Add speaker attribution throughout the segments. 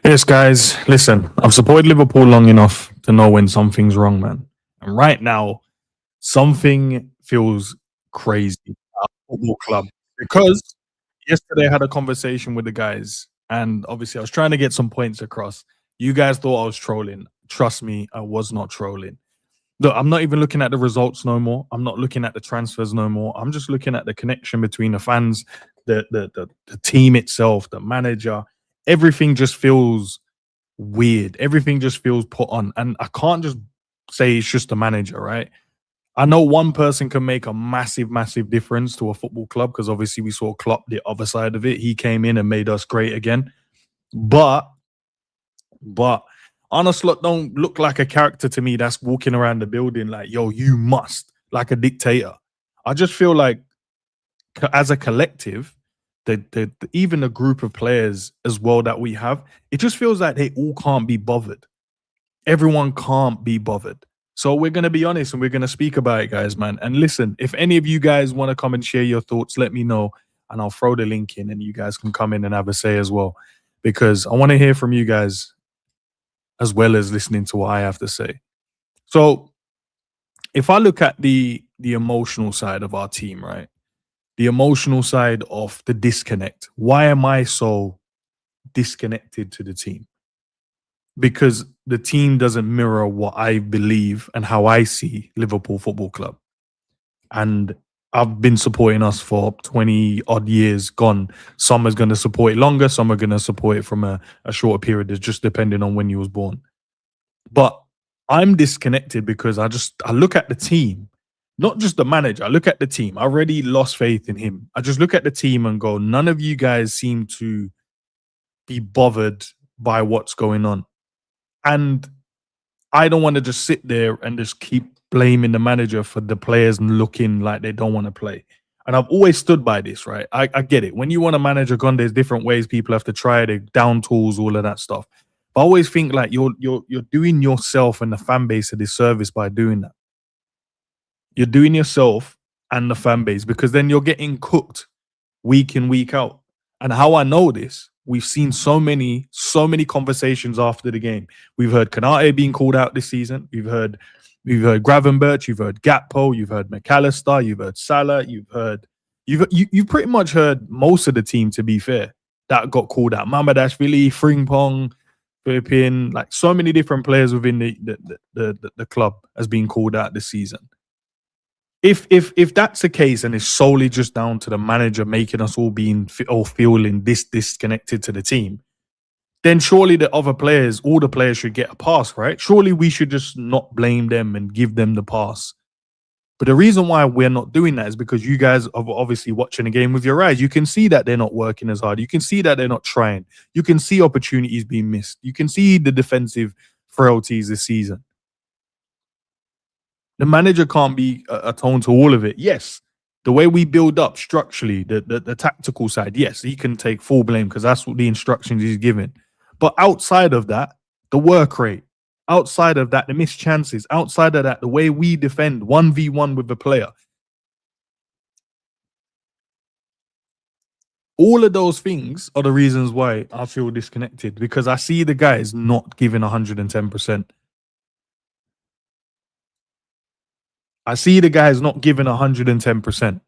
Speaker 1: Yes, guys, listen, I've supported Liverpool long enough to know when something's wrong, man. And right now, something feels crazy at our football club because yesterday I had a conversation with the guys, and obviously I was trying to get some points across. You guys thought I was trolling. Trust me, I was not trolling. Look, I'm not even looking at the results no more. I'm not looking at the transfers no more. I'm just looking at the connection between the fans, the team itself, the manager. Everything just feels weird. Everything just feels put on. And I can't just say it's just the manager, right? I know one person can make a massive, massive difference to a football club because obviously we saw Klopp the other side of it. He came in and made us great again. But but Arne Slot don't look like a character to me that's walking around the building like, yo, you must, like a dictator. I just feel like as a collective, even the group of players as well that we have, it just feels like they all can't be bothered. Everyone can't be bothered. So we're going to be honest and we're going to speak about it, guys, man. And listen, if any of you guys want to come and share your thoughts, let me know and I'll throw the link in and you guys can come in and have a say as well because I want to hear from you guys as well as listening to what I have to say. So if I look at the emotional side of our team, right? The emotional side of the disconnect. Why am I so disconnected to the team? Because the team doesn't mirror what I believe and how I see Liverpool Football Club. And I've been supporting us for 20 odd years gone. Some is going to support it longer, some are going to support it from a shorter period. It's just depending on when you was born. But I'm disconnected because I look at the team, not just the manager. I look at the team. I already lost faith in him. I just look at the team and go, none of you guys seem to be bothered by what's going on. And I don't want to just sit there and just keep blaming the manager for the players looking like they don't want to play. And I've always stood by this, right? I get it. When you want to manage a gun, there's different ways people have to try it, down tools, all of that stuff. But I always think like you're doing yourself and the fan base a disservice by doing that. You're doing yourself and the fan base because then you're getting cooked week in, week out. And how I know this, we've seen so many conversations after the game. We've heard Kanate being called out this season. We've heard Gravenberch, you've heard Gakpo, you've heard McAllister, you've heard Salah, you've pretty much heard most of the team, to be fair, that got called out. Mamadashvili, Frimpong, Philippine, like so many different players within the club has been called out this season. If that's the case and it's solely just down to the manager making us all feeling this disconnected to the team, then surely the other players, all the players should get a pass, right? Surely we should just not blame them and give them the pass. But the reason why we're not doing that is because you guys are obviously watching the game with your eyes. You can see that they're not working as hard. You can see that they're not trying. You can see opportunities being missed. You can see the defensive frailties this season. The manager can't be atoned to all of it. Yes, the way we build up structurally, the tactical side, yes, he can take full blame because that's what the instructions he's given. But outside of that, the work rate, outside of that, the missed chances, outside of that, the way we defend 1v1 with the player, all of those things are the reasons why I feel disconnected because I see the guys not giving 110%. I see the guys not giving 110%.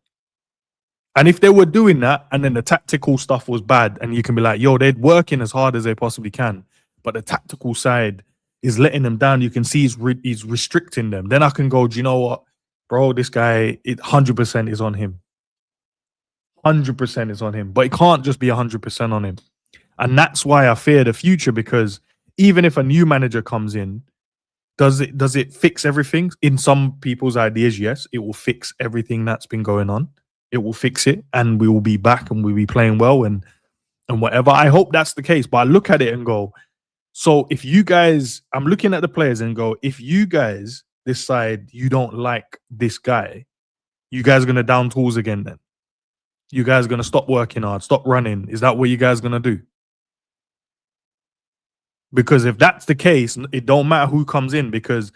Speaker 1: And if they were doing that and then the tactical stuff was bad and you can be like, yo, they're working as hard as they possibly can, but the tactical side is letting them down. You can see he's restricting them. Then I can go, do you know what, bro, this guy, 100% is on him. 100% is on him. But it can't just be 100% on him. And that's why I fear the future because even if a new manager comes in, does it fix everything? In some people's ideas, yes, it will fix everything that's been going on. It will fix it and we will be back and we'll be playing well and whatever. I hope that's the case. But I look at it and go, so if you guys, I'm looking at the players and go, if you guys decide you don't like this guy, you guys are going to down tools again then? You guys are going to stop working hard, stop running? Is that what you guys are going to do? Because if that's the case, it don't matter who comes in because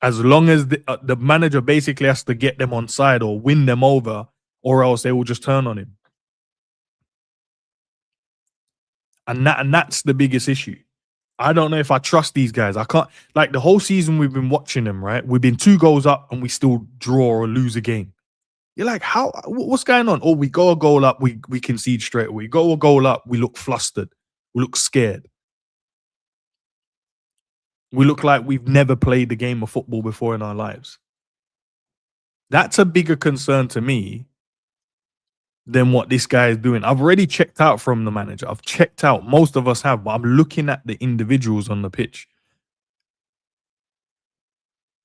Speaker 1: as long as the manager basically has to get them on side or win them over, or else they will just turn on him. And that's the biggest issue. I don't know if I trust these guys. I can't, like, the whole season we've been watching them, right? We've been 2 goals up and we still draw or lose a game. You're like, how? What's going on? Oh, we go a goal up, we concede straight away. Go a goal up, we look flustered, we look scared. We look like we've never played the game of football before in our lives. That's a bigger concern to me than what this guy is doing. I've already checked out from the manager. I've checked out. Most of us have, but I'm looking at the individuals on the pitch.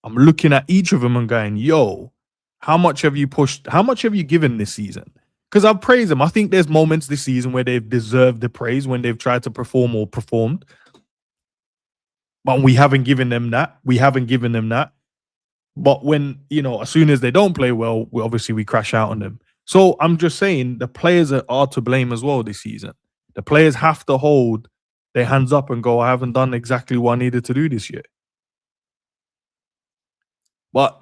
Speaker 1: I'm looking at each of them and going, yo, how much have you pushed? How much have you given this season? Because I've praised them. I think there's moments this season where they've deserved the praise when they've tried to perform or performed. But we haven't given them that. We haven't given them that. But when, as soon as they don't play well, we crash out on them. So I'm just saying the players are to blame as well this season. The players have to hold their hands up and go, I haven't done exactly what I needed to do this year. But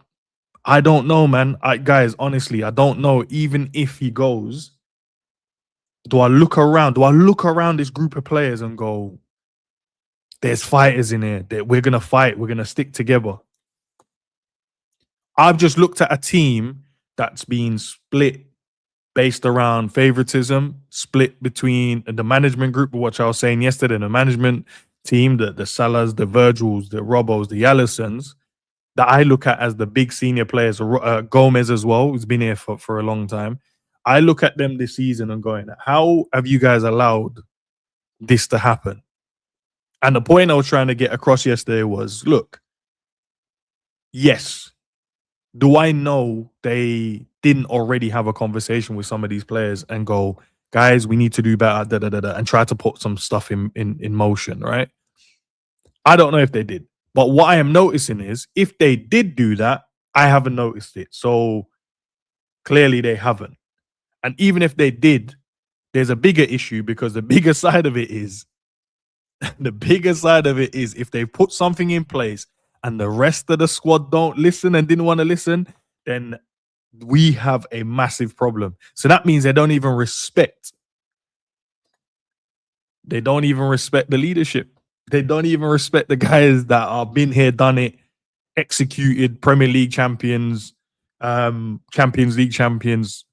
Speaker 1: I don't know, man. Guys, honestly, I don't know. Even if he goes, do I look around this group of players and go, there's fighters in here that we're going to fight. We're going to stick together. I've just looked at a team that's been split based around favoritism, split between the management group, which I was saying yesterday, the management team, the Salahs, the Virgils, the Robos, the Allisons, that I look at as the big senior players, Gomez as well, who's been here for a long time. I look at them this season and going, how have you guys allowed this to happen? And the point I was trying to get across yesterday was, look, yes, do I know they didn't already have a conversation with some of these players and go, guys, we need to do better, and try to put some stuff in motion, right? I don't know if they did. But what I am noticing is if they did do that, I haven't noticed it. So clearly they haven't. And even if they did, there's a bigger issue, because the bigger side of it is if they put something in place and the rest of the squad don't listen and didn't want to listen, then we have a massive problem. So that means they don't even respect the leadership. They don't even respect the guys that have been here, done it, executed, Premier League champions, Champions League champions.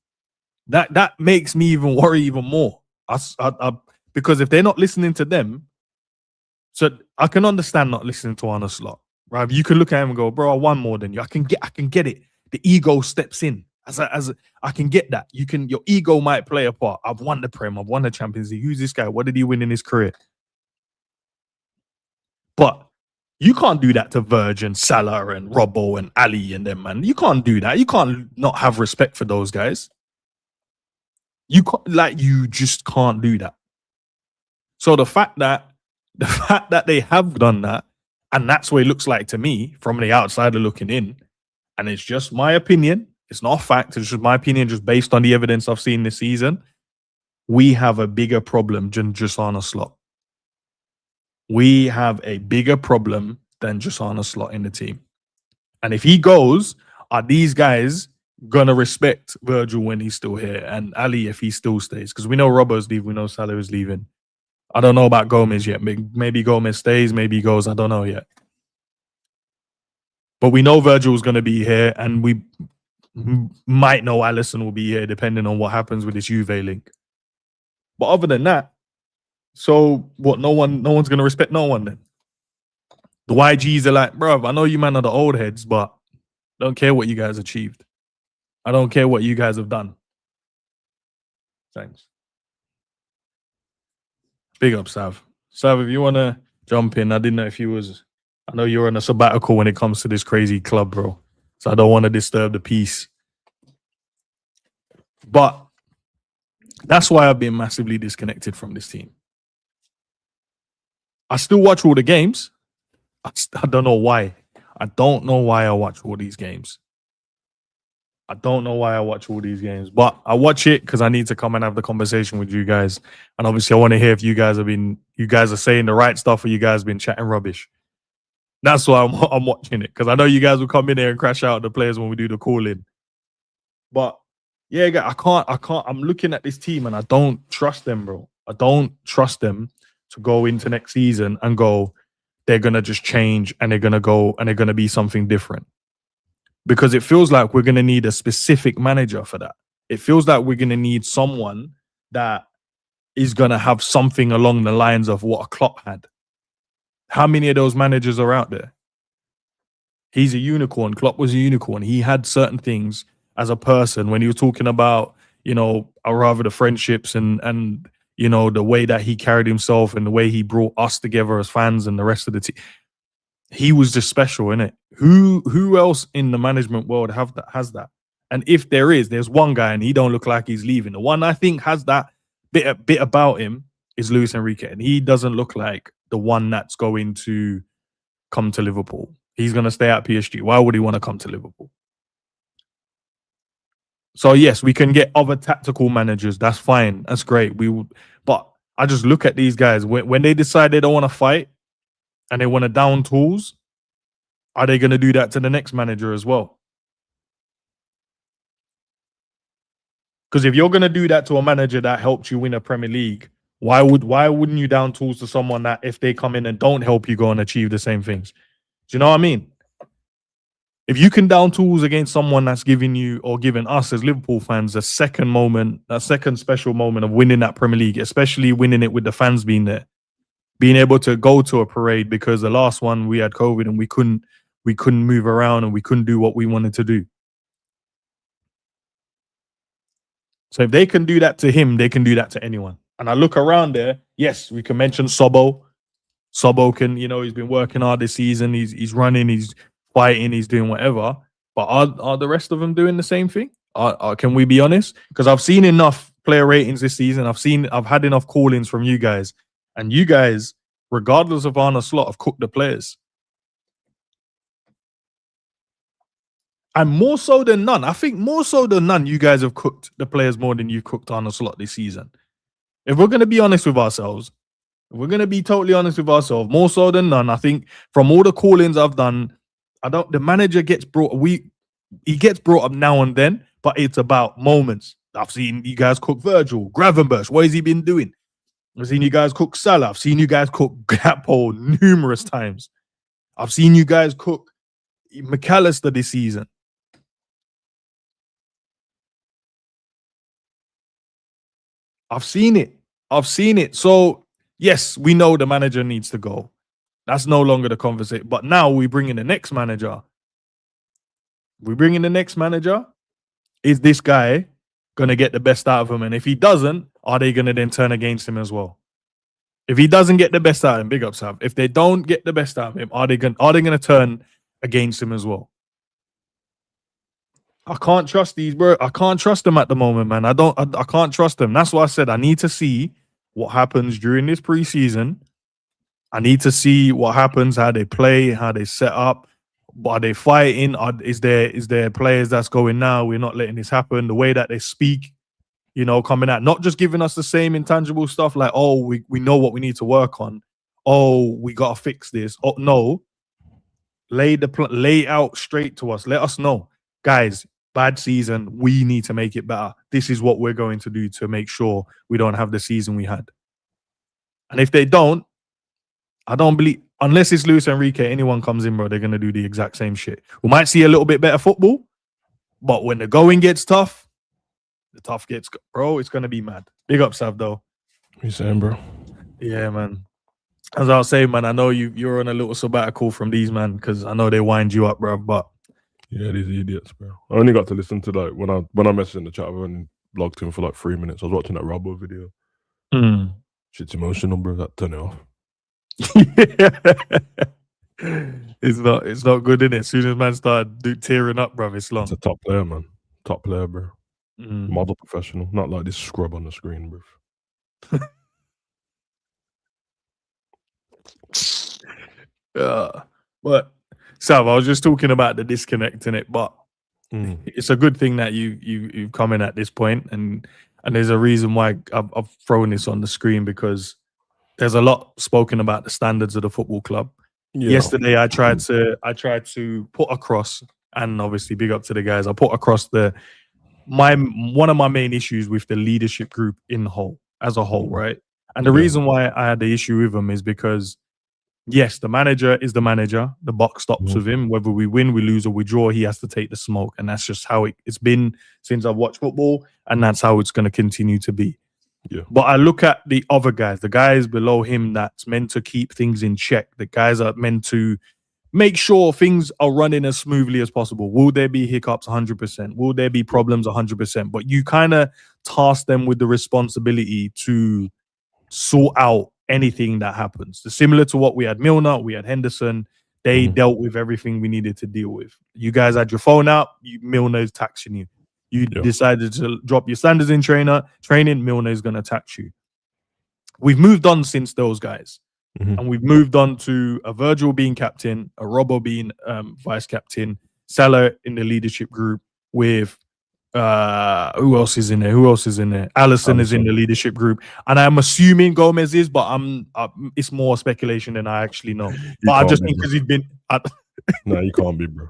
Speaker 1: That makes me even worry even more. Because if they're not listening to them, so I can understand not listening to Arne Slot, right? You can look at him and go, bro, I won more than you. I can get it. The ego steps in. As I can get that. Your ego might play a part. I've won the Prem, I've won the Champions League. Who's this guy? What did he win in his career? But you can't do that to Virgin, Salah, and Robbo and Ali and them, man. You can't do that. You can't not have respect for those guys. You just can't do that. So the fact that they have done that, and that's what it looks like to me from the outsider looking in, and it's just my opinion. It's not a fact. It's just my opinion, just based on the evidence I've seen this season. We have a bigger problem than just Arne Slot. We have a bigger problem than just Arne Slot in the team. And if he goes, are these guys going to respect Virgil when he's still here, and Ali if he still stays? Because we know Robbo's leaving, we know Salah is leaving. I don't know about Gomez yet. Maybe Gomez stays, maybe he goes. I don't know yet. But we know Virgil's going to be here, and we might know Alisson will be here, depending on what happens with this Juve link. But other than that, so what? No one's going to respect no one then. The YGs are like, bro, I know you man are the old heads, but I don't care what you guys achieved. I don't care what you guys have done. Thanks. Big up, Sav. Sav, if you want to jump in, I didn't know if you was... I know you're on a sabbatical when it comes to this crazy club, bro. So I don't want to disturb the peace. But that's why I've been massively disconnected from this team. I still watch all the games. I don't know why. I don't know why I watch all these games. I don't know why I watch all these games, but I watch it because I need to come and have the conversation with you guys. And obviously I want to hear if you guys are saying the right stuff or you guys have been chatting rubbish. That's why I'm watching it, because I know you guys will come in here and crash out the players when we do the call-in. But yeah, I can't. I'm looking at this team and I don't trust them, bro. I don't trust them to go into next season and go, they're gonna just change and they're gonna go and they're gonna be something different. Because it feels like we're gonna need a specific manager for that. It feels like we're gonna need someone that is gonna have something along the lines of what a Klopp had. How many of those managers are out there? He's a unicorn. Klopp was a unicorn. He had certain things as a person when he was talking about, or rather the friendships and the way that he carried himself and the way he brought us together as fans and the rest of the team. He was just special, innit? Who else in the management world has that? And if there's one guy and he don't look like he's leaving. The one I think has that bit about him is Luis Enrique, and he doesn't look like the one that's going to come to Liverpool. He's going to stay at PSG. Why would he want to come to Liverpool? So yes, we can get other tactical managers. That's fine. That's great. But I just look at these guys when they decide they don't want to fight and they want to down tools. Are they going to do that to the next manager as well? Because if you're going to do that to a manager that helped you win a Premier League, why wouldn't you down tools to someone that if they come in and don't help you go and achieve the same things? Do you know what I mean? If you can down tools against someone that's giving you or giving us as Liverpool fans a second special moment of winning that Premier League, especially winning it with the fans being there, being able to go to a parade, because the last one we had COVID and we couldn't move around and we couldn't do what we wanted to do. So if they can do that to him, they can do that to anyone. And I look around there, yes, we can mention Sobo. Sobo can, he's been working hard this season. He's running, he's fighting, he's doing whatever. But are the rest of them doing the same thing? Can we be honest? Because I've seen enough player ratings this season. I've had enough call-ins from you guys. And you guys, regardless of Arne Slot, have cooked the players. And more so than none. I think more so than none, you guys have cooked the players more than you've cooked Arne Slot this season. If we're going to be honest with ourselves, more so than none, I think from all the call-ins I've done, the manager gets he gets brought up now and then, but it's about moments. I've seen you guys cook Virgil, Gravenberch. What has he been doing? I've seen you guys cook Salah. I've seen you guys cook Gakpo numerous times. I've seen you guys cook McAllister this season. I've seen it. So, yes, we know the manager needs to go. That's no longer the conversation. But now we bring in the next manager. Is this guy going to get the best out of him? And if he doesn't, are they going to then turn against him as well? If he doesn't get the best out of him, big up, Sav. If they don't get the best out of him, are they going to turn against him as well? I can't trust these, bro. I can't trust them at the moment, man. I can't trust them. That's why I said I need to see what happens during this preseason. I need to see what happens, how they play, how they set up. Are they fighting? Is there players that's going, now we're not letting this happen? The way that they speak, coming out, not just giving us the same intangible stuff like, oh, we know what we need to work on. Oh, we got to fix this. Oh, no. Lay out straight to us. Let us know. Guys, bad season. We need to make it better. This is what we're going to do to make sure we don't have the season we had. And if they don't, I don't believe, unless it's Luis Enrique, anyone comes in, bro, they're going to do the exact same shit. We might see a little bit better football, but when the going gets tough, the tough gets, bro, it's going to be mad. Big up, Sav, though.
Speaker 2: What you saying, bro?
Speaker 1: Yeah, man. As I was saying, man, I know you're on a little sabbatical from these, man, because I know they wind you up, bro, but
Speaker 2: yeah, these idiots, bro. I only got to listen to when I messaged in the chat, I only logged in for like 3 minutes. I was watching that Robbo video. Shit's emotional, bro. That turn it off.
Speaker 1: It's not good, innit? As soon as man started tearing up, bro, it's long.
Speaker 2: It's a top player, man. Top player, bro. Model professional. Not like this scrub on the screen, bro.
Speaker 1: But Sav, I was just talking about the disconnect in it, but it's a good thing that you've come in at this point, and there's a reason why I've thrown this on the screen, because there's a lot spoken about the standards of the football club. Yeah. Yesterday, I tried to put across, and obviously big up to the guys. I put across one of my main issues with the leadership group as a whole, right? And the reason why I had the issue with him is because, yes, the manager is the manager. The buck stops with him. Whether we win, we lose, or we draw, he has to take the smoke. And that's just how it's been since I've watched football. And that's how it's going to continue to be.
Speaker 2: Yeah.
Speaker 1: But I look at the other guys, the guys below him that's meant to keep things in check. The guys are meant to make sure things are running as smoothly as possible. Will there be hiccups? 100%. Will there be problems? 100%. But you kind of task them with the responsibility to sort out anything that happens. Similar to what we had Milner, we had Henderson. They dealt with everything we needed to deal with. You guys had your phone out, Milner is taxing you. You decided to drop your standards in training, Milner is going to tax you. We've moved on since those guys. And we've moved on to a Virgil being captain, a Robbo being vice captain, Salah in the leadership group with who else is in there? Alisson is in the leadership group, and I'm assuming Gomez is, but it's more speculation than I actually know. But I just think because he's been.
Speaker 2: No, he can't be, bro.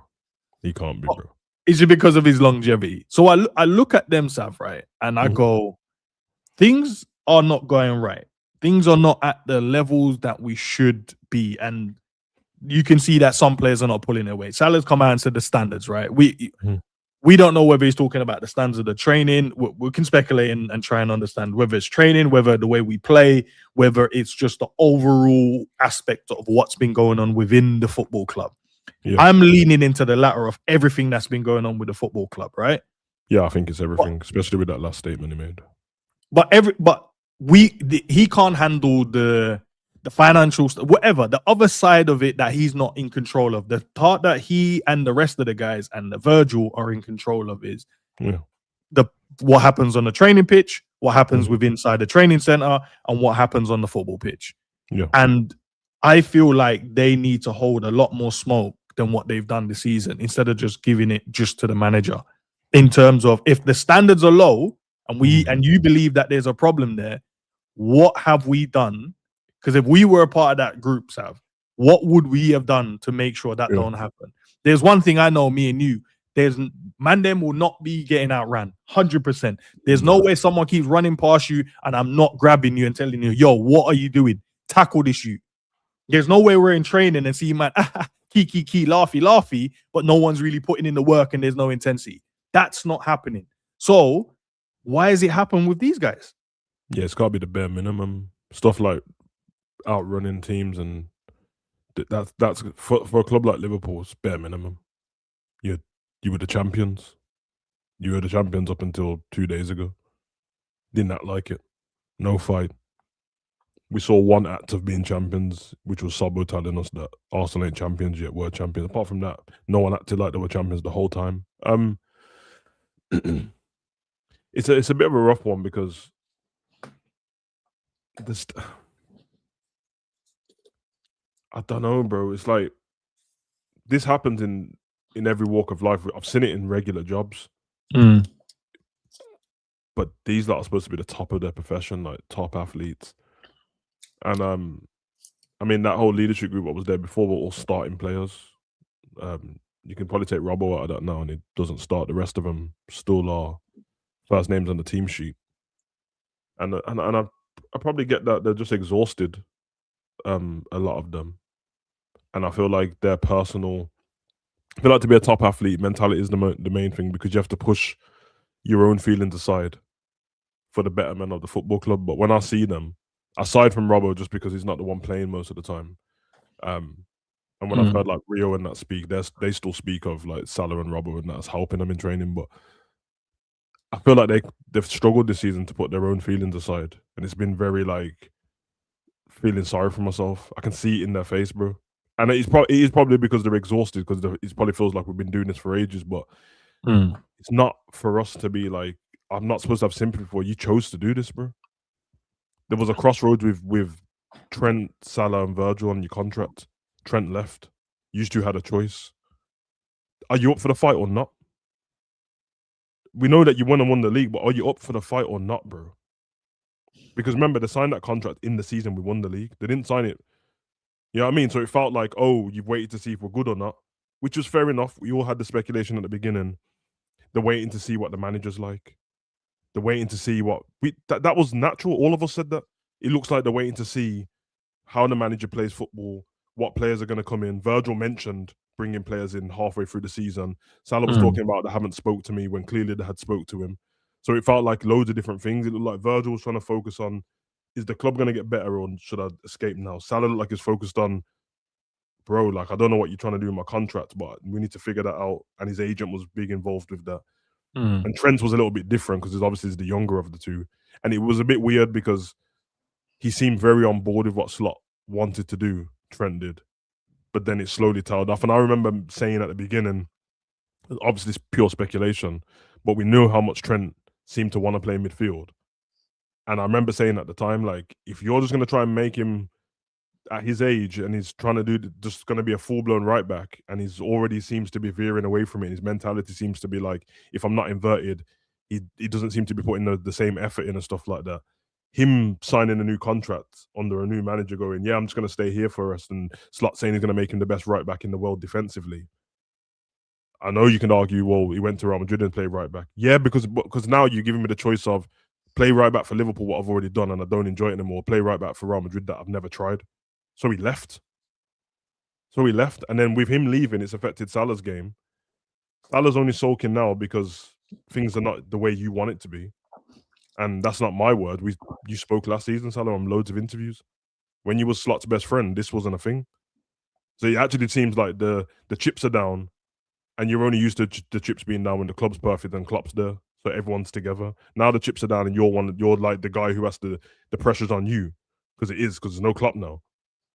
Speaker 2: He can't be, bro.
Speaker 1: Is it because of his longevity? So I look at them, Sav, right, and I go, things are not going right. Things are not at the levels that we should be, and you can see that some players are not pulling their weight. Salah's come out and said the standards, right? We don't know whether he's talking about the standards of the training. We can speculate and try and understand whether it's training, whether the way we play, whether it's just the overall aspect of what's been going on within the football club. Yeah. I'm leaning into the latter of everything that's been going on with the football club, right?
Speaker 2: Yeah, I think it's everything, especially with that last statement he made.
Speaker 1: But he can't handle the financial whatever, the other side of it that he's not in control of. The part that he and the rest of the guys and the Virgil are in control of is what happens on the training pitch, what happens with inside the training center, and what happens on the football pitch.
Speaker 2: Yeah.
Speaker 1: And I feel like they need to hold a lot more smoke than what they've done this season, instead of just giving it just to the manager. In terms of, if the standards are low and you believe that there's a problem there, what have we done? Because if we were a part of that group, Sav, what would we have done to make sure that don't happen? There's one thing I know, me and you, them will not be getting outran, 100%. There's no way someone keeps running past you and I'm not grabbing you and telling you, yo, what are you doing? Tackle this you. There's no way we're in training and see man, key, laughy, but no one's really putting in the work and there's no intensity. That's not happening. So why is it happening with these guys?
Speaker 2: Yeah, it's got to be the bare minimum. Stuff like outrunning teams, and that's for a club like Liverpool, it's bare minimum. You were the champions. You were the champions up until 2 days ago. Did not like it. No fight. We saw one act of being champions, which was Sabo telling us that Arsenal ain't champions yet, we're champions. Apart from that, no one acted like they were champions the whole time. It's a bit of a rough one because I don't know, bro. It's like this happens in every walk of life. I've seen it in regular jobs. But these lot are supposed to be the top of their profession, like top athletes. And I mean, that whole leadership group that was there before were all starting players. You can probably take Robbo out of that now, and he doesn't start. The rest of them still are first names on the team sheet. And I probably get that they're just exhausted, a lot of them. And I feel like their personal, I feel like to be a top athlete, mentality is the main thing, because you have to push your own feelings aside for the betterment of the football club. But when I see them, aside from Robbo, just because he's not the one playing most of the time, and when I've heard like Rio and that speak, they still speak of like Salah and Robbo and that's helping them in training. But I feel like they've struggled this season to put their own feelings aside, and it's been very like feeling sorry for myself. I can see it in their face, bro. And it is probably because they're exhausted, because it probably feels like we've been doing this for ages. But it's not for us to be like, I'm not supposed to have sympathy for you. Chose to do this, bro. There was a crossroads with Trent, Salah, and Virgil on your contract. Trent left. You two had a choice. Are you up for the fight or not? We know that you won and won the league, but are you up for the fight or not, bro? Because remember, they signed that contract in the season we won the league. They didn't sign it. You know what I mean? So it felt like, oh, you've waited to see if we're good or not, which was fair enough. We all had the speculation at the beginning. They're waiting to see what the manager's like. They're waiting to see what that was natural. All of us said that. it looks like they're waiting to see how the manager plays football, what players are going to come in. Virgil mentioned bringing players in halfway through the season. Salah was talking about they haven't spoke to me when clearly they had spoke to him. So it felt like loads of different things. It looked like Virgil was trying to focus on, is the club going to get better or should I escape now? Salah looked like he's focused on, bro, like, I don't know what you're trying to do in my contract, but we need to figure that out. And his agent was big involved with that. And Trent was a little bit different because he's obviously the younger of the two. And it was a bit weird because he seemed very on board with what Slot wanted to do, Trent did. But then it slowly tailed off. And I remember saying at the beginning, obviously it's pure speculation, but we knew how much Trent seemed to want to play midfield. And I remember saying at the time, like, if you're just going to try and make him at his age and he's trying to do just going to be a full-blown right back and he's already seems to be veering away from it, his mentality seems to be like, if I'm not inverted, he doesn't seem to be putting the same effort in and stuff like that. Him signing a new contract under a new manager going, yeah, I'm just going to stay here for us, and Slot saying he's going to make him the best right back in the world defensively. I know you can argue, well, he went to Real Madrid and played right back. Yeah, because now you're giving me the choice of play right back for Liverpool, what I've already done and I don't enjoy it anymore, play right back for Real Madrid that I've never tried. So he left. And then with him leaving, it's affected Salah's game. Salah's only sulking now because things are not the way you want it to be. And that's not my word. You spoke last season, Salah, on loads of interviews. When you was Slot's best friend, this wasn't a thing. So it actually seems like the chips are down, and you're only used to the chips being down when the club's perfect and Klopp's there, so everyone's together. Now the chips are down, and you're like the guy who has the pressure's on you, because there's no Klopp now.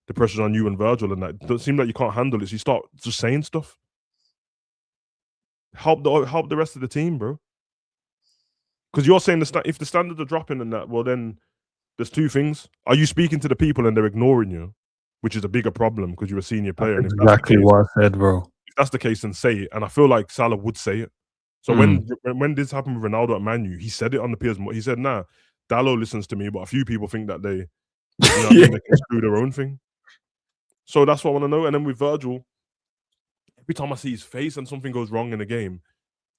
Speaker 2: The pressure's on you and Virgil, and that it doesn't seem like you can't handle it. So you start just saying stuff. Help the rest of the team, bro. Because you're saying if the standards are dropping and that, well then there's two things. Are you speaking to the people and they're ignoring you, which is a bigger problem because you're a senior player.
Speaker 1: That's exactly what I said, bro.
Speaker 2: If that's the case, then say it. And I feel like Salah would say it. So when this happened with Ronaldo at Man U, he said it on the PS. He said, nah, Dallo listens to me, but a few people think that they can screw their own thing. So that's what I want to know. And then with Virgil, every time I see his face and something goes wrong in the game,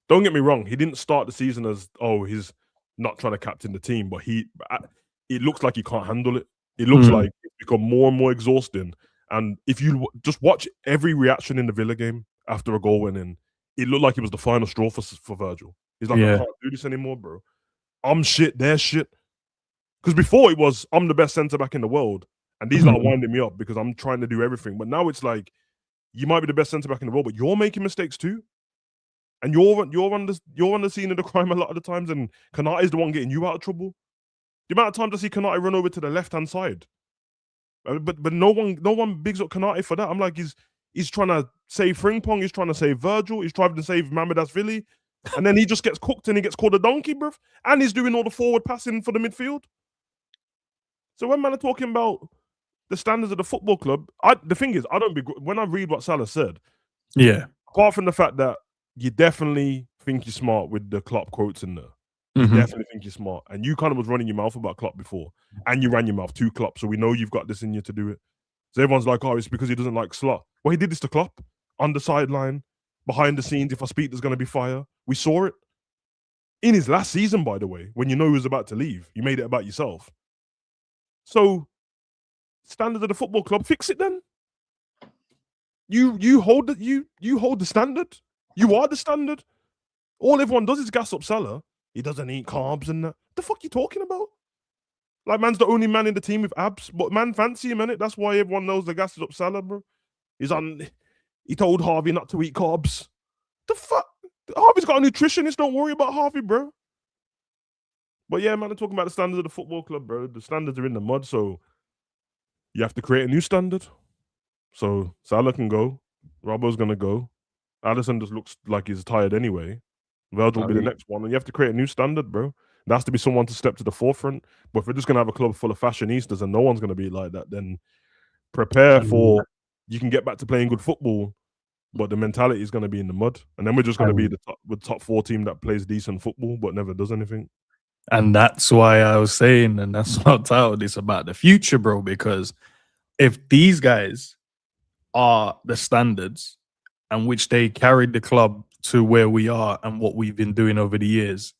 Speaker 2: don't get me wrong, he didn't start the season as, he's not trying to captain the team, but it looks like he can't handle it. It looks like it's become more and more exhausting. And if you just watch every reaction in the Villa game after a goal went in, it looked like it was the final straw for Virgil. He's like, I can't do this anymore, bro. I'm shit, they're shit. Because before it was, I'm the best centre-back in the world, and these are winding me up because I'm trying to do everything. But now it's like, you might be the best centre-back in the world, but you're making mistakes too. And you're on the scene of the crime a lot of the times, and Konate is the one getting you out of trouble. The amount of times I see Konate run over to the left-hand side. But no one bigs up Konate for that. I'm like, he's trying to save Frimpong, he's trying to save Virgil, he's trying to save Mamardashvili, and then he just gets cooked and he gets called a donkey, bruv. And he's doing all the forward passing for the midfield. So when man are talking about the standards of the football club, the thing is, when I read what Salah said, apart from the fact that you definitely think you're smart with the Klopp quotes in there, you definitely think you're smart, and you kind of was running your mouth about Klopp before, and you ran your mouth to Klopp, so we know you've got this in you to do it. So everyone's like, oh, it's because he doesn't like Slot. Well, he did this to Klopp on the sideline, behind the scenes. If I speak, there's going to be fire. We saw it in his last season, by the way, when you know he was about to leave. You made it about yourself. So, standard of the football club, fix it then. You hold the standard. You are the standard. All everyone does is gas up Salah. He doesn't eat carbs and that. The fuck you talking about? Like, man's the only man in the team with abs, but man fancy him, innit? That's why everyone knows the gas is up Salah, bro. He told Harvey not to eat carbs. The fuck? Harvey's got a nutritionist. Don't worry about Harvey, bro. But yeah, man, I'm talking about the standards of the football club, bro. The standards are in the mud, so you have to create a new standard. So Salah can go. Robbo's going to go. Alisson just looks like he's tired anyway. Virgil will be the next one. And you have to create a new standard, bro. There has to be someone to step to the forefront. But if we're just going to have a club full of fashionistas and no one's going to be like that, then prepare for you can get back to playing good football, but the mentality is going to be in the mud. And then we're just going to be the top 4 team that plays decent football but never does anything.
Speaker 1: And that's why I was saying, and that's what I told it's about the future, bro, because if these guys are the standards and which they carried the club to where we are and what we've been doing over the years,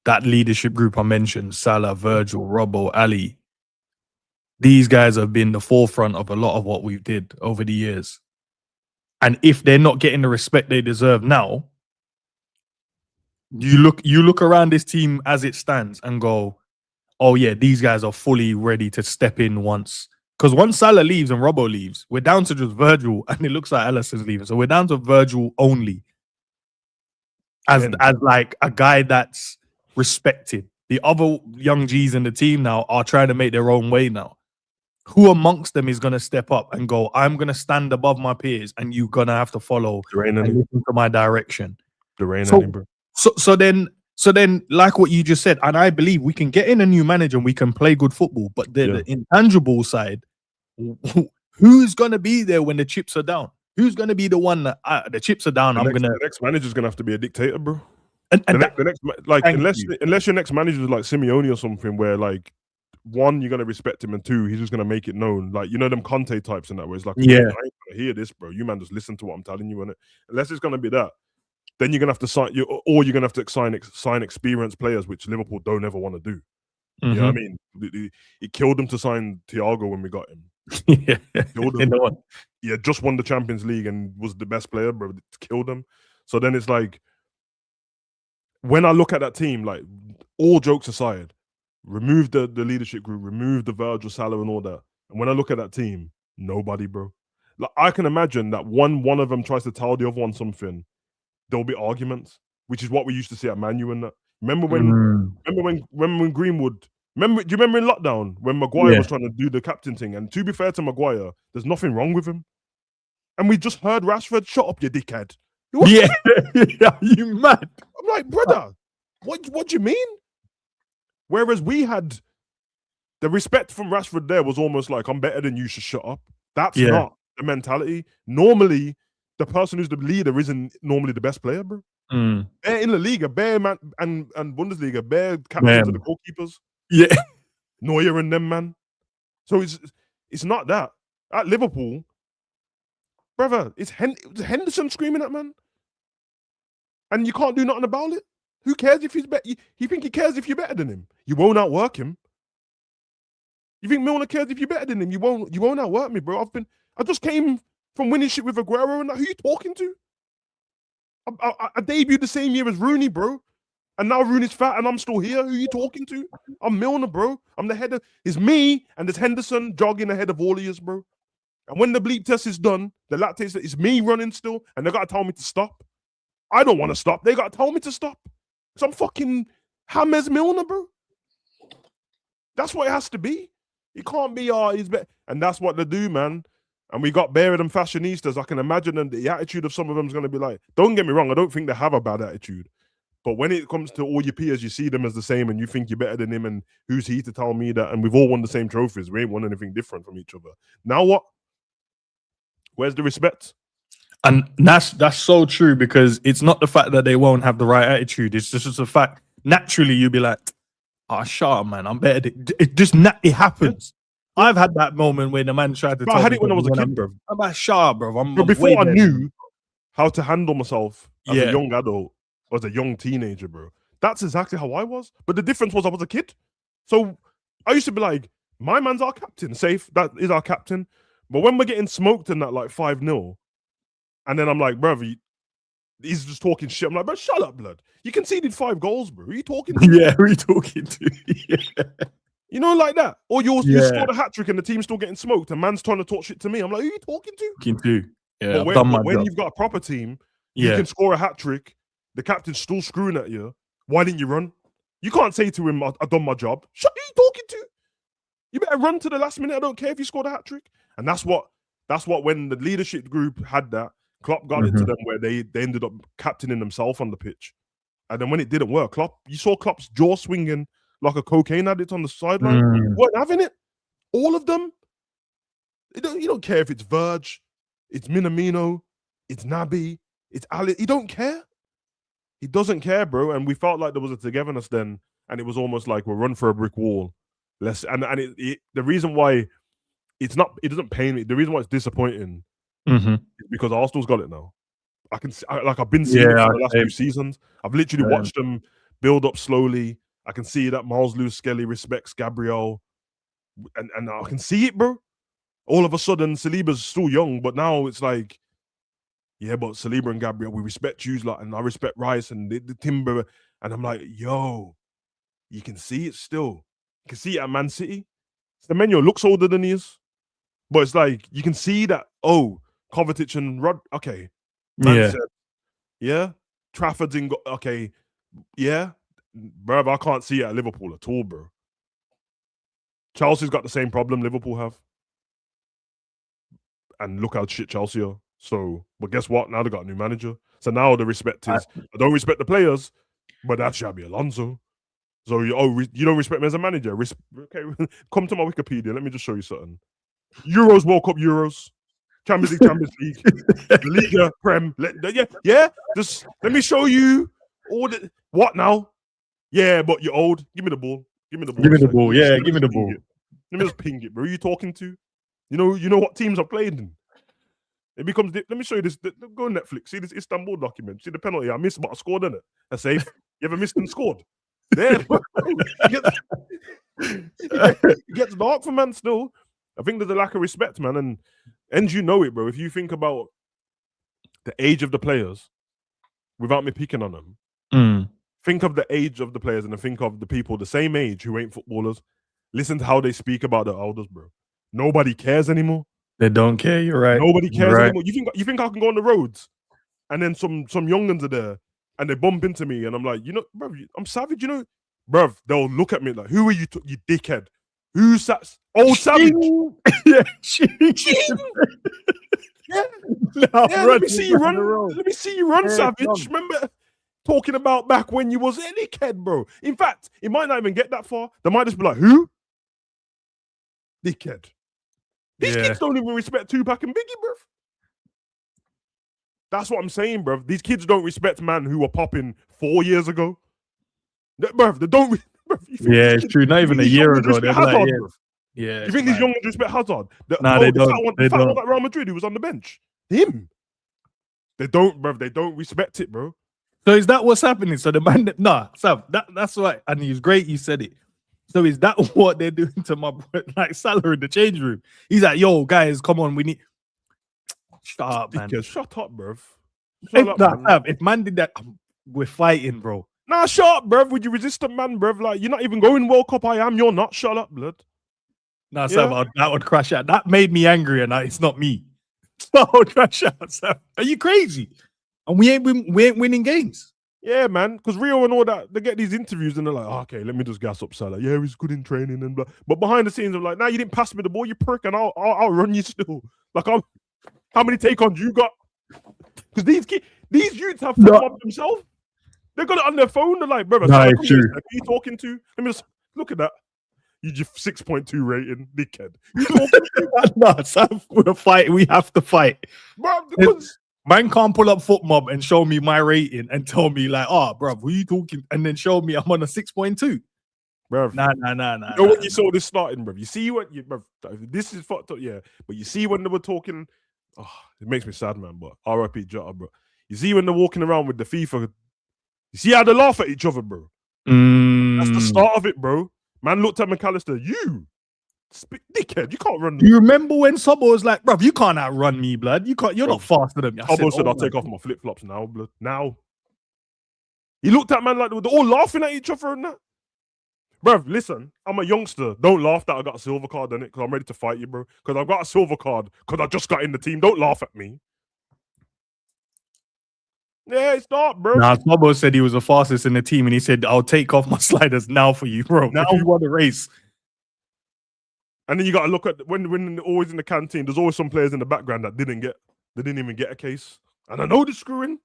Speaker 1: that leadership group I mentioned, Salah, Virgil, Robbo, Ali, these guys have been the forefront of a lot of what we did over the years. And if they're not getting the respect they deserve now, you look around this team as it stands and go, oh yeah, these guys are fully ready to step in once. Because once Salah leaves and Robbo leaves, we're down to just Virgil, and it looks like Alisson's leaving. So we're down to Virgil only as like a guy that's respected. The other young G's in the team now are trying to make their own way now. Who amongst them is going to step up and go, I'm going to stand above my peers and you're going to have to follow and listen to my direction? So then, like what you just said, and I believe we can get in a new manager and we can play good football, but the intangible side, who's going to be there when the chips are down? Who's going to be the one that the chips are down?
Speaker 2: The next manager's going to have to be a dictator, bro. Unless your next manager is like Simeone or something, where like, one, you're gonna respect him, and two, he's just gonna make it known. Like, you know, them Conte types in that way. It's like, I ain't gonna hear this, bro. You man, just listen to what I'm telling you, innit? Unless it's gonna be that, then you're gonna have to sign you're gonna have to sign experienced players, which Liverpool don't ever want to do. You know what I mean? It killed them to sign Thiago when we got him. Killed him. Yeah, just won the Champions League and was the best player, bro. It killed him. So then it's like, when I look at that team, like, all jokes aside, remove the leadership group, remove the Virgil, Salah and all that. And when I look at that team, nobody, bro. Like, I can imagine that one of them tries to tell the other one something, there'll be arguments, which is what we used to see at Man U and that. Remember when Greenwood, do you remember in lockdown when Maguire was trying to do the captain thing? And to be fair to Maguire, there's nothing wrong with him. And we just heard Rashford, shut up, you dickhead.
Speaker 1: You mad?
Speaker 2: I'm like, brother, what do you mean? Whereas we had the respect from Rashford there was almost like, I'm better than you, should shut up. That's not the mentality. Normally, the person who's the leader isn't normally the best player, bro. They're in La Liga, bare man and Bundesliga, bare captains of the goalkeepers. Yeah. Neuer and them, man. So it's not that. At Liverpool, brother, it's Henderson screaming at man. And you can't do nothing about it. Who cares if he's better? You think he cares if you're better than him? You won't outwork him. You think Milner cares if you're better than him? You won't outwork me, bro. I just came from winning shit with Aguero, and who you talking to? I debuted the same year as Rooney, bro. And now Rooney's fat and I'm still here. Who you talking to? I'm Milner, bro. I'm the head of... It's me and there's Henderson jogging ahead of all of us, bro. And when the bleep test is done, the lab test, it's me running still, and they got to tell me to stop. I don't want to stop. They got to tell me to stop. Some fucking James Milner, bro. That's what it has to be. It can't be, he's better. And that's what they do, man. And we got bare of them fashionistas. I can imagine them, the attitude of some of them is going to be like, don't get me wrong, I don't think they have a bad attitude. But when it comes to all your peers, you see them as the same and you think you're better than him, and who's he to tell me that? And we've all won the same trophies. We ain't won anything different from each other. Now what? Where's the respect?
Speaker 1: And that's so true, because it's not the fact that they won't have the right attitude. It's just the fact, naturally, you'll be like, shut up, man, I'm better. It happens. Yeah. I've had that moment where the man tried to tell me.
Speaker 2: I had it when I was a kid, bro.
Speaker 1: I'm like, shut up, bro.
Speaker 2: But before I knew how to handle myself as a young adult, or as a young teenager, bro, that's exactly how I was. But the difference was I was a kid. So I used to be like, my man's our captain, safe, that is our captain. But when we're getting smoked in that like 5-0, and then I'm like, bro, he's just talking shit. I'm like, bro, shut up, blood. You conceded 5 goals, bro. Who are you talking to?
Speaker 1: Yeah, who are you talking to?
Speaker 2: You know, like that. Or you scored a hat-trick and the team's still getting smoked and man's trying to talk shit to me. I'm like, who are you talking to?
Speaker 1: Yeah,
Speaker 2: but when you've got a proper team, you can score a hat-trick, the captain's still screwing at you. Why didn't you run? You can't say to him, I've done my job. Shut up, who are you talking to? You better run to the last minute. I don't care if you scored a hat-trick. And that's what when the leadership group had that, Klopp got into them where they ended up captaining themselves on the pitch. And then when it didn't work, you saw Klopp's jaw swinging like a cocaine addict on the sideline. You weren't having it. All of them. You don't care if it's Verge, it's Minamino, it's Naby, it's Ali. He don't care. He doesn't care, bro. And we felt like there was a togetherness then, and it was almost like we'll run for a brick wall. The reason why it doesn't pain me. The reason why it's disappointing is because Arsenal's got it now. I've been seeing it for the last few seasons. I've literally watched them build up slowly. I can see that Miles Lewis Skelly respects Gabriel. and I can see it, bro. All of a sudden, Saliba's still young, but now it's like, yeah, but Saliba and Gabriel, we respect you, like, and I respect Rice and the Timber, and I'm like, yo, you can see it still. You can see it at Man City. Semenyo looks older than he is, but it's like you can see that. Oh, Kovacic and Rod. Okay, man
Speaker 1: Yeah.
Speaker 2: said, yeah. Trafford's in. Okay, yeah, bro. I can't see it at Liverpool at all, bro. Chelsea's got the same problem Liverpool have, and look how shit Chelsea are. So, but guess what? Now they got a new manager. So now the respect is, I don't respect the players, but that's Xabi Alonso. So you don't respect me as a manager. Okay, come to my Wikipedia. Let me just show you something. Euros, World Cup, Euros, Champions League, the Liga, Prem. Yeah. Just let me show you all the what now. Yeah, but you're old. Give me the ball. Give me the ball.
Speaker 1: Give me the ball. Yeah, give me the ball.
Speaker 2: Let me just ping it, bro. Who are you talking to? You know what teams I've played in. It becomes. Let me show you this. Go on Netflix. See this Istanbul document. See the penalty I missed, but I scored in it. A save. You ever missed and scored? There, it gets dark for man still. I think there's a lack of respect, man, and you know it, bro. If you think about the age of the players, without me picking on them, think of the age of the players and then think of the people the same age who ain't footballers. Listen to how they speak about their elders, bro. Nobody cares anymore.
Speaker 1: They don't care. You're right.
Speaker 2: Nobody cares anymore. You think I can go on the roads, and then some young'uns are there, and they bump into me, and I'm like, bro, I'm savage, bruv. They'll look at me like, who are you, you dickhead? Who's that? Old Savage?
Speaker 1: Yeah.
Speaker 2: Let me see you run. Let me see you run, Savage. Remember talking about back when you was a dickhead, bro. In fact, it might not even get that far. They might just be like, who? Dickhead. These kids don't even respect Tupac and Biggie, bruv. That's what I'm saying, bruv. These kids don't respect man who were popping 4 years ago. Bruv, they don't.
Speaker 1: Yeah, it's true. Not even a year ago. They're like,
Speaker 2: you think these young respect Hazard?
Speaker 1: They don't.
Speaker 2: The fat one at Real Madrid who was on the bench. Him. They don't, bruv. They don't respect it, bro.
Speaker 1: So is that what's happening? So the man, Sam, that's right. And he's great. You said it. So is that what they're doing to my like Salah in the change room? He's like, yo, guys, come on, we need. Shut up, man.
Speaker 2: Shut up, bruv.
Speaker 1: If man did that, we're fighting, bro.
Speaker 2: Nah, shut up, bruv. Would you resist a man, bruv? Like, you're not even going World Cup. I am. You're not. Shut up, blood.
Speaker 1: Nah, Sam, that would crash out. That made me angry, and it's not me. That would crash out, Sam. Are you crazy? And we ain't winning games.
Speaker 2: Yeah, man. Because Rio and all that, they get these interviews and they're like, okay, let me just gas up Salah. Yeah, he's good in training and blah. But behind the scenes, I'm like, nah, you didn't pass me the ball, you prick, and I'll run you still. Like, how many take-ons you got? Because these youths have football themselves. They got it on their phone. They're like, brother, Salah, who are you talking to? Let me just look at that. You just 6.2 rating, dickhead.
Speaker 1: No, Sam, we're fighting. We have to fight.
Speaker 2: Bro, because
Speaker 1: man can't pull up FootMob and show me my rating and tell me like, bro, who you talking? And then show me I'm on a 6.2. Bro, nah.
Speaker 2: You know when you saw this starting, bro? You see when this is fucked up, yeah. But you see when they were talking, it makes me sad, man. But RIP Jota, bro. You see when they're walking around with the FIFA, you see how they laugh at each other, bro. That's the start of it, bro. Man looked at McAllister, you dickhead, you can't run.
Speaker 1: Do you remember when Sobo was like, bruv, you can't outrun me, blood. You're not faster than me.
Speaker 2: Sobo said, I'll take off my flip-flops now, blood. Now. He looked at man like they're all laughing at each other and that. Bruv, listen, I'm a youngster. Don't laugh that I got a silver card in it because I'm ready to fight you, bro. Because I've got a silver card because I just got in the team. Don't laugh at me. Yeah, it's not, bro.
Speaker 1: Nah, Sobo said he was the fastest in the team and he said, I'll take off my sliders now for you, bro. Now you won the race.
Speaker 2: And then you got to look at when always in the canteen, there's always some players in the background that didn't even get a case. And I know they're screwing.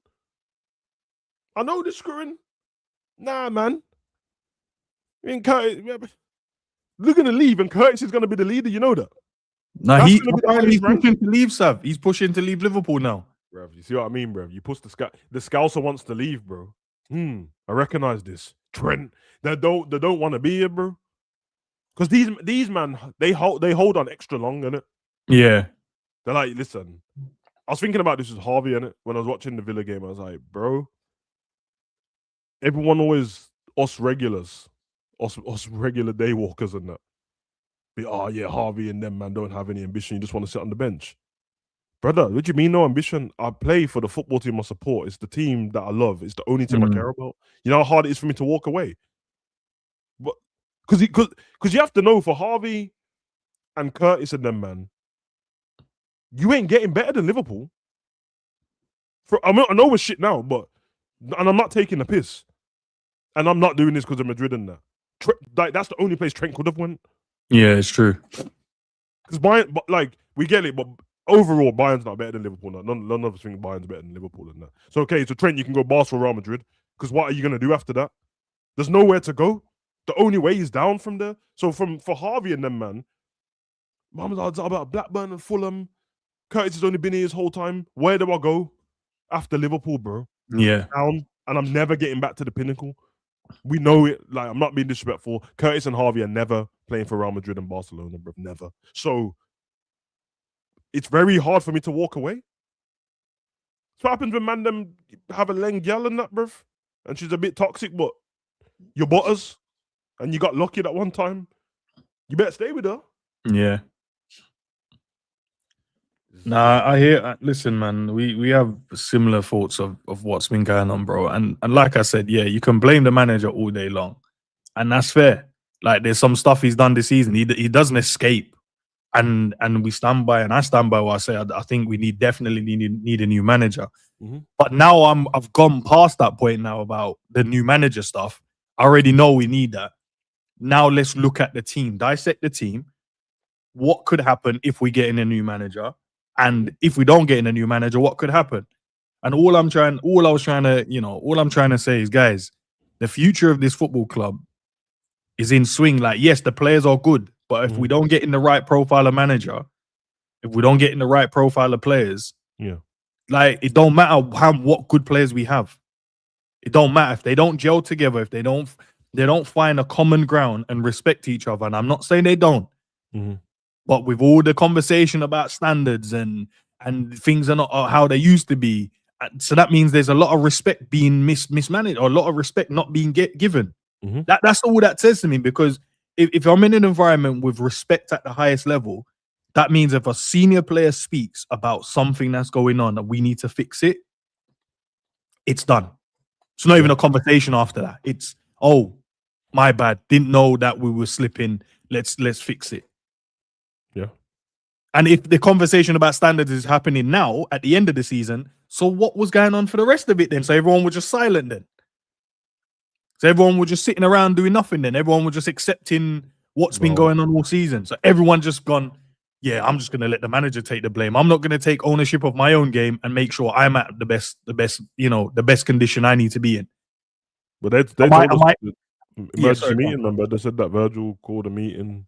Speaker 2: Nah, man. I mean, Curtis, they're going to leave and Curtis is going to be the leader. You know that?
Speaker 1: Nah, he's pushing to leave, Sav. He's pushing to leave Liverpool now.
Speaker 2: Bruv, you see what I mean, bruv? You push the Scouser wants to leave, bro. I recognize this. Trent, they don't want to be here, bro. Because these man, they hold on extra long, innit?
Speaker 1: Yeah.
Speaker 2: They're like, listen, I was thinking about this with Harvey, innit? When I was watching the Villa game, I was like, bro, everyone always, us regulars, us regular day walkers and that. Harvey and them, man, don't have any ambition. You just want to sit on the bench. Brother, what do you mean no ambition? I play for the football team I support. It's the team that I love. It's the only team I care about. You know how hard it is for me to walk away? But because you have to know, for Harvey and Curtis and them, man, you ain't getting better than Liverpool. I know we're shit now, and I'm not taking the piss. And I'm not doing this because of Madrid and that. That's the only place Trent could have went.
Speaker 1: Yeah, it's true.
Speaker 2: Because Bayern, we get it, but overall, Bayern's not better than Liverpool. None of us think Bayern's better than Liverpool and that. So, okay, so Trent, you can go Barca or Real Madrid, because what are you going to do after that? There's nowhere to go. The only way is down from there. So, for Harvey and them, man, Mohammed about Blackburn and Fulham. Curtis has only been here his whole time. Where do I go after Liverpool, bro?
Speaker 1: Yeah.
Speaker 2: Down, and I'm never getting back to the pinnacle. We know it. Like, I'm not being disrespectful. Curtis and Harvey are never playing for Real Madrid and Barcelona, bro. Never. So, it's very hard for me to walk away. That's what happens when man them have a leng gal and that, bruv. And she's a bit toxic, but you're butters. And you got lucky that one time. You better stay with her.
Speaker 1: Yeah. Nah, I hear. Listen, man, we have similar thoughts of what's been going on, bro. And like I said, yeah, you can blame the manager all day long, and that's fair. Like, there's some stuff he's done this season. He doesn't escape, and we stand by, and I stand by what I say. I think we definitely need a new manager. Mm-hmm. But now I've gone past that point now about the new manager stuff. I already know we need that. Now let's look at the team, dissect the team. What could happen if we get in a new manager? And if we don't get in a new manager, what could happen? And all I'm trying to say is, guys, the future of this football club is in swing. Like, yes, the players are good, but if we don't get in the right profile of manager, if we don't get in the right profile of players, like, it don't matter what good players we have. It don't matter if they don't gel together, if they don't find a common ground and respect each other. And I'm not saying they don't. Mm-hmm. But with all the conversation about standards and things are not how they used to be, so that means there's a lot of respect being mismanaged, or a lot of respect not being given. Mm-hmm. That's all that says to me, because if I'm in an environment with respect at the highest level, that means if a senior player speaks about something that's going on and we need to fix it, it's done. It's not even a conversation after that. It's, oh, my bad, didn't know that we were slipping. Let's fix it.
Speaker 2: Yeah.
Speaker 1: And if the conversation about standards is happening now at the end of the season, so what was going on for the rest of it then? So everyone was just silent then. So everyone was just sitting around doing nothing then. Everyone was just accepting what's been going on all season. So everyone just gone, yeah, I'm just going to let the manager take the blame. I'm not going to take ownership of my own game and make sure I'm at the best condition I need to be in.
Speaker 2: But they told us emergency meeting, remember? They said that Virgil called a meeting.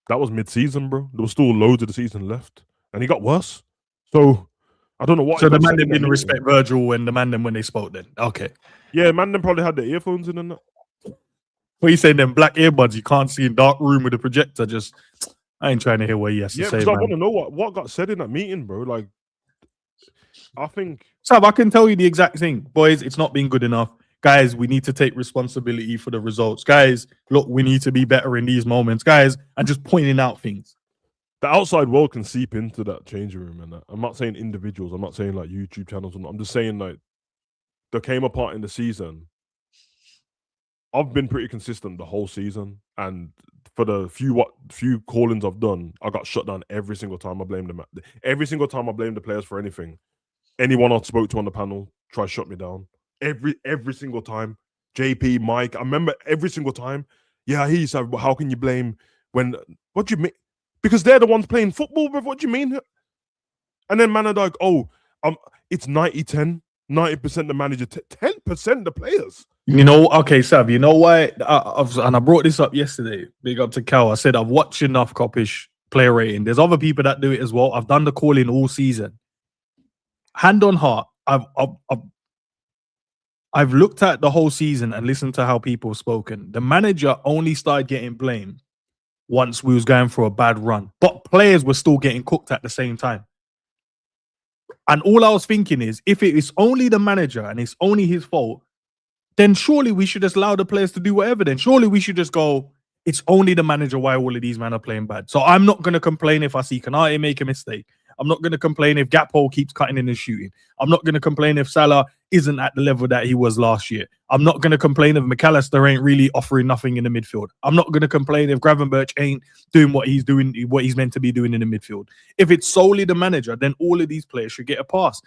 Speaker 2: That was mid-season, bro. There was still loads of the season left, and he got worse. So I don't know what.
Speaker 1: So the man didn't respect Virgil and the man them when they spoke. Then okay,
Speaker 2: yeah, man them probably had their earphones in and that.
Speaker 1: What are you saying? Them black earbuds you can't see in dark room with a projector. Just, I ain't trying to hear what he has to say. Yeah, because I
Speaker 2: want to know what got said in that meeting, bro. Like, I think.
Speaker 1: Sav, I can tell you the exact thing, boys. It's not been good enough. Guys, we need to take responsibility for the results. Guys, look, we need to be better in these moments. Guys, I'm just pointing out things.
Speaker 2: The outside world can seep into that changing room and that. I'm not saying individuals. I'm not saying like YouTube channels. I'm just saying like there came a part in the season. I've been pretty consistent the whole season. And for the few call-ins I've done, I got shut down every single time I blamed them. Every single time I blamed the players for anything. Anyone I spoke to on the panel tried to shut me down. Every single time. JP, Mike, I remember every single time. Yeah, I hear you say, but how can you blame when? What do you mean? Because they're the ones playing football, bro. What do you mean? And then man are like, oh, it's 90-10, 90% the manager, 10% the players.
Speaker 1: You know, okay, Sav, you know why? And I brought this up yesterday. Big up to Cal. I said I've watched enough Coppish player rating. There's other people that do it as well. I've done the calling all season. Hand on heart, I've looked at the whole season and listened to how people have spoken. The manager only started getting blamed once we was going for a bad run. But players were still getting cooked at the same time. And all I was thinking is, if it is only the manager and it's only his fault, then surely we should just allow the players to do whatever. Then surely we should just go, It's only the manager why all of these men are playing bad. So I'm not going to complain if I see Kanate make a mistake. I'm not going to complain if Gakpo keeps cutting in and shooting. I'm not going to complain if Salah isn't at the level that he was last year. I'm not going to complain if McAllister ain't really offering nothing in the midfield. I'm not going to complain if Gravenberch ain't doing what he's meant to be doing in the midfield. If it's solely the manager, then all of these players should get a pass.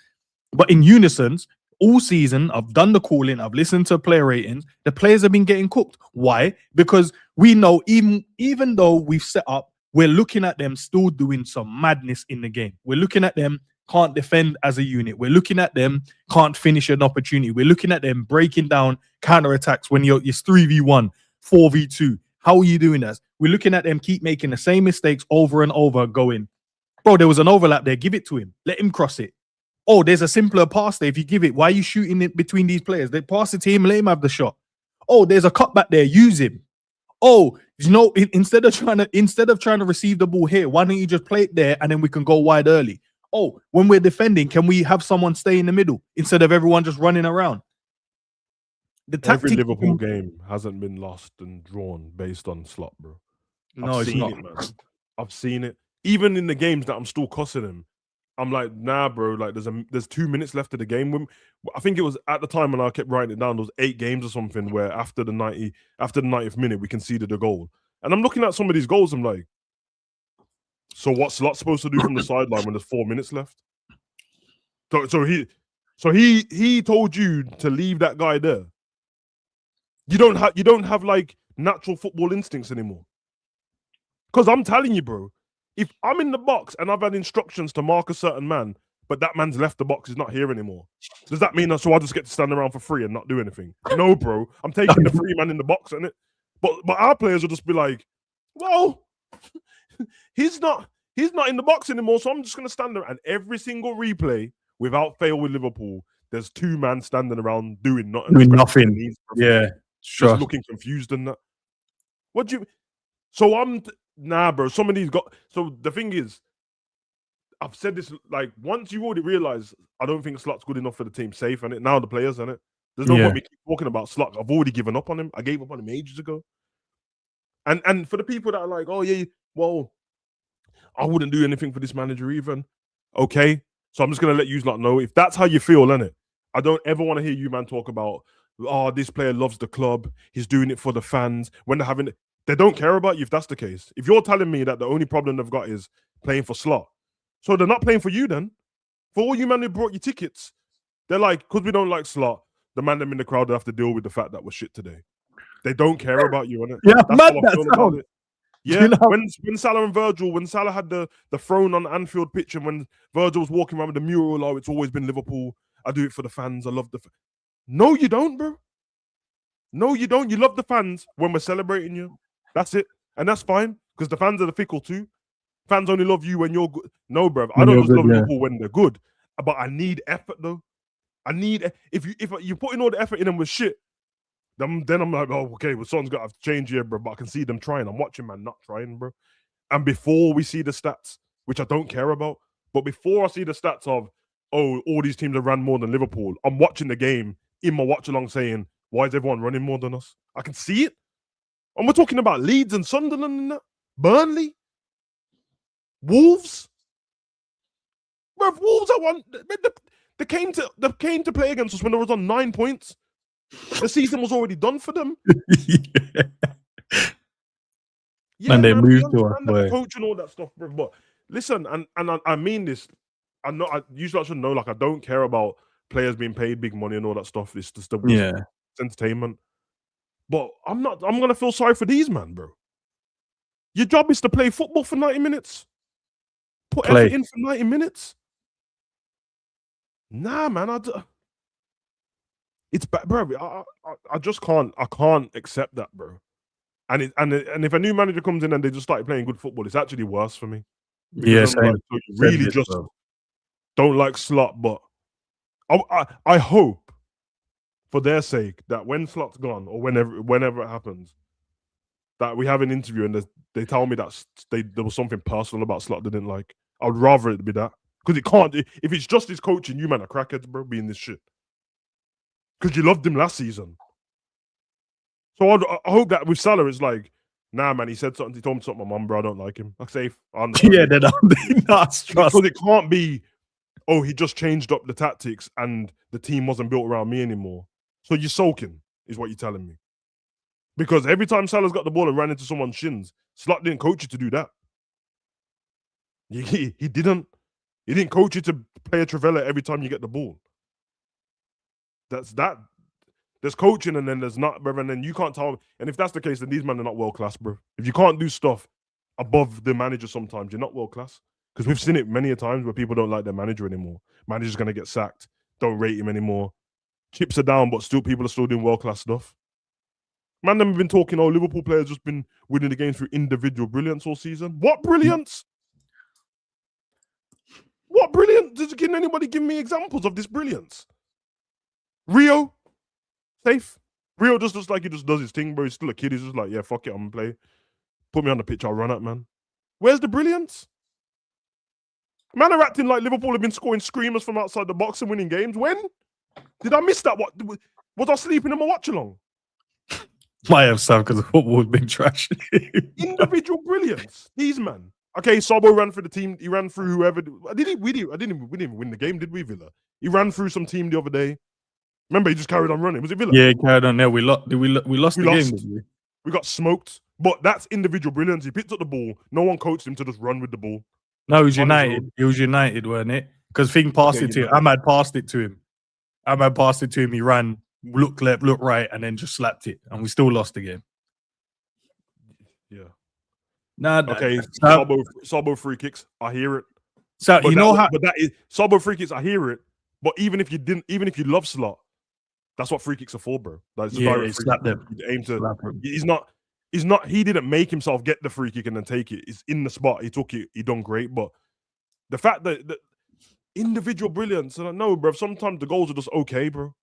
Speaker 1: But in unison, all season, I've done the calling, I've listened to player ratings, the players have been getting cooked. Why? Because we know even though we've set up, we're looking at them still doing some madness in the game. We're looking at them can't defend as a unit. We're looking at them can't finish an opportunity. We're looking at them breaking down counter-attacks when it's 3v1, 4v2. How are you doing that? We're looking at them keep making the same mistakes over and over going, bro, there was an overlap there. Give it to him. Let him cross it. Oh, there's a simpler pass there. If you give it, why are you shooting it between these players? They pass it to him, let him have the shot. Oh, there's a cut back there. Use him. Oh, instead of trying to receive the ball here, why don't you just play it there and then we can go wide early? Oh, when we're defending, can we have someone stay in the middle instead of everyone just running around?
Speaker 2: Every Liverpool game hasn't been lost and drawn based on slot, bro.
Speaker 1: No, it's not.
Speaker 2: Man. I've seen it. Even in the games that I'm still cussing him, I'm like, nah, bro. Like, there's 2 minutes left of the game. I think it was at the time when I kept writing it down. There was 8 games or something where after the 90th minute we conceded a goal, and I'm looking at some of these goals. I'm like, so what's Slot supposed to do from the sideline when there's 4 minutes left? So he told you to leave that guy there. You don't have like natural football instincts anymore. Because I'm telling you, bro, if I'm in the box and I've had instructions to mark a certain man, but that man's left the box, is not here anymore, does that mean so I just get to stand around for free and not do anything? No, bro. I'm taking the free man in the box, innit? But our players will just be like, well, he's not in the box anymore, so I'm just gonna stand there. And every single replay, without fail with Liverpool, there's 2 men standing around doing nothing.
Speaker 1: Yeah, sure.
Speaker 2: Just looking confused and that. What do you? So nah, bro. Some of these got. So the thing is, I've said this like once you already realize I don't think Slot's good enough for the team. Safe and it now the players in it. There's no point me keep talking about Slot. I've already given up on him. I gave up on him ages ago. And for the people that are like, oh yeah, well, I wouldn't do anything for this manager even. Okay, so I'm just gonna let you lot know if that's how you feel, innit? I don't ever want to hear you man talk about, oh, this player loves the club. He's doing it for the fans. When they're having it, they don't care about you if that's the case. If you're telling me that the only problem they've got is playing for Slot, so they're not playing for you then. For all you man who brought you tickets, they're like, because we don't like Slot, the man them in the crowd will have to deal with the fact that we're shit today. They don't care about you, innit?
Speaker 1: Yeah,
Speaker 2: that's
Speaker 1: mad
Speaker 2: how I
Speaker 1: that
Speaker 2: feel
Speaker 1: sound.
Speaker 2: about it. Yeah,
Speaker 1: You know?
Speaker 2: when Salah and Virgil, when Salah had the throne on the Anfield pitch, and when Virgil was walking around with the mural, oh, it's always been Liverpool. I do it for the fans. I love the. No, you don't, bro. No, you don't. You love the fans when we're celebrating you. That's it, and that's fine because the fans are the fickle too. Fans only love you when you're good. No, bro. I don't just love Liverpool when they're good, but I need effort though. I need if you put in all the effort in them with shit. Then I'm like, oh, okay, well, something's got to change here, bro. But I can see them trying. I'm watching, man, not trying, bro. And before we see the stats, which I don't care about, but before I see the stats of, oh, all these teams have ran more than Liverpool, I'm watching the game in my watch along saying, why is everyone running more than us? I can see it. And we're talking about Leeds and Sunderland and that. Burnley. Wolves. Bro, Wolves are one. They came to play against us when they was on 9 points. The season was already done for them. Yeah,
Speaker 1: and they
Speaker 2: man,
Speaker 1: moved to us,
Speaker 2: the coach and all that stuff, bro. But listen, and I mean this. You should know, like, I don't care about players being paid big money and all that stuff. It's just it's entertainment. But I'm gonna feel sorry for these man, bro. Your job is to play football for 90 minutes. Put effort in for 90 minutes. Nah, man, it's bad, bro. I just can't. I can't accept that, bro. And if a new manager comes in and they just started playing good football, it's actually worse for me.
Speaker 1: Yes,
Speaker 2: like, so you really just don't like Slot. But I hope, for their sake, that when Slot's gone or whenever it happens, that we have an interview and they tell me that there was something personal about Slot they didn't like. I'd rather it be that, because it can't. If it's just his coaching, you man are crackheads, bro, being this shit. Because you loved him last season. So I hope that with Salah, it's like, Nah, man, he said something. He told me something. My mum, bro, I don't like him. I say, I understand.
Speaker 1: Yeah, then I'm not trust.
Speaker 2: Because it can't be, oh, he just changed up the tactics and the team wasn't built around me anymore. So you're sulking, is what you're telling me. Because every time Salah's got the ball and ran into someone's shins, Slot didn't coach you to do that. He didn't. He didn't coach you to play a Trivela every time you get the ball. That's that. There's coaching and then there's not, bro. And then you can't tell. And if that's the case, then these men are not world class, bro. If you can't do stuff above the manager sometimes, you're not world class. Because we've seen it many a times where people don't like their manager anymore. Manager's going to get sacked. Don't rate him anymore. Chips are down, but still people are still doing world class stuff. Man, them have been talking, oh, Liverpool players just been winning the games through individual brilliance all season. What brilliance? What brilliance? Can anybody give me examples of this brilliance? Rio, safe. Rio just looks like he just does his thing, bro. He's still a kid. He's just like, yeah, fuck it, I'm gonna play. Put me on the pitch, I'll run at, man. Where's the brilliance? Man are acting like Liverpool have been scoring screamers from outside the box and winning games. When? Did I miss that? What was I sleeping in my watch along?
Speaker 1: Might have some because the football's been trash.
Speaker 2: Individual brilliance. These man. Okay, Sobo ran through the team. He ran through whoever. We didn't even win the game, did we, Villa? He ran through some team the other day. Remember, he just carried on running. Was it Villa?
Speaker 1: Yeah, carried on there. We lost the game, didn't we?
Speaker 2: We got smoked. But that's individual brilliance. He picked up the ball. No one coached him to just run with the ball.
Speaker 1: No, it was United. It was United, weren't it? Because Thing passed it to him. Ahmad passed it to him. He ran, looked left, looked right, and then just slapped it. And we still lost the game.
Speaker 2: Yeah.
Speaker 1: Nah,
Speaker 2: okay, Sobo free kicks. I hear it.
Speaker 1: So but
Speaker 2: that is Sobo free kicks. I hear it. But even if you love Slot, that's what free kicks are for, bro. Like,
Speaker 1: slap them.
Speaker 2: Aim to. He's not. He didn't make himself get the free kick and then take it. It's in the spot. He took it. He done great. But the fact that individual brilliance, and I know, bro. Sometimes the goals are just okay, bro.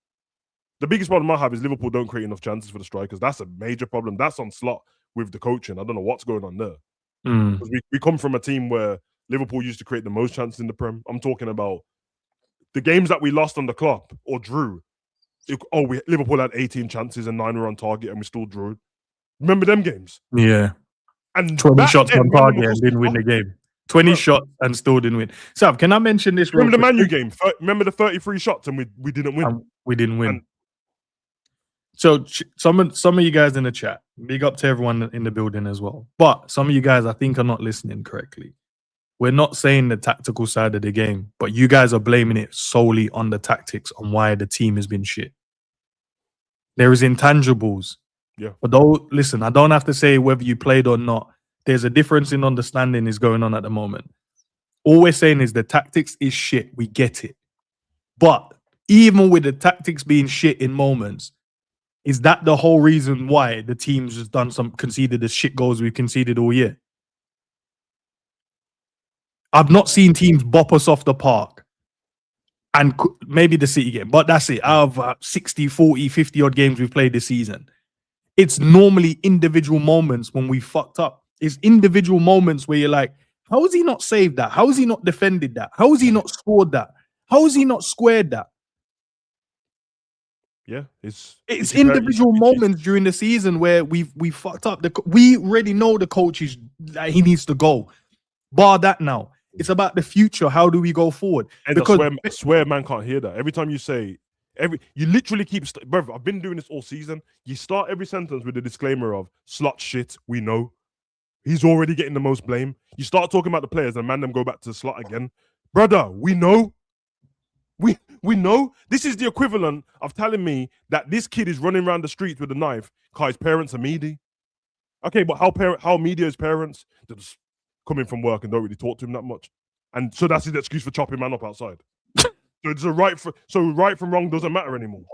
Speaker 2: The biggest problem I have is Liverpool don't create enough chances for the strikers. That's a major problem. That's on Slot with the coaching. I don't know what's going on there. We come from a team where Liverpool used to create the most chances in the Prem. I'm talking about the games that we lost on the clock or drew. Liverpool had 18 chances and 9 were on target and we still drew. Remember them games?
Speaker 1: Yeah.
Speaker 2: And
Speaker 1: 20 shots on target and didn't win the game. 20 shots and still didn't win. Sav, can I mention this?
Speaker 2: Remember the Man U game? Remember the 33 shots and we didn't win?
Speaker 1: We didn't win. So some of you guys in the chat, big up to everyone in the building as well. But some of you guys, I think, are not listening correctly. We're not saying the tactical side of the game, but you guys are blaming it solely on the tactics, on why the team has been shit. There is intangibles.
Speaker 2: Yeah.
Speaker 1: But listen, I don't have to say whether you played or not. There's a difference in understanding is going on at the moment. All we're saying is the tactics is shit. We get it. But even with the tactics being shit in moments, is that the whole reason why the team's just conceded the shit goals we've conceded all year? I've not seen teams bop us off the park. And maybe the City game, but that's it. Out of 60, 40, 50 odd games we've played this season, it's normally individual moments when we fucked up. It's individual moments where you're like, how has he not saved that? How has he not defended that? How has he not scored that? How has he not squared that?
Speaker 2: Yeah,
Speaker 1: it's individual moments during the season where we fucked up. We already know the coach is like, he needs to go. Bar that now. It's about the future. How do we go forward?
Speaker 2: And because I swear man can't hear that. Every time you say you literally keep brother, I've been doing this all season. You start every sentence with a disclaimer of Slot shit, we know. He's already getting the most blame. You start talking about the players and man them go back to the Slot again. Brother, we know. We know. This is the equivalent of telling me that this kid is running around the streets with a knife because his parents are meaty. Okay, but how media is parents? They're just coming from work and don't really talk to him that much. And so that's his excuse for chopping man up outside. So it's right from wrong doesn't matter anymore.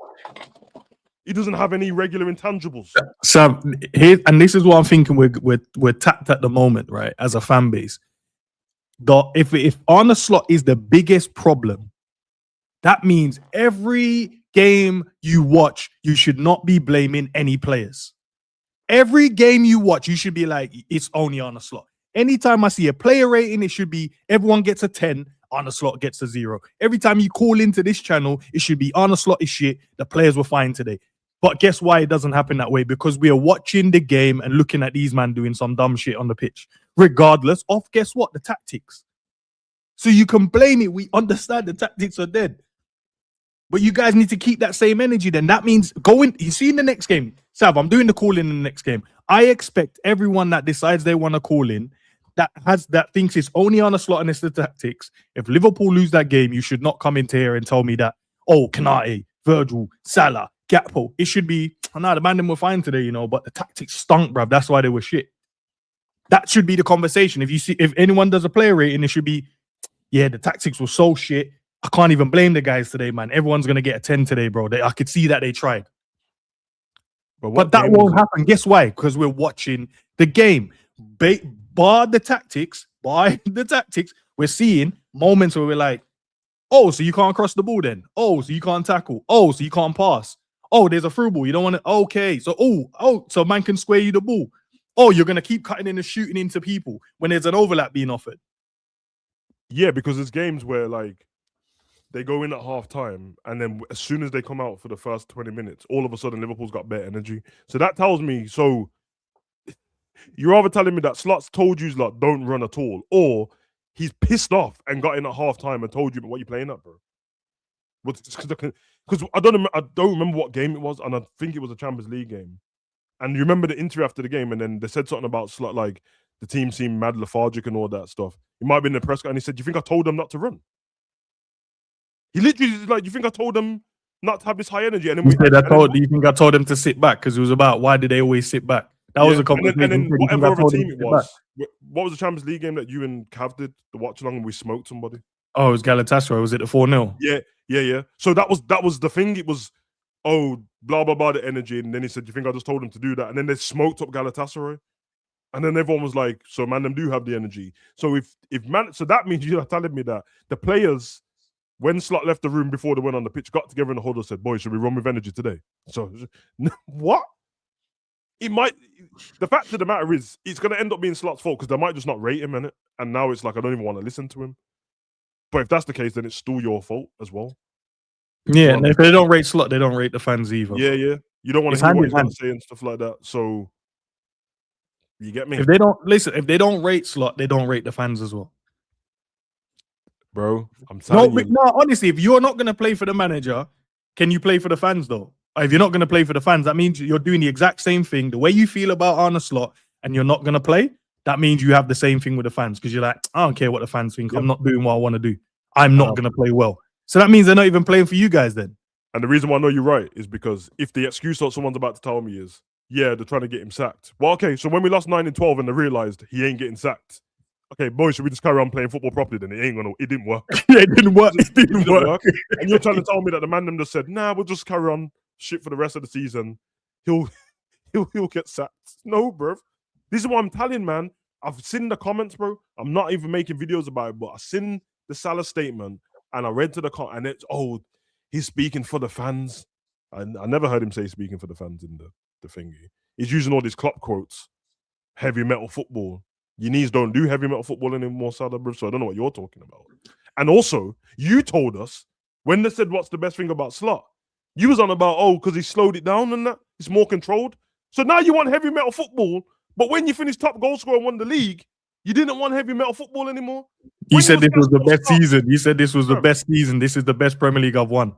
Speaker 2: He doesn't have any regular intangibles.
Speaker 1: So here, and this is what I'm thinking. We're tapped at the moment, right? As a fan base, if Arne Slot is the biggest problem, that means every game you watch, you should not be blaming any players. Every game you watch, you should be like, it's only Arne Slot. Anytime I see a player rating, it should be everyone gets a 10, Arne Slot gets a 0. Every time you call into this channel, it should be Arne Slot is shit, the players were fine today. But guess why it doesn't happen that way? Because we are watching the game and looking at these men doing some dumb shit on the pitch, regardless of, guess what, the tactics. So you can blame it. We understand the tactics are dead. But you guys need to keep that same energy then. That means going, you see in the next game, Sav, I'm doing the call in the next game. I expect everyone that decides they want to call in, that thinks it's only on a slot and it's the tactics. If Liverpool lose that game, you should not come into here and tell me that, oh, Kanate, Virgil, Salah, Gakpo. It should be, the man them were fine today, but the tactics stunk, bruv. That's why they were shit. That should be the conversation. If anyone does a player rating, it should be, yeah, the tactics were so shit. I can't even blame the guys today, man. Everyone's going to get a 10 today, bro. I could see that they tried. But that won't happen. Guess why? Because we're watching the game. Bar the tactics, we're seeing moments where we're like, oh, so you can't cross the ball then? Oh, so you can't tackle? Oh, so you can't pass? Oh, there's a through ball. You don't want to... Okay. So, so man can square you the ball. Oh, you're going to keep cutting in and shooting into people when there's an overlap being offered.
Speaker 2: Yeah, because there's games where, like, they go in at half time, and then as soon as they come out for the first 20 minutes, all of a sudden Liverpool's got better energy. So that tells me, so you're either telling me that Slot's told you, like, don't run at all, or he's pissed off and got in at half time and told you, but what are you playing at, bro? Because I don't remember what game it was, and I think it was a Champions League game. And you remember the interview after the game, and then they said something about Slot, like, the team seemed mad lethargic and all that stuff. He might have been in the press, and he said, "Do you think I told them not to run?" He literally like, "You think I told them not to have this high energy?" And then
Speaker 1: do you think I told them to sit back? Because it was about why did they always sit back? That was a conversation.
Speaker 2: And then whatever other team it was, what was the Champions League game that you and Cav did the watch along and we smoked somebody?
Speaker 1: Oh, it was Galatasaray. Was it the 4-0?
Speaker 2: Yeah. So that was the thing. It was, oh, blah blah blah, the energy, and then he said, "You think I just told them to do that?" And then they smoked up Galatasaray, and then everyone was like, "So man, them do have the energy." So so that means you're telling me that the players, when Slot left the room before they went on the pitch, got together in the huddle and said, "Boys, should we run with energy today?" So what? It might. The fact of the matter is, it's going to end up being Slot's fault because they might just not rate him in it, and now it's like I don't even want to listen to him. But if that's the case, then it's still your fault as well.
Speaker 1: Yeah, and if they don't rate Slot, they don't rate the fans either.
Speaker 2: Yeah. You don't want to hear what he's going to say and stuff like that. So you get me?
Speaker 1: If they don't rate Slot, they don't rate the fans as well.
Speaker 2: Bro, I'm telling you.
Speaker 1: No, honestly, if you're not going to play for the manager, can you play for the fans though? If you're not going to play for the fans, that means you're doing the exact same thing. The way you feel about Arne Slot and you're not going to play, that means you have the same thing with the fans because you're like, I don't care what the fans think. Yep. I'm not doing what I want to do. I'm not going to play well. So that means they're not even playing for you guys then.
Speaker 2: And the reason why I know you're right is because if the excuse that someone's about to tell me is, yeah, they're trying to get him sacked. Well, okay, so when we lost 9-12 and they realized he ain't getting sacked, okay, boys, should we just carry on playing football properly then? It didn't work.
Speaker 1: It didn't work. It didn't work.
Speaker 2: And you're trying to tell me that the man them just said, nah, we'll just carry on shit for the rest of the season. He'll get sacked. No, bro. This is what I'm telling, man. I've seen the comments, bro. I'm not even making videos about it, but I've seen the Salah statement and I read to the comment and it's, oh, he's speaking for the fans. I never heard him say speaking for the fans in the thingy. He's using all these Klopp quotes. Heavy metal football. Your knees don't do heavy metal football anymore, Salah, bro. So I don't know what you're talking about. And also, you told us when they said what's the best thing about Slot, you was on about, oh, because he slowed it down and that it's more controlled. So now you want heavy metal football, but when you finished top goal scorer and won the league, you didn't want heavy metal football anymore.
Speaker 1: You said this was the best season. You said this was the best season. This is the best Premier League I've won.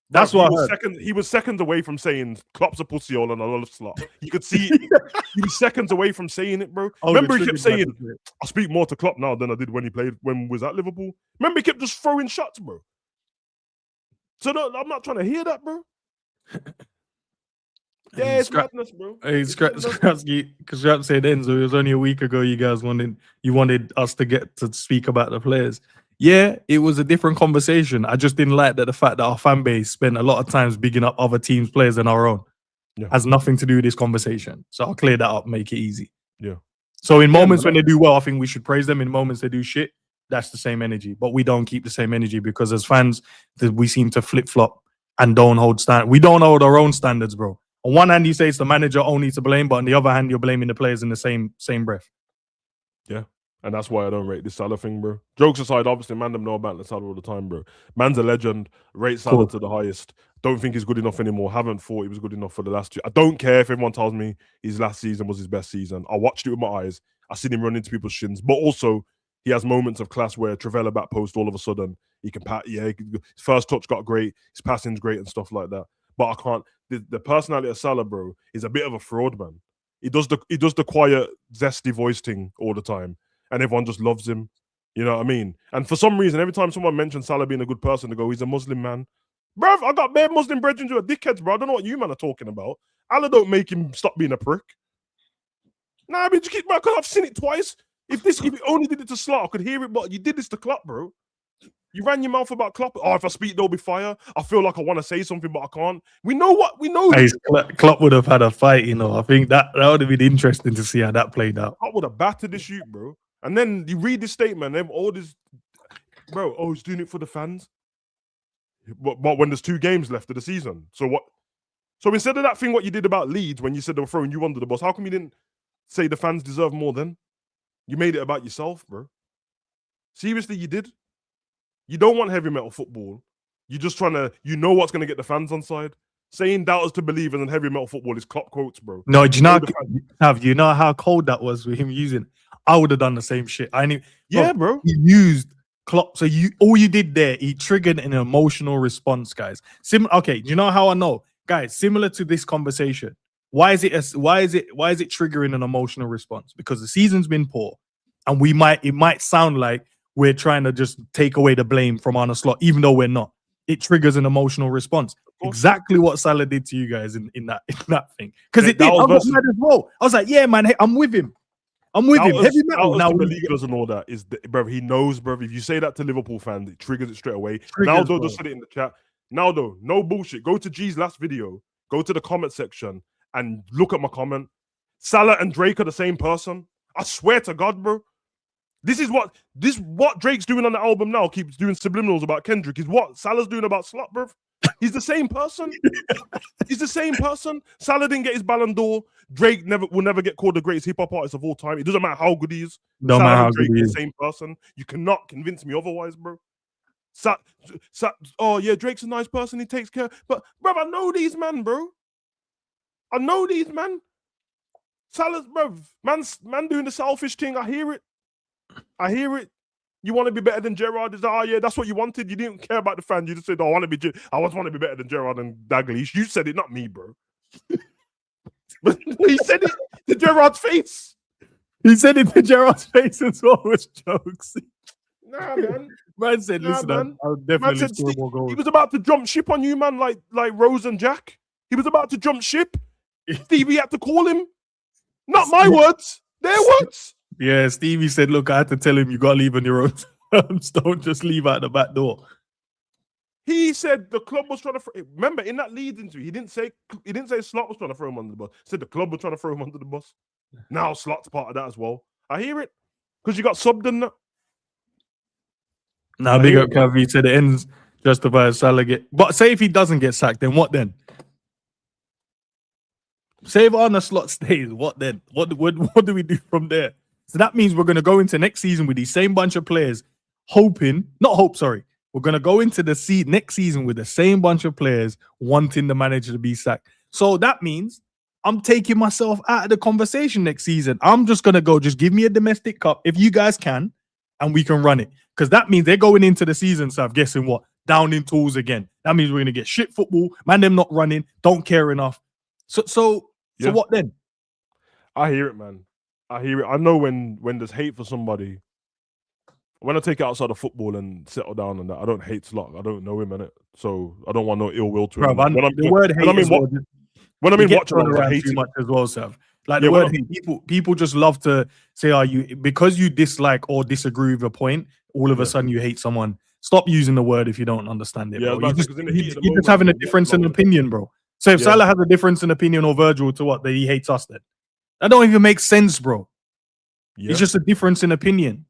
Speaker 1: That's what
Speaker 2: he was seconds away from saying Klopp's a pussyhole and I love Slot. You could see he was seconds away from saying it, bro. Remember he kept saying, I speak more to Klopp now than I did when he was at Liverpool. Remember he kept just throwing shots, bro. So no, I'm not trying to hear that, bro. Yeah, it's madness, bro.
Speaker 1: Hey, because said Endz, it was only a week ago you guys wanted us to get to speak about the players. Yeah, it was a different conversation. I just didn't like that the fact that our fan base spent a lot of times bigging up other teams' players than our own. Yeah. Has nothing to do with this conversation. So I'll clear that up, make it easy.
Speaker 2: Yeah.
Speaker 1: So in moments when they do well, I think we should praise them. In moments they do shit, that's the same energy. But we don't keep the same energy because as fans, we seem to flip-flop and don't hold stand. We don't hold our own standards, bro. On one hand, you say it's the manager only to blame, but on the other hand, you're blaming the players in the same breath.
Speaker 2: Yeah. And that's why I don't rate this Salah thing, bro. Jokes aside, obviously, man, them know about Salah all the time, bro. Man's a legend. Rate Salah
Speaker 1: Cool.
Speaker 2: to the highest. Don't think he's good enough anymore. Haven't thought he was good enough for the last 2. I don't care if everyone tells me his last season was his best season. I watched it with my eyes. I seen him run into people's shins. But also, he has moments of class where Trevella back post, all of a sudden, he can pat. Yeah, his first touch got great. His passing's great and stuff like that. But I can't. The personality of Salah, bro, is a bit of a fraud, man. He does the quiet, zesty voice thing all the time, and everyone just loves him. You know what I mean? And for some reason, every time someone mentions Salah being a good person, they go, he's a Muslim man. Bruv, I got bare Muslim brethren who are dickheads, bro. I don't know what you man are talking about. Allah don't make him stop being a prick. Nah, I mean, just keep, because I've seen it twice. If you only did it to Slot, I could hear it, but you did this to Klopp, bro. You ran your mouth about Klopp. Oh, if I speak, there'll be fire. I feel like I want to say something, but I can't. We know.
Speaker 1: Hey, Klopp would have had a fight, you know. I think that would have been interesting to see how that played out.
Speaker 2: I would have battered the shoot, bro. And then you read this statement, and all this, bro. Oh, he's doing it for the fans. But when there's 2 games left of the season, so what? So instead of that thing, what you did about Leeds when you said they were throwing you under the bus, how come you didn't say the fans deserve more? Then you made it about yourself, bro. Seriously, you did. You don't want heavy metal football. You're just trying to, you know what's going to get the fans on side. Saying doubters to believers in heavy metal football is Klopp quotes, bro.
Speaker 1: No, do you know how cold that was with him using? I would have done the same shit. I knew.
Speaker 2: Yeah, bro.
Speaker 1: He used Klopp. So all you did there, he triggered an emotional response, guys. Okay, you know how I know, guys? Similar to this conversation. Why is it triggering an emotional response? Because the season's been poor, and it might sound like we're trying to just take away the blame from Arne Slot, even though we're not. It triggers an emotional response. Exactly what Salah did to you guys in that thing. Because it did. I got mad as well. I was like, yeah, man, hey, I'm with him. Heavy metal now.
Speaker 2: Believers and all that is, bro. He knows, bro. If you say that to Liverpool fans, it triggers it straight away. Naldo just said it in the chat. Naldo, no bullshit. Go to G's last video. Go to the comment section and look at my comment. Salah and Drake are the same person. I swear to God, bro. This what Drake's doing on the album now, keeps doing subliminals about Kendrick, is what Salah's doing about Slot, bro. He's the same person. He's the same person. Salah didn't get his Ballon d'Or. Drake will never get called the greatest hip-hop artist of all time. It doesn't matter how good he is.
Speaker 1: No matter how good he is.
Speaker 2: The same person. You cannot convince me otherwise, bro. Oh yeah, Drake's a nice person. He takes care. But bro, I know these men, bro. I know these men. Salah's, bro, man doing the selfish thing. I hear it. You want to be better than Gerrard? Is that, oh yeah, that's what you wanted? You didn't care about the fans. You just said, oh, I just want to be better than Gerrard and Dalglish. You said it, not me, bro. But he said it to Gerrard's face.
Speaker 1: He said it to Gerrard's face as well. It was jokes.
Speaker 2: Nah, man.
Speaker 1: Man said, listen, man. I'll definitely score more goals.
Speaker 2: He was about to jump ship on you, man, like Rose and Jack. He was about to jump ship. Stevie had to call him. Not my words. Their words.
Speaker 1: Yeah, Stevie said, look, I had to tell him you got to leave on your own terms. Don't just leave out the back door.
Speaker 2: He said the club was trying to remember in that lead into he didn't say Slot was trying to throw him under the bus. He said the club was trying to throw him under the bus. Now Slot's part of that as well. I hear it. Because you got subbed in that.
Speaker 1: Now big up Cav. He said the ends justify Salah but say if he doesn't get sacked, then what then? Say if Arne Slot stays, what then? What do we do from there? So that means we're going to go into next season with these same bunch of players, we're going to go into the next season with the same bunch of players wanting the manager to be sacked. So that means I'm taking myself out of the conversation next season. I'm just going to go, just give me a domestic cup if you guys can, and we can run it. Because that means they're going into the season, so I'm guessing what? Down in tools again. That means we're going to get shit football, man, them not running, don't care enough. So what then?
Speaker 2: I hear it, man. I hear it. I know when there's hate for somebody, when I take it outside of football and settle down on that, I don't hate Slot. I don't know him, innit? So I don't want no ill will to him.
Speaker 1: The word hate
Speaker 2: when I mean watching
Speaker 1: around too much as well, Sav. Like the word hate, people just love to say, because you dislike or disagree with a point, all of a sudden you hate someone. Stop using the word if you don't understand it, bro. You're just having a difference in opinion, bro. So if Salah has a difference in opinion or Virgil to what, that he hates us then? That don't even make sense, bro. Yeah. It's just a difference in opinion.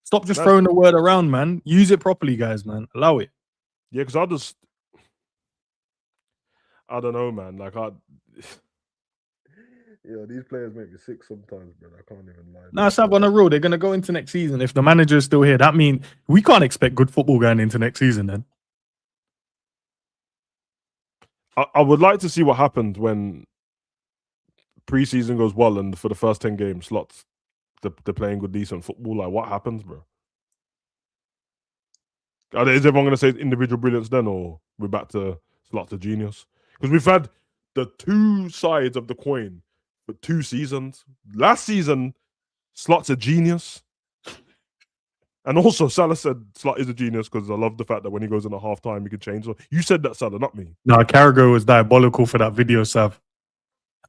Speaker 1: Stop just throwing the word around, man. Use it properly, guys, man. Allow it.
Speaker 2: Yeah, because I don't know, man. Like Yeah, these players make me sick sometimes, bro. I can't even lie.
Speaker 1: Nah, Sav, on the road, they're gonna go into next season. If the manager is still here, that means we can't expect good football going into next season. Then
Speaker 2: I would like to see what happened when preseason goes well and for the first 10 games, slots they're playing good, decent football. Like, what happens, bro? Is everyone going to say individual brilliance then, or we're back to slots of genius? Because we've had the two sides of the coin for 2 seasons. Last season, slots a genius. And also, Salah said Slot is a genius because I love the fact that when he goes in at half time, he can change. You said that, Salah, not me.
Speaker 1: no, Carragher was diabolical for that video, Sav.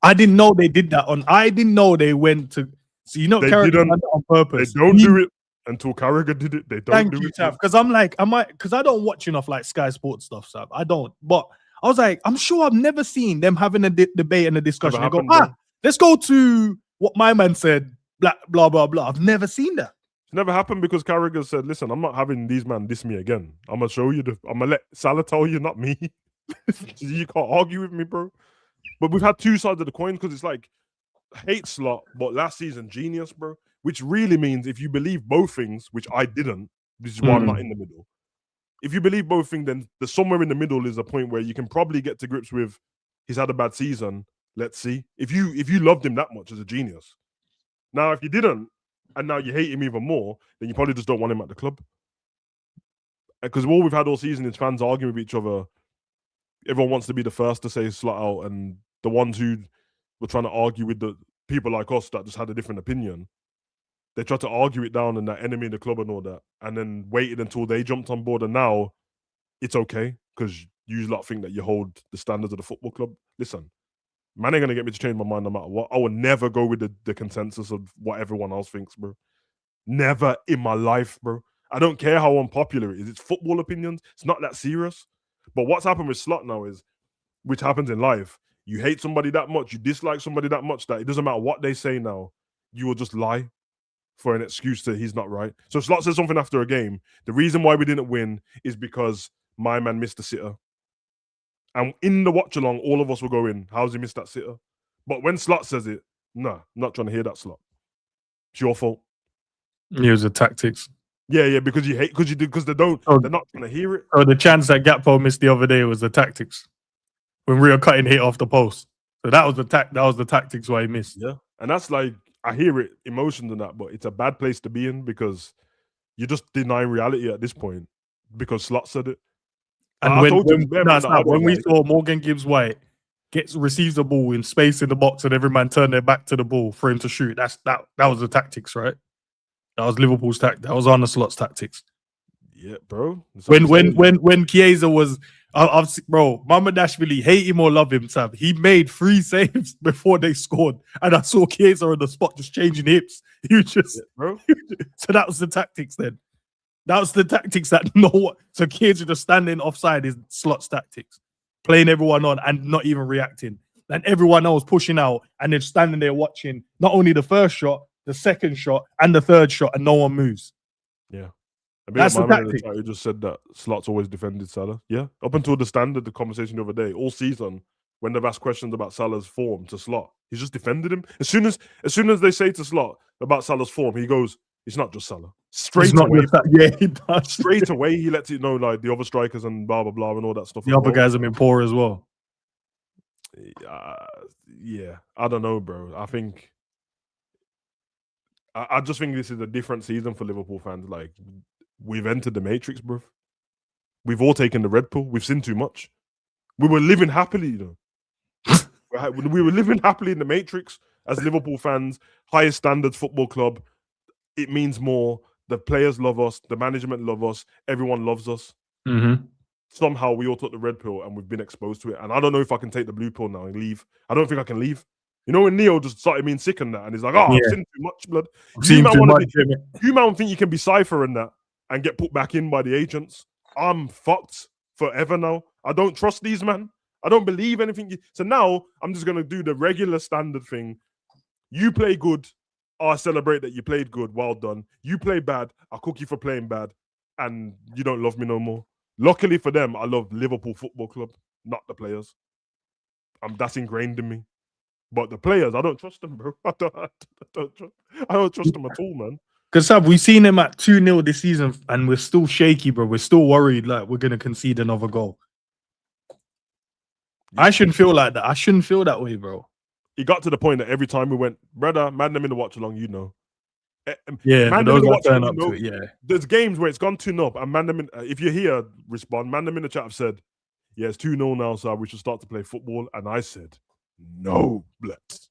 Speaker 1: I didn't know they did that on. I didn't know they went to. So
Speaker 2: they
Speaker 1: Carragher
Speaker 2: didn't
Speaker 1: done it on purpose.
Speaker 2: They don't do it until Carragher did it. They don't do it.
Speaker 1: Sav. Because I'm like, because I don't watch enough like Sky Sports stuff, Sav. I don't. But I was like, I'm sure I've never seen them having a debate and a discussion. They go, let's go to what my man said. Blah blah blah. I've never seen that.
Speaker 2: It's never happened because Carragher said, "Listen, I'm not having these man diss me again. I'm gonna show you. I'm gonna let Salah tell you, not me. You can't argue with me, bro." But we've had two sides of the coin because it's like hate Slot, but last season genius, bro. Which really means if you believe both things, which I didn't, this is why I'm not in the middle. If you believe both things, then there's somewhere in the middle is a point where you can probably get to grips with he's had a bad season. Let's see. If you loved him that much as a genius. Now, if you didn't, and now you hate him even more, then you probably just don't want him at the club. Because all we've had all season is fans arguing with each other. Everyone wants to be the first to say Slot out, and the ones who were trying to argue with the people like us that just had a different opinion, they tried to argue it down and that enemy in the club and all that, and then waited until they jumped on board, and now it's okay because you lot think that you hold the standards of the football club. Listen, man ain't gonna get me to change my mind no matter what. I will never go with the consensus of what everyone else thinks, bro. Never in my life, bro. I don't care how unpopular it is. It's football opinions. It's not that serious. But what's happened with Slot now is, which happens in life, you hate somebody that much, you dislike somebody that much that it doesn't matter what they say now, you will just lie for an excuse that he's not right. So Slot says something after a game. The reason why we didn't win is because my man missed a sitter. And in the watch along, all of us will go in, how's he missed that sitter? But when Slot says it, nah, not trying to hear that, Slot. It's your fault.
Speaker 1: It was the tactics.
Speaker 2: Yeah, because you hate, because they're not trying to hear it.
Speaker 1: Oh, the chance that Gakpo missed the other day was the tactics. When Rio cutting hit off the post. So that was the tactics why he missed.
Speaker 2: Yeah. And that's like, I hear it, emotions and that, but it's a bad place to be in because you're just denying reality at this point because Slot said it.
Speaker 1: And when we saw Morgan Gibbs-White receives the ball in space in the box and every man turned their back to the ball for him to shoot, that was the tactics, right? That was Liverpool's tactics. That was Arne Slot's tactics.
Speaker 2: Yeah, bro.
Speaker 1: When Chiesa was, bro, Mamadashvili, hate him or love him, Sam. He made 3 saves before they scored, and I saw Chiesa on the spot just changing hips. You just,
Speaker 2: bro.
Speaker 1: So that was the tactics then. That was the tactics that so Chiesa just standing offside is Slot's tactics, playing everyone on and not even reacting, and everyone else pushing out and then standing there watching not only the first shot, the second shot, and the third shot, and no one moves.
Speaker 2: Yeah.
Speaker 1: That's the tactic.
Speaker 2: Who just said that Slot's always defended Salah. Yeah. Up until the conversation the other day, all season, when they've asked questions about Salah's form to Slot, he's just defended him. As soon as they say to Slot about Salah's form, he goes, "It's not just Salah." Straight away.
Speaker 1: He does.
Speaker 2: Straight away, he lets it know like the other strikers and blah blah blah and all that stuff.
Speaker 1: The other guys have been poor as well.
Speaker 2: Yeah, I don't know, bro. I just think this is a different season for Liverpool fans. Like, we've entered the Matrix, bro. We've all taken the red pill. We've seen too much. We were living happily, you know. We were living happily in the Matrix as Liverpool fans. Highest standards football club. It means more. The players love us. The management love us. Everyone loves us.
Speaker 1: Mm-hmm.
Speaker 2: Somehow we all took the red pill and we've been exposed to it. And I don't know if I can take the blue pill now and leave. I don't think I can leave. You know when Neo just started being sick and that, and he's like, "Oh, I've seen too much blood." You man think you can be Cypher in that and get put back in by the agents? I'm fucked forever now. I don't trust these man. I don't believe anything. So now I'm just gonna do the regular standard thing. You play good, I celebrate that you played good. Well done. You play bad, I cook you for playing bad, and you don't love me no more. Luckily for them, I love Liverpool Football Club, not the players. That's ingrained in me. But the players, I don't trust them, bro. I don't trust them at all, man.
Speaker 1: Because we've seen him at 2-0 this season, and we're still shaky, bro. We're still worried like we're gonna concede another goal. I shouldn't feel like that. I shouldn't feel that way, bro.
Speaker 2: It got to the point that every time we went, brother, man them in the watch along, you know.
Speaker 1: Yeah,
Speaker 2: man
Speaker 1: for
Speaker 2: them in
Speaker 1: those
Speaker 2: the
Speaker 1: that
Speaker 2: watch
Speaker 1: turn
Speaker 2: along,
Speaker 1: up
Speaker 2: you know.
Speaker 1: to it, yeah.
Speaker 2: There's games where it's gone 2-0, and man them in, if you're here, respond. Man them in the chat have said, yeah, it's 2-0 now, so we should start to play football. And I said, no, blitz.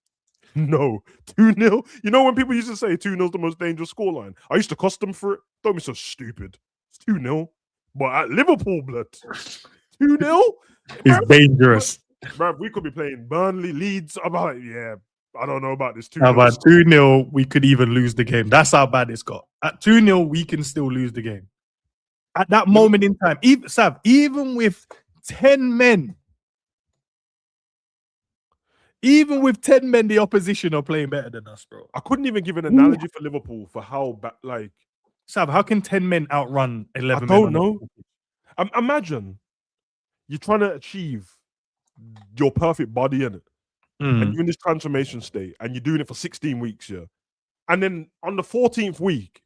Speaker 2: No, 2-0. You know when people used to say 2-0 is the most dangerous scoreline? I used to cuss them for it. Don't be so stupid. It's 2-0. But at Liverpool, blood, 2-0?
Speaker 1: It's dangerous.
Speaker 2: Bruv, we could be playing Burnley, Leeds. I'm like, yeah, I don't know about this 2-0.
Speaker 1: Now, about 2-0, we could even lose the game. That's how bad it's got. At 2-0, we can still lose the game. At that moment in time, even with 10 men, the opposition are playing better than us, bro.
Speaker 2: I couldn't even give an analogy for Liverpool for how bad, like...
Speaker 1: Sav, how can 10 men outrun 11
Speaker 2: men? I
Speaker 1: don't
Speaker 2: know. Imagine you're trying to achieve your perfect body in it. And you're in this transformation state, and you're doing it for 16 weeks, yeah. And then on the 14th week,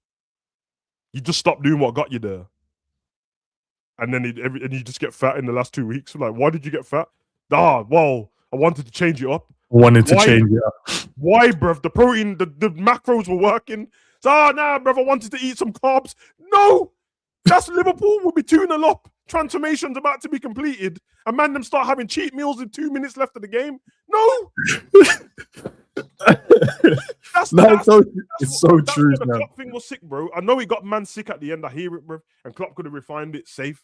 Speaker 2: you just stop doing what got you there. And then you just get fat in the last 2 weeks. Like, why did you get fat? Well, I wanted to change it up. Why, bruv? The protein, the macros were working. So, nah, bruv, I wanted to eat some carbs. No! That's Liverpool. We'll be 2-0 up. Transformation's about to be completed. And man, them start having cheat meals with 2 minutes left of the game. No! It's so true. The Klopp thing was sick, bro. I know he got man sick at the end. I hear it, bro. And Klopp could have refined it safe.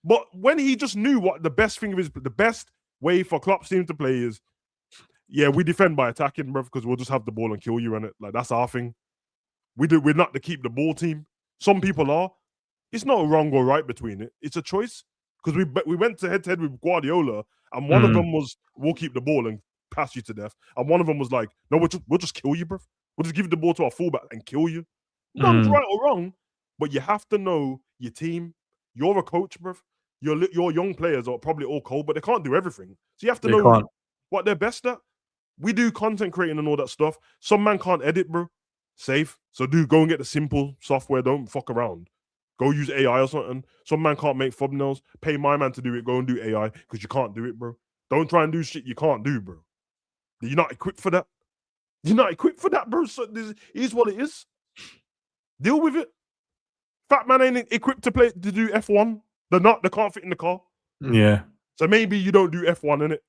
Speaker 2: But when he just knew what the best thing of his, the best way for Klopp's team to play is, yeah, we defend by attacking, bro, because we'll just have the ball and kill you in it. Like, that's our thing. We're not the keep the ball team. Some people are. It's not wrong or right between it. It's a choice. Because we went to head with Guardiola, and one of them was, we'll keep the ball and pass you to death. And one of them was like, no, we'll just kill you, bro. We'll just give the ball to our fullback and kill you. None's right or wrong, but you have to know your team. You're a coach, bro. Your young players are probably all cold, but they can't do everything. So you have to know what they're best at. We do content creating and all that stuff. Some man can't edit, bro. Safe. So go and get the simple software. Don't fuck around. Go use AI or something. Some man can't make thumbnails. Pay my man to do it. Go and do AI because you can't do it, bro. Don't try and do shit you can't do, bro. You're not equipped for that. You're not equipped for that, bro. So this is what it is. Deal with it. Fat man ain't equipped to do F1. They can't fit in the car.
Speaker 1: Yeah.
Speaker 2: So maybe you don't do F1 in it.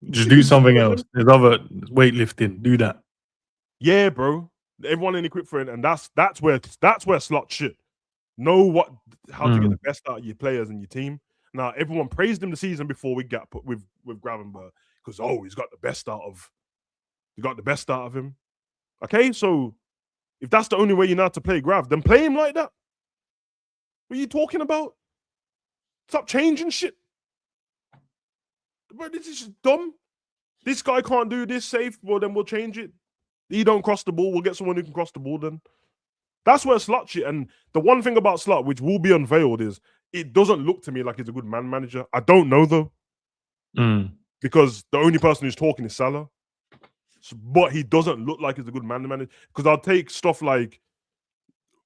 Speaker 1: Just do something else. There's other weightlifting. Do that.
Speaker 2: Yeah, bro. Everyone ain't equipped for it, and that's where slot shit. Know how to get the best out of your players and your team. Now, everyone praised him the season before we got put with Gravenberg because he's got the best out of him. Okay, so if that's the only way you know how to play Grav, then play him like that. What are you talking about? Stop changing shit. Bro, this is just dumb. This guy can't do this safe. Well, then we'll change it. He don't cross the ball. We'll get someone who can cross the ball then. That's where Slot shit. And the one thing about Slot, which will be unveiled, is it doesn't look to me like he's a good man manager. I don't know, though. Because the only person who's talking is Salah. But he doesn't look like he's a good man manager. Because I'll take stuff like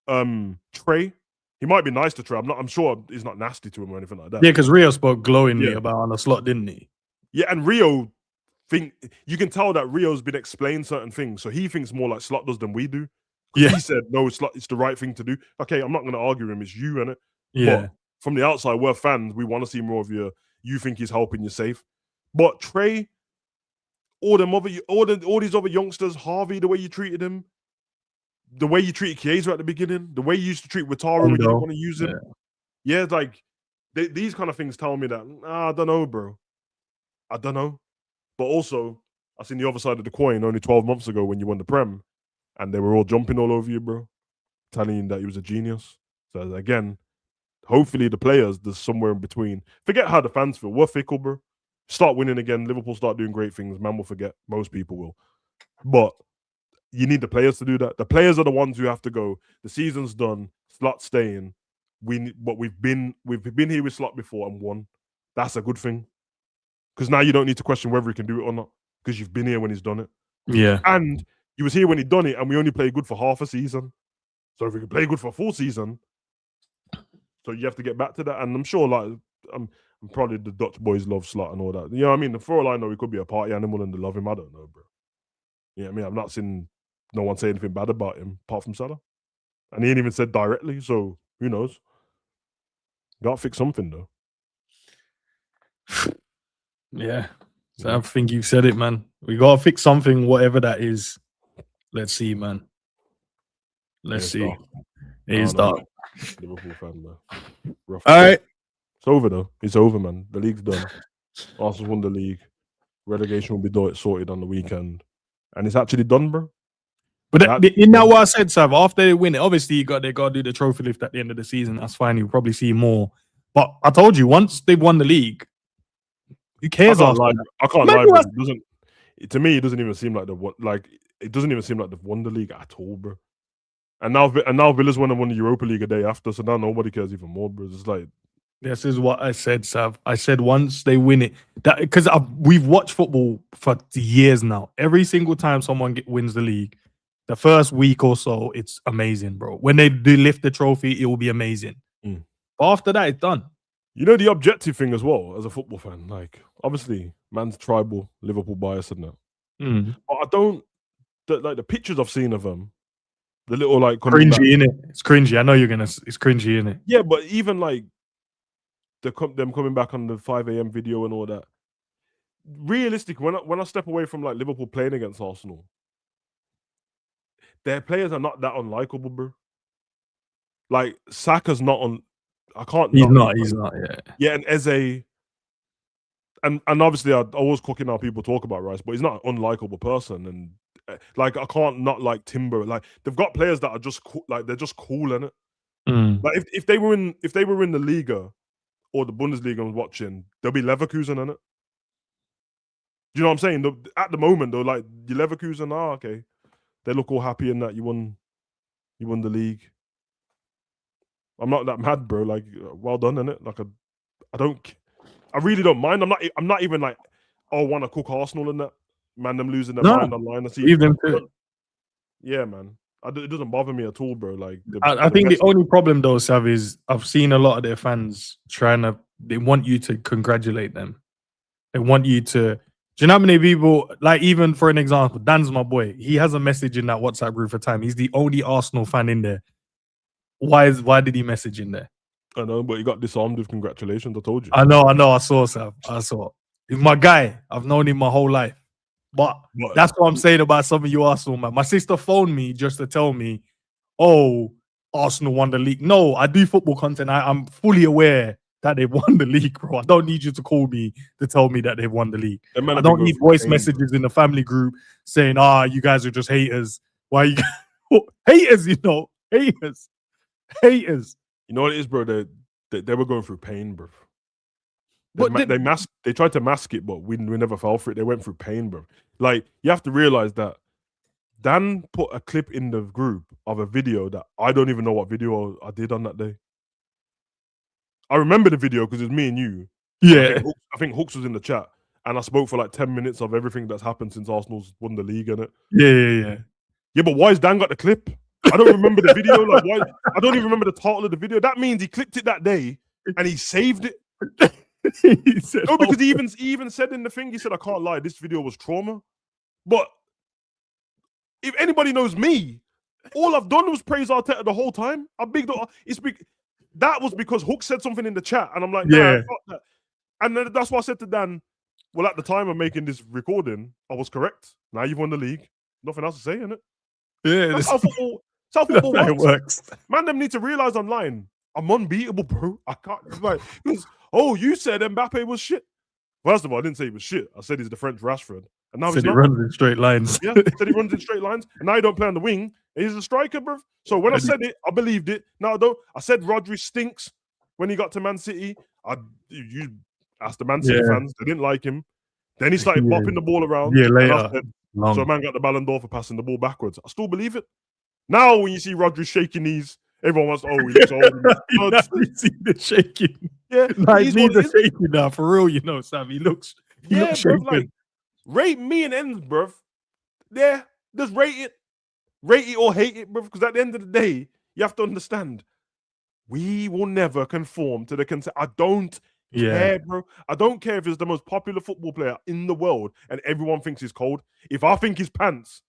Speaker 2: Trey. He might be nice to Trey. I'm sure he's not nasty to him or anything like that.
Speaker 1: Yeah, because Rio spoke glowingly about on the Slot, didn't he?
Speaker 2: Yeah, and Rio... you can tell that Rio's been explained certain things, so he thinks more like Slot does than we do. Yeah, he said no, it's the right thing to do. Okay, I'm not going to argue him. It's you, innit?
Speaker 1: Yeah.
Speaker 2: But from the outside, we're fans. We want to see more of you. You think he's helping you safe, but Trey, all these other youngsters, Harvey, the way you treated him, the way you treated Chiesa at the beginning, the way you used to treat Wataru when you didn't want to use him. Yeah, like these kind of things tell me that I don't know, bro. I don't know. But also, I seen the other side of the coin only 12 months ago when you won the Prem, and they were all jumping all over you, bro, telling you that he was a genius. So again, hopefully the players, there's somewhere in between. Forget how the fans feel. We're fickle, bro. Start winning again. Liverpool start doing great things. Man will forget. Most people will. But you need the players to do that. The players are the ones who have to go. The season's done. Slot staying. But we've been here with Slot before and won. That's a good thing. because now you don't need to question whether he can do it or not because you've been here when he's done it.
Speaker 1: Yeah.
Speaker 2: And he was here when he done it, and we only played good for half a season. So if we could play good for a full season, so you have to get back to that. And I'm sure, like, I'm probably the Dutch boys love Slut and all that. You know what I mean? For all I know, he could be a party animal and they love him. I don't know, bro. You know what I mean? I've not seen no one say anything bad about him apart from Salah. And he ain't even said directly, so who knows? Gotta fix something, though.
Speaker 1: Yeah. So I think you've said it, man. We gotta fix something, whatever that is. Let's see, man. Let's see. It is dark.
Speaker 2: Liverpool fan, man. Rough.
Speaker 1: All right.
Speaker 2: It's over, though. It's over, man. The league's done. Arsenal won the league. Relegation will be sorted on the weekend. And it's actually done, bro.
Speaker 1: But in that what I said, Sav, after they win it, obviously they got to do the trophy lift at the end of the season. That's fine. You'll probably see more. But I told you, once they've won the league, who cares?
Speaker 2: I can't lie, bro. To me, it doesn't even seem like it doesn't even seem like they've won the league at all, bro. And now Villa's won the Europa League a day after, so now nobody cares even more, bro. It's like,
Speaker 1: this is what I said, Sav. I said once they win it, that because we've watched football for years now. Every single time someone wins the league, the first week or so, it's amazing, bro. When they do lift the trophy, it will be amazing. But after that, it's done.
Speaker 2: You know, the objective thing as well, as a football fan, like, obviously, man's tribal, Liverpool bias and that. But I don't, the pictures I've seen of them, the little, like,
Speaker 1: cringy, innit? It's cringy. I know it's cringy, innit?
Speaker 2: Yeah, but even, like, them coming back on the 5 a.m. video and all that, realistically, when I step away from, like, Liverpool playing against Arsenal, their players are not that unlikable, bro. Like, Saka's not on. I can't.
Speaker 1: He's not. Yeah.
Speaker 2: Yeah, and Eze, and obviously, I always cooking how people talk about Rice, but he's not an unlikable person. And like, I can't not like Timber. Like, they've got players that are just cool, like they're just cool in it. Like, if they were in the Liga or the Bundesliga and watching, there'll be Leverkusen in it. Do you know what I'm saying? At the moment, though, like, the Leverkusen, okay. They look all happy in that you won the league. I'm not that mad, bro. Like, well done, innit? Like, I really don't mind. I'm not even like, I want to cook Arsenal in that. Man, them losing their mind online. I see.
Speaker 1: Leave them to it.
Speaker 2: Yeah, man. It doesn't bother me at all, bro. Like,
Speaker 1: I think the only problem though, Sav, is I've seen a lot of their fans they want you to congratulate them. They want you to. Do you know how many people, like, even for an example, Dan's my boy. He has a message in that WhatsApp group for time. He's the only Arsenal fan in there. Why did he message in there?
Speaker 2: I know, but he got disarmed with congratulations. I told you.
Speaker 1: I know. I saw, Sav. I saw. He's my guy. I've known him my whole life. But that's what I'm saying about some of you Arsenal, man. My sister phoned me just to tell me, oh, Arsenal won the league. No, I do football content. I'm fully aware that they've won the league, bro. I don't need you to call me to tell me that they've won the league. I don't need voice messages in the family group saying, you guys are just haters. Why you haters, haters.
Speaker 2: You know what it is, bro? They were going through pain, bro.
Speaker 1: But
Speaker 2: they tried to mask it, but we never fell for it. They went through pain, bro. Like, you have to realize that Dan put a clip in the group of a video that I don't even know what video I did on that day. I remember the video because it was me and you.
Speaker 1: Yeah.
Speaker 2: I think Hooks was in the chat, and I spoke for like 10 minutes of everything that's happened since Arsenal's won the league, innit?
Speaker 1: Yeah.
Speaker 2: Yeah, but why has Dan got the clip? I don't remember the video. Like, why? I don't even remember the title of the video. That means he clipped it that day and he saved it.
Speaker 1: He said,
Speaker 2: no, because he even said in the thing, he said, I can't lie, this video was trauma. But if anybody knows me, all I've done was praise Arteta the whole time. That was because Hook said something in the chat, and I'm like, nah, I got that. And then that's why I said to Dan, well, at the time of making this recording, I was correct. Now you've won the league. Nothing else to say, innit?
Speaker 1: Yeah,
Speaker 2: that's how football works. Man, them need to realize online, I'm unbeatable, bro. I can't, like, you said Mbappe was shit. First of all, I didn't say he was shit. I said he's the French Rashford. And now
Speaker 1: he runs in straight lines.
Speaker 2: Yeah, said he runs in straight lines. And now he don't play on the wing. He's a striker, bro. So when I said it, I believed it. Now I don't. I said Rodri stinks when he got to Man City. You asked the Man City fans. They didn't like him. Then he started bopping the ball around.
Speaker 1: Yeah, later.
Speaker 2: So man got the Ballon d'Or for passing the ball backwards. I still believe it. Now when you see Rodri shaking knees, everyone wants, he looks old.
Speaker 1: You see the shaking.
Speaker 2: Yeah.
Speaker 1: Like, he's a shaking now, for real, Sam. He looks
Speaker 2: Yeah,
Speaker 1: not
Speaker 2: bruv. Like,
Speaker 1: shaking.
Speaker 2: rate me and Endz, bruv. Yeah, just rate it or hate it, bruv. Because at the end of the day, you have to understand, we will never conform to the consent. I don't care, bro. I don't care if he's the most popular football player in the world and everyone thinks he's cold. If I think his pants,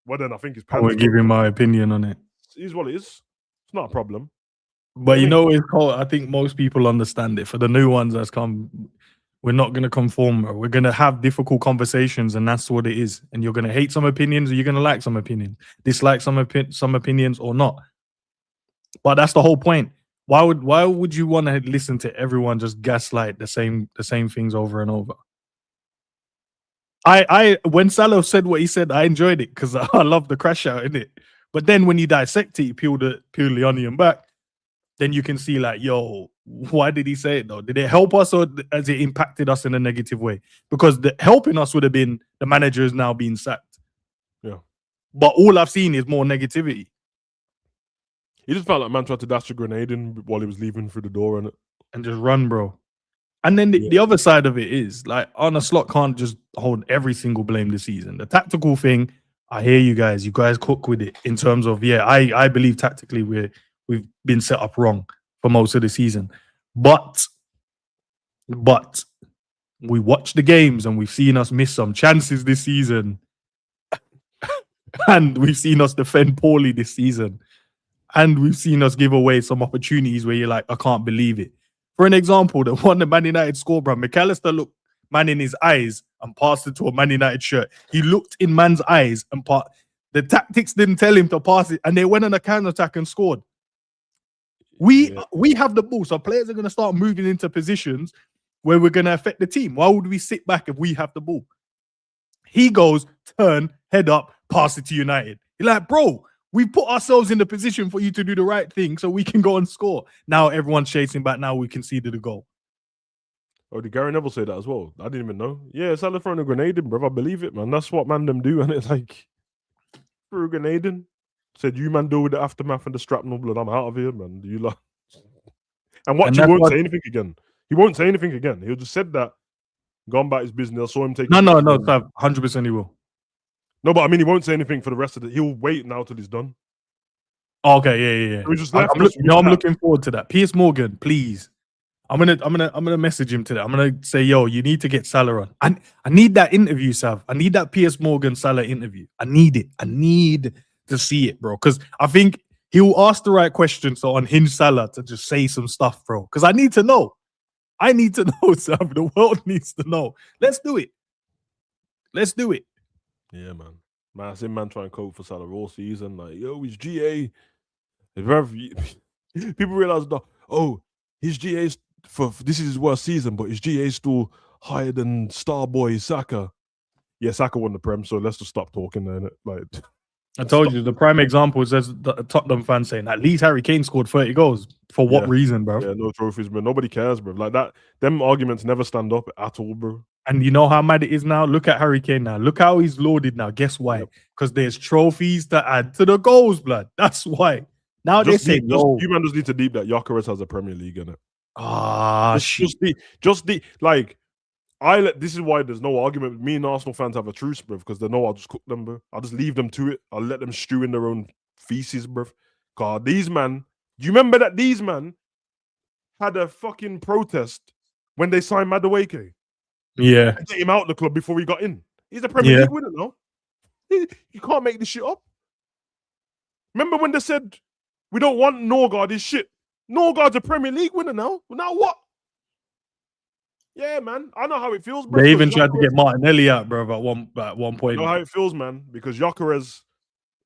Speaker 2: well then I think his
Speaker 1: I
Speaker 2: pants.
Speaker 1: won't give you my opinion on it.
Speaker 2: It is what it is. It's not a problem.
Speaker 1: But
Speaker 2: You know what I mean?
Speaker 1: it's cold. I think most people understand it. For the new ones that's come, we're not going to conform. Bro. We're going to have difficult conversations, and that's what it is. And you're going to hate some opinions, or you're going to like some opinions, dislike some opinions, or not. But that's the whole point. Why would you want to listen to everyone just gaslight the same things over and over? I when Salah said what he said, I enjoyed it because I love the crash out in it. But then when you dissect it, you peel the onion back, then you can see like, yo, why did he say it though? Did it help us or has it impacted us in a negative way? Because the helping us would have been the manager is now being sacked.
Speaker 2: Yeah.
Speaker 1: But all I've seen is more negativity.
Speaker 2: He just felt like man tried to dash a grenade in while he was leaving through the door
Speaker 1: and just run, bro. And then the other side of it is like Arne Slot can't just hold every single blame this season. The tactical thing, I hear you guys. You guys cook with it in terms of I believe tactically we've been set up wrong for most of the season, but we watch the games and we've seen us miss some chances this season, and we've seen us defend poorly this season, and we've seen us give away some opportunities where you're like, I can't believe it. For an example, the one that Man United scored, bro, McAllister looked man in his eyes and passed it to a Man United shirt. He looked in man's eyes and the tactics didn't tell him to pass it, and they went on a counter-attack and scored. We have the ball, so players are going to start moving into positions where we're going to affect the team. Why would we sit back if we have the ball? He goes, turn, head up, pass it to United. You're like, bro, we put ourselves in the position for you to do the right thing so we can go and score. Now everyone's chasing back. Now we conceded a goal.
Speaker 2: Oh, did Gary Neville say that as well? I didn't even know. Yeah, Salah throwing a grenade in, bro. I believe it, man. That's what man them do. And it's like, threw a grenade in. Said, you man deal with the aftermath and the shrapnel blood. I'm out of here, man. Do you like? And watch, he won't say anything again. He won't say anything again. He'll just said that, gone about his business. I saw him take.
Speaker 1: No, 100% he will.
Speaker 2: No, but I mean, he won't say anything for the rest of it. He'll wait now till he's done.
Speaker 1: Okay, yeah.
Speaker 2: So he just left
Speaker 1: I'm looking forward to that. Piers Morgan, please. I'm gonna message him today. I'm gonna say, yo, you need to get Salah on. I need that interview, Sav. I need that Piers Morgan Salah interview. I need it. I need to see it, bro. Because I think he'll ask the right questions to unhinge Salah to just say some stuff, bro. Because I need to know. I need to know, Sav. The world needs to know. Let's do it. Let's do it.
Speaker 2: Yeah, man. Man, I seen man try and cope for Salah all season. Like, yo, he's GA. People realize that, oh, his GA's for this is his worst season, but his GA still higher than Starboy Saka. Yeah, Saka won the Prem, so let's just stop talking then. Like,
Speaker 1: I told you the prime example is there's the Tottenham fan saying at least Harry Kane scored 30 goals. For what reason, bro?
Speaker 2: Yeah, no trophies, bro. Nobody cares, bro. Like that, them arguments never stand up at all, bro.
Speaker 1: And you know how mad it is now? Look at Harry Kane now. Look how he's lauded now. Guess why? Because there's trophies to add to the goals, blood. That's why. Now they say,
Speaker 2: you man just need to deep that Gyökeres has a Premier League in it. This is why there's no argument. Me and Arsenal fans have a truce, bro, because they know I'll just cook them, bro. I'll just leave them to it. I'll let them stew in their own feces, bro. God, these man, do you remember that these man had a fucking protest when they signed Madueke?
Speaker 1: Yeah.
Speaker 2: And get him out of the club before he got in. He's a Premier League winner now. You can't make this shit up. Remember when they said, we don't want Norgard, his shit. Norgard's a Premier League winner now. Now what? Yeah, man. I know how it feels, bro.
Speaker 1: They even tried to get Martinelli out, bro, at one point.
Speaker 2: I know how it feels, man. Because Gyökeres,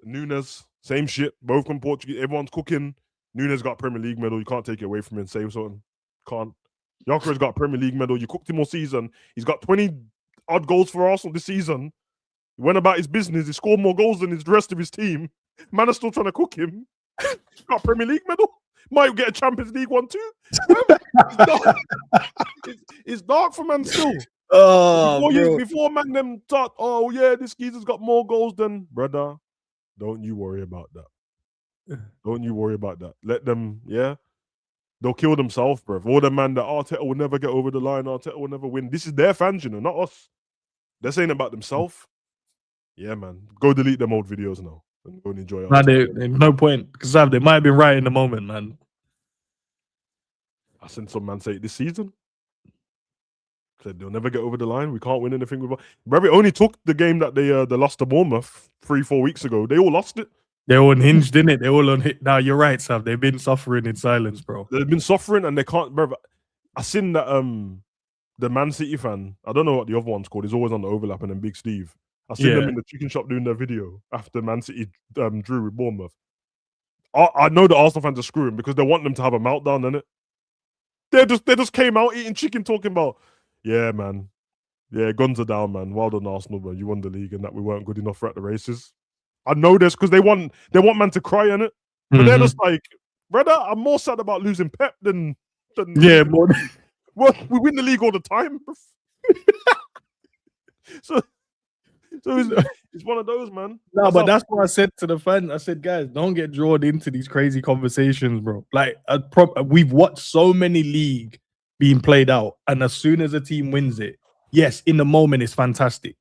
Speaker 2: Nunes, same shit. Both from Portugal. Everyone's cooking. Nunes got Premier League medal. You can't take it away from him and say something. Can't. Gyökeres got Premier League medal. You cooked him all season. He's got 20 odd goals for Arsenal this season. He went about his business. He scored more goals than the rest of his team. Man is still trying to cook him. He's got Premier League medal. Might get a Champions League one too. It's dark for man still. Before man them thought, oh yeah, this geezer's got more goals than brother. Don't you worry about that. Don't you worry about that. Let them, they'll kill themselves, bro. All the man that Arteta will never get over the line, Arteta will never win. This is their fans, you know, not us. They're saying about themselves. Yeah, man. Go delete them old videos now and go and enjoy it.
Speaker 1: Nah, there's no point because they might have been right in the moment, man.
Speaker 2: I seen some man say it this season. Said they'll never get over the line. We can't win anything with. Bro, it only took the game that they lost to Bournemouth 3-4 weeks ago. They all lost it.
Speaker 1: They're unhinged, didn't it? They're all on hit. Now you're right, Sav. They've been suffering in silence, bro.
Speaker 2: They've been suffering and they can't. Bro, I seen that the Man City fan. I don't know what the other one's called. He's always on the overlap and then Big Steve. I seen them in the chicken shop doing their video after Man City drew with Bournemouth. I know the Arsenal fans are screwing because they want them to have a meltdown, innit? They just came out eating chicken, talking about, yeah, man, yeah, guns are down, man. Well done, Arsenal, man. You won the league, and that we weren't good enough at the races. I know this because they want man to cry in it, but they're just like, brother, I'm more sad about losing Pep than
Speaker 1: yeah, more.
Speaker 2: Well, we win the league all the time. so it's one of those, man.
Speaker 1: No, but that's what I said to the fans. I said, guys, don't get drawn into these crazy conversations, bro. Like, we've watched so many league being played out, and as soon as a team wins it, yes, in the moment it's fantastic.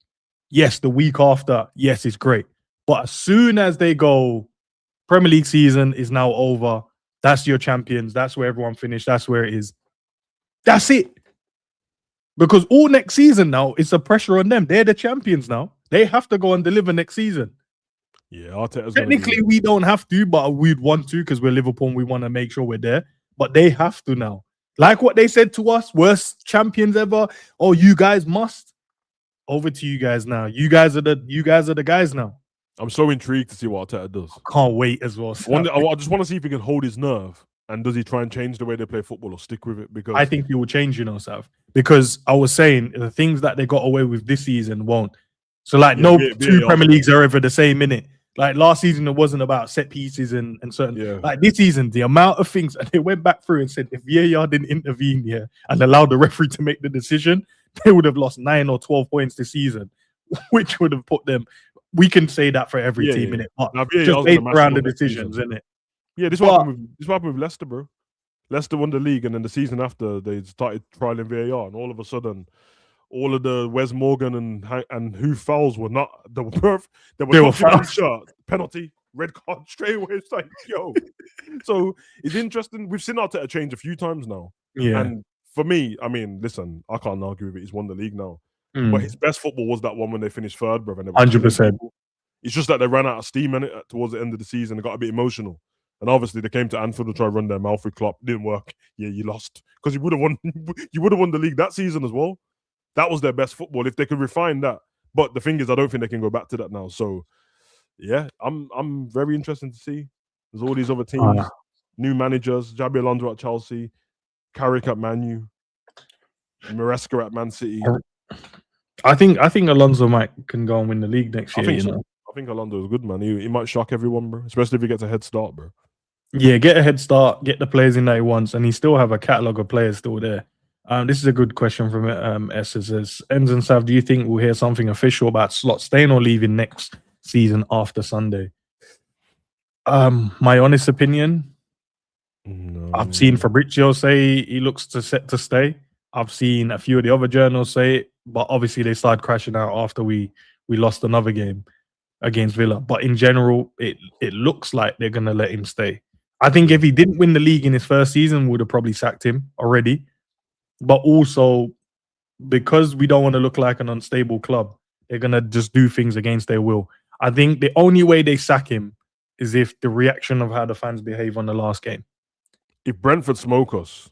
Speaker 1: Yes, the week after, yes, it's great. But as soon as they go, Premier League season is now over. That's your champions. That's where everyone finished. That's where it is. That's it. Because all next season now, it's a pressure on them. They're the champions now. They have to go and deliver next season.
Speaker 2: Yeah, Arteta's
Speaker 1: technically we don't have to, but we'd want to because we're Liverpool and we want to make sure we're there. But they have to now. Like what they said to us, worst champions ever. Oh, you guys must. Over to you guys now. You guys are the guys now.
Speaker 2: I'm so intrigued to see what Arteta does.
Speaker 1: I can't wait as well.
Speaker 2: I just want to see if he can hold his nerve. And does he try and change the way they play football or stick with it? Because
Speaker 1: I think he will change, you know, Sav. Because I was saying the things that they got away with this season won't. So, like, two Premier Leagues are ever the same, innit? Like, last season, it wasn't about set pieces and certain...
Speaker 2: Yeah.
Speaker 1: Like, this season, the amount of things... And they went back through and said, if VAR didn't intervene here and allow the referee to make the decision, they would have lost 9 or 12 points this season, which would have put them... We can say that for every team, innit? But just based around the decisions, innit?
Speaker 2: Yeah, this is what happened with Leicester, bro. Leicester won the league, and then the season after, they started trialing VAR, and all of a sudden... all of the Wes Morgan and who fouls were not they were shot, penalty, red card straight away. It's like, yo. So it's interesting. We've seen Arteta change a few times now.
Speaker 1: Yeah.
Speaker 2: And for me, I mean, listen, I can't argue with it. He's won the league now. But his best football was that one when they finished third, bro.
Speaker 1: 100%.
Speaker 2: It's just that they ran out of steam in it towards the end of the season and got a bit emotional. And obviously they came to Anfield to try to run their mouth with Klopp. Didn't work. Yeah, you lost. Because you would have won the league that season as well. That was their best football if they could refine that. But the thing is, I don't think they can go back to that now. So, yeah, I'm very interested to see. There's all these other teams, new managers, Xabi Alonso at Chelsea, Carrick at Man U, Maresca at Man City.
Speaker 1: I think Alonso can go and win the league next year.
Speaker 2: I think Alonso is good, man. He might shock everyone, bro. Especially if he gets a head start, bro.
Speaker 1: Yeah, get a head start, get the players in that he wants, and he still have a catalogue of players still there. This is a good question from S. It says, Endz and Sav, do you think we'll hear something official about Slot staying or leaving next season after Sunday? My honest opinion, no. I've seen Fabrizio say he looks set to stay. I've seen a few of the other journals say it, but obviously they started crashing out after we lost another game against Villa. But in general, it looks like they're going to let him stay. I think if he didn't win the league in his first season, we would have probably sacked him already. But also, because we don't want to look like an unstable club, they're going to just do things against their will. I think the only way they sack him is if the reaction of how the fans behave on the last game.
Speaker 2: If Brentford smoke us.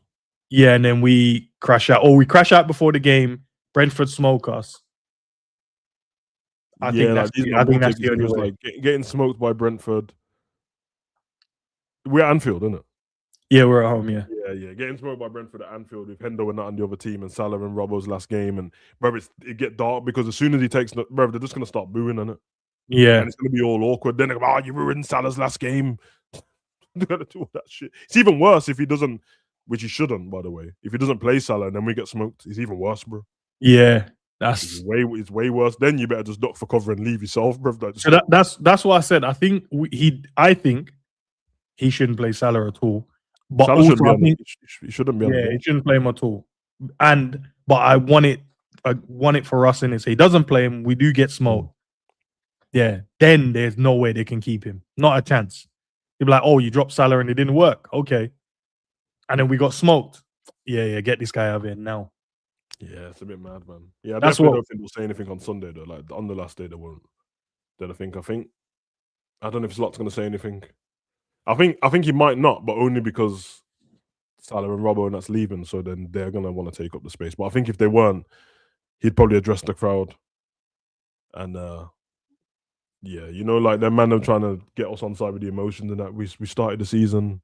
Speaker 1: Yeah, and then we crash out. Or we crash out before the game, Brentford smoke us. I think that's the only way.
Speaker 2: Like getting smoked by Brentford. We're at Anfield, isn't it?
Speaker 1: Yeah, we're at home, yeah.
Speaker 2: Yeah. Getting smoked by Brentford at Anfield with Hendo and not on the other team and Salah and Robbo's last game. And, bro, it get dark because as soon as he takes... Bro, they're just going to start booing, innit?
Speaker 1: Yeah.
Speaker 2: And it's going to be all awkward. Then they're going, you ruined Salah's last game. They're going to do all that shit. It's even worse if he doesn't... Which he shouldn't, by the way. If he doesn't play Salah and then we get smoked, it's even worse, bro.
Speaker 1: Yeah.
Speaker 2: It's way worse. Then you better just duck for cover and leave yourself, bro.
Speaker 1: So that's what I said. I think he shouldn't play Salah at all. But
Speaker 2: Salah
Speaker 1: also,
Speaker 2: shouldn't be
Speaker 1: I
Speaker 2: on.
Speaker 1: think
Speaker 2: He shouldn't be on the
Speaker 1: yeah, he
Speaker 2: bench.
Speaker 1: shouldn't play him at all. But I want it for us in it. So he doesn't play him. We do get smoked. Yeah, then there's no way they can keep him. Not a chance. You'd be like, oh, you dropped Salah and it didn't work. Okay. And then we got smoked. Yeah, get this guy out of here now.
Speaker 2: Yeah, it's a bit mad, man. Yeah, I
Speaker 1: That's
Speaker 2: definitely
Speaker 1: what-
Speaker 2: don't think we'll say anything on Sunday though. Like on the last day, they won't. Then I think I don't know if Slot's going to say anything. I think he might not, but only because Salah and Robbo and that's leaving, so then they're going to want to take up the space. But I think if they weren't, he'd probably address the crowd. And yeah, you know, like them man, them trying to get us on side with the emotions and that. We started the season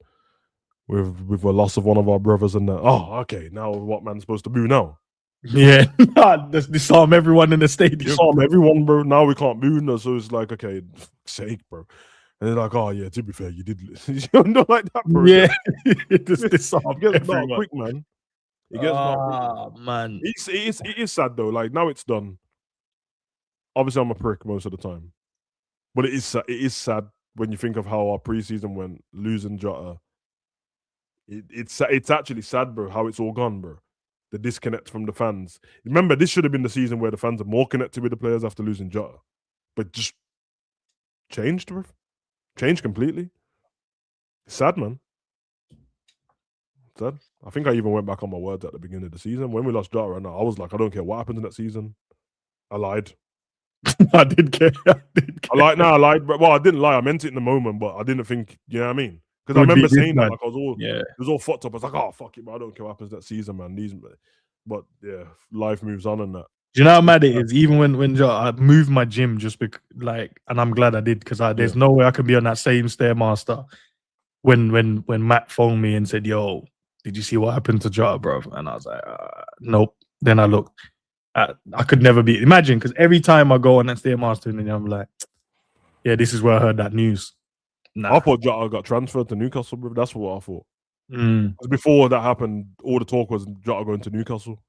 Speaker 2: with the loss of one of our brothers and that. Oh, okay, now what man's supposed to boo now?
Speaker 1: Yeah, disarm everyone in the stadium.
Speaker 2: Disarm everyone, bro. Now we can't boo no, so it's like, okay, sake, bro. And they're like, oh yeah, to be fair, you did listen. You know, like that, bro.
Speaker 1: Yeah, just disarm
Speaker 2: It gets dark
Speaker 1: everyone.
Speaker 2: quick, man. It gets dark quick.
Speaker 1: Man.
Speaker 2: It is sad though. Like now it's done. Obviously, I'm a prick most of the time, but it is sad when you think of how our preseason went, losing Jota. It's actually sad, bro. How it's all gone, bro. The disconnect from the fans. Remember, this should have been the season where the fans are more connected with the players after losing Jota, but just changed, bro. Changed completely. It's sad, man. Sad. I think I even went back on my words at the beginning of the season when we lost Jota. And I was like, I don't care what happens in that season. I lied.
Speaker 1: I did care.
Speaker 2: I lied. But, well, I didn't lie. I meant it in the moment, but I didn't think. You know what I mean? Because I
Speaker 1: Would be
Speaker 2: remember
Speaker 1: this
Speaker 2: saying that
Speaker 1: man.
Speaker 2: like I was all
Speaker 1: Yeah.
Speaker 2: it was all fucked up. I was like, oh fuck it, but I don't care what happens that season, man. But yeah, life moves on and that.
Speaker 1: Do you know how mad it is? Even when I moved my gym just because, like, and I'm glad I did because there's no way I can be on that same stairmaster. When Matt phoned me and said, "Yo, did you see what happened to Jota, bro?" And I was like, "Nope." Then I looked. I could never be. Imagine, because every time I go on that stairmaster, and I'm like, "Yeah, this is where I heard that news." Nah.
Speaker 2: I thought Jota got transferred to Newcastle, bro. That's what I thought.
Speaker 1: Mm.
Speaker 2: Because before that happened, all the talk was Jota going to Newcastle.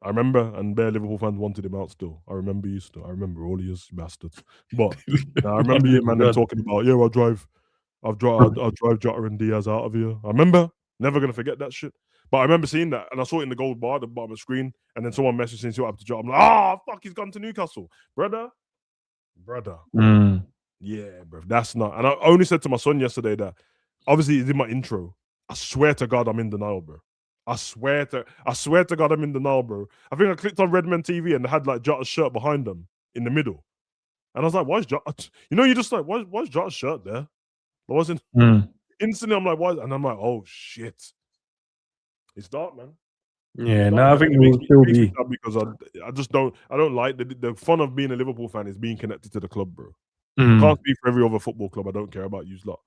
Speaker 2: I remember, and bare Liverpool fans wanted him out still. I remember you still. I remember all of you bastards. But I remember you, man, them talking about, yeah, I'll drive Jota and Diaz out of here. I remember, never gonna forget that shit. But I remember seeing that, and I saw it in the gold bar at the bottom of the screen, and then someone messaged saying, "See what happened to Jota?" I'm like, fuck, he's gone to Newcastle, brother.
Speaker 1: Mm.
Speaker 2: Yeah, bro, that's not. And I only said to my son yesterday that, obviously, it's in my intro. I swear to God, I'm in denial, bro. I swear to God, I'm in denial, bro. I think I clicked on Redman TV and they had like Jota's shirt behind them in the middle, and I was like, "Why is Jota?" You know, you just like, why is Jota's shirt there? I wasn't instantly. I'm like, "Why?" And I'm like, "Oh shit, it's dark, man."
Speaker 1: Yeah, no, I think it will still be
Speaker 2: because I just don't like the fun of being a Liverpool fan is being connected to the club, bro. I can't speak for every other football club. I don't care about you lot.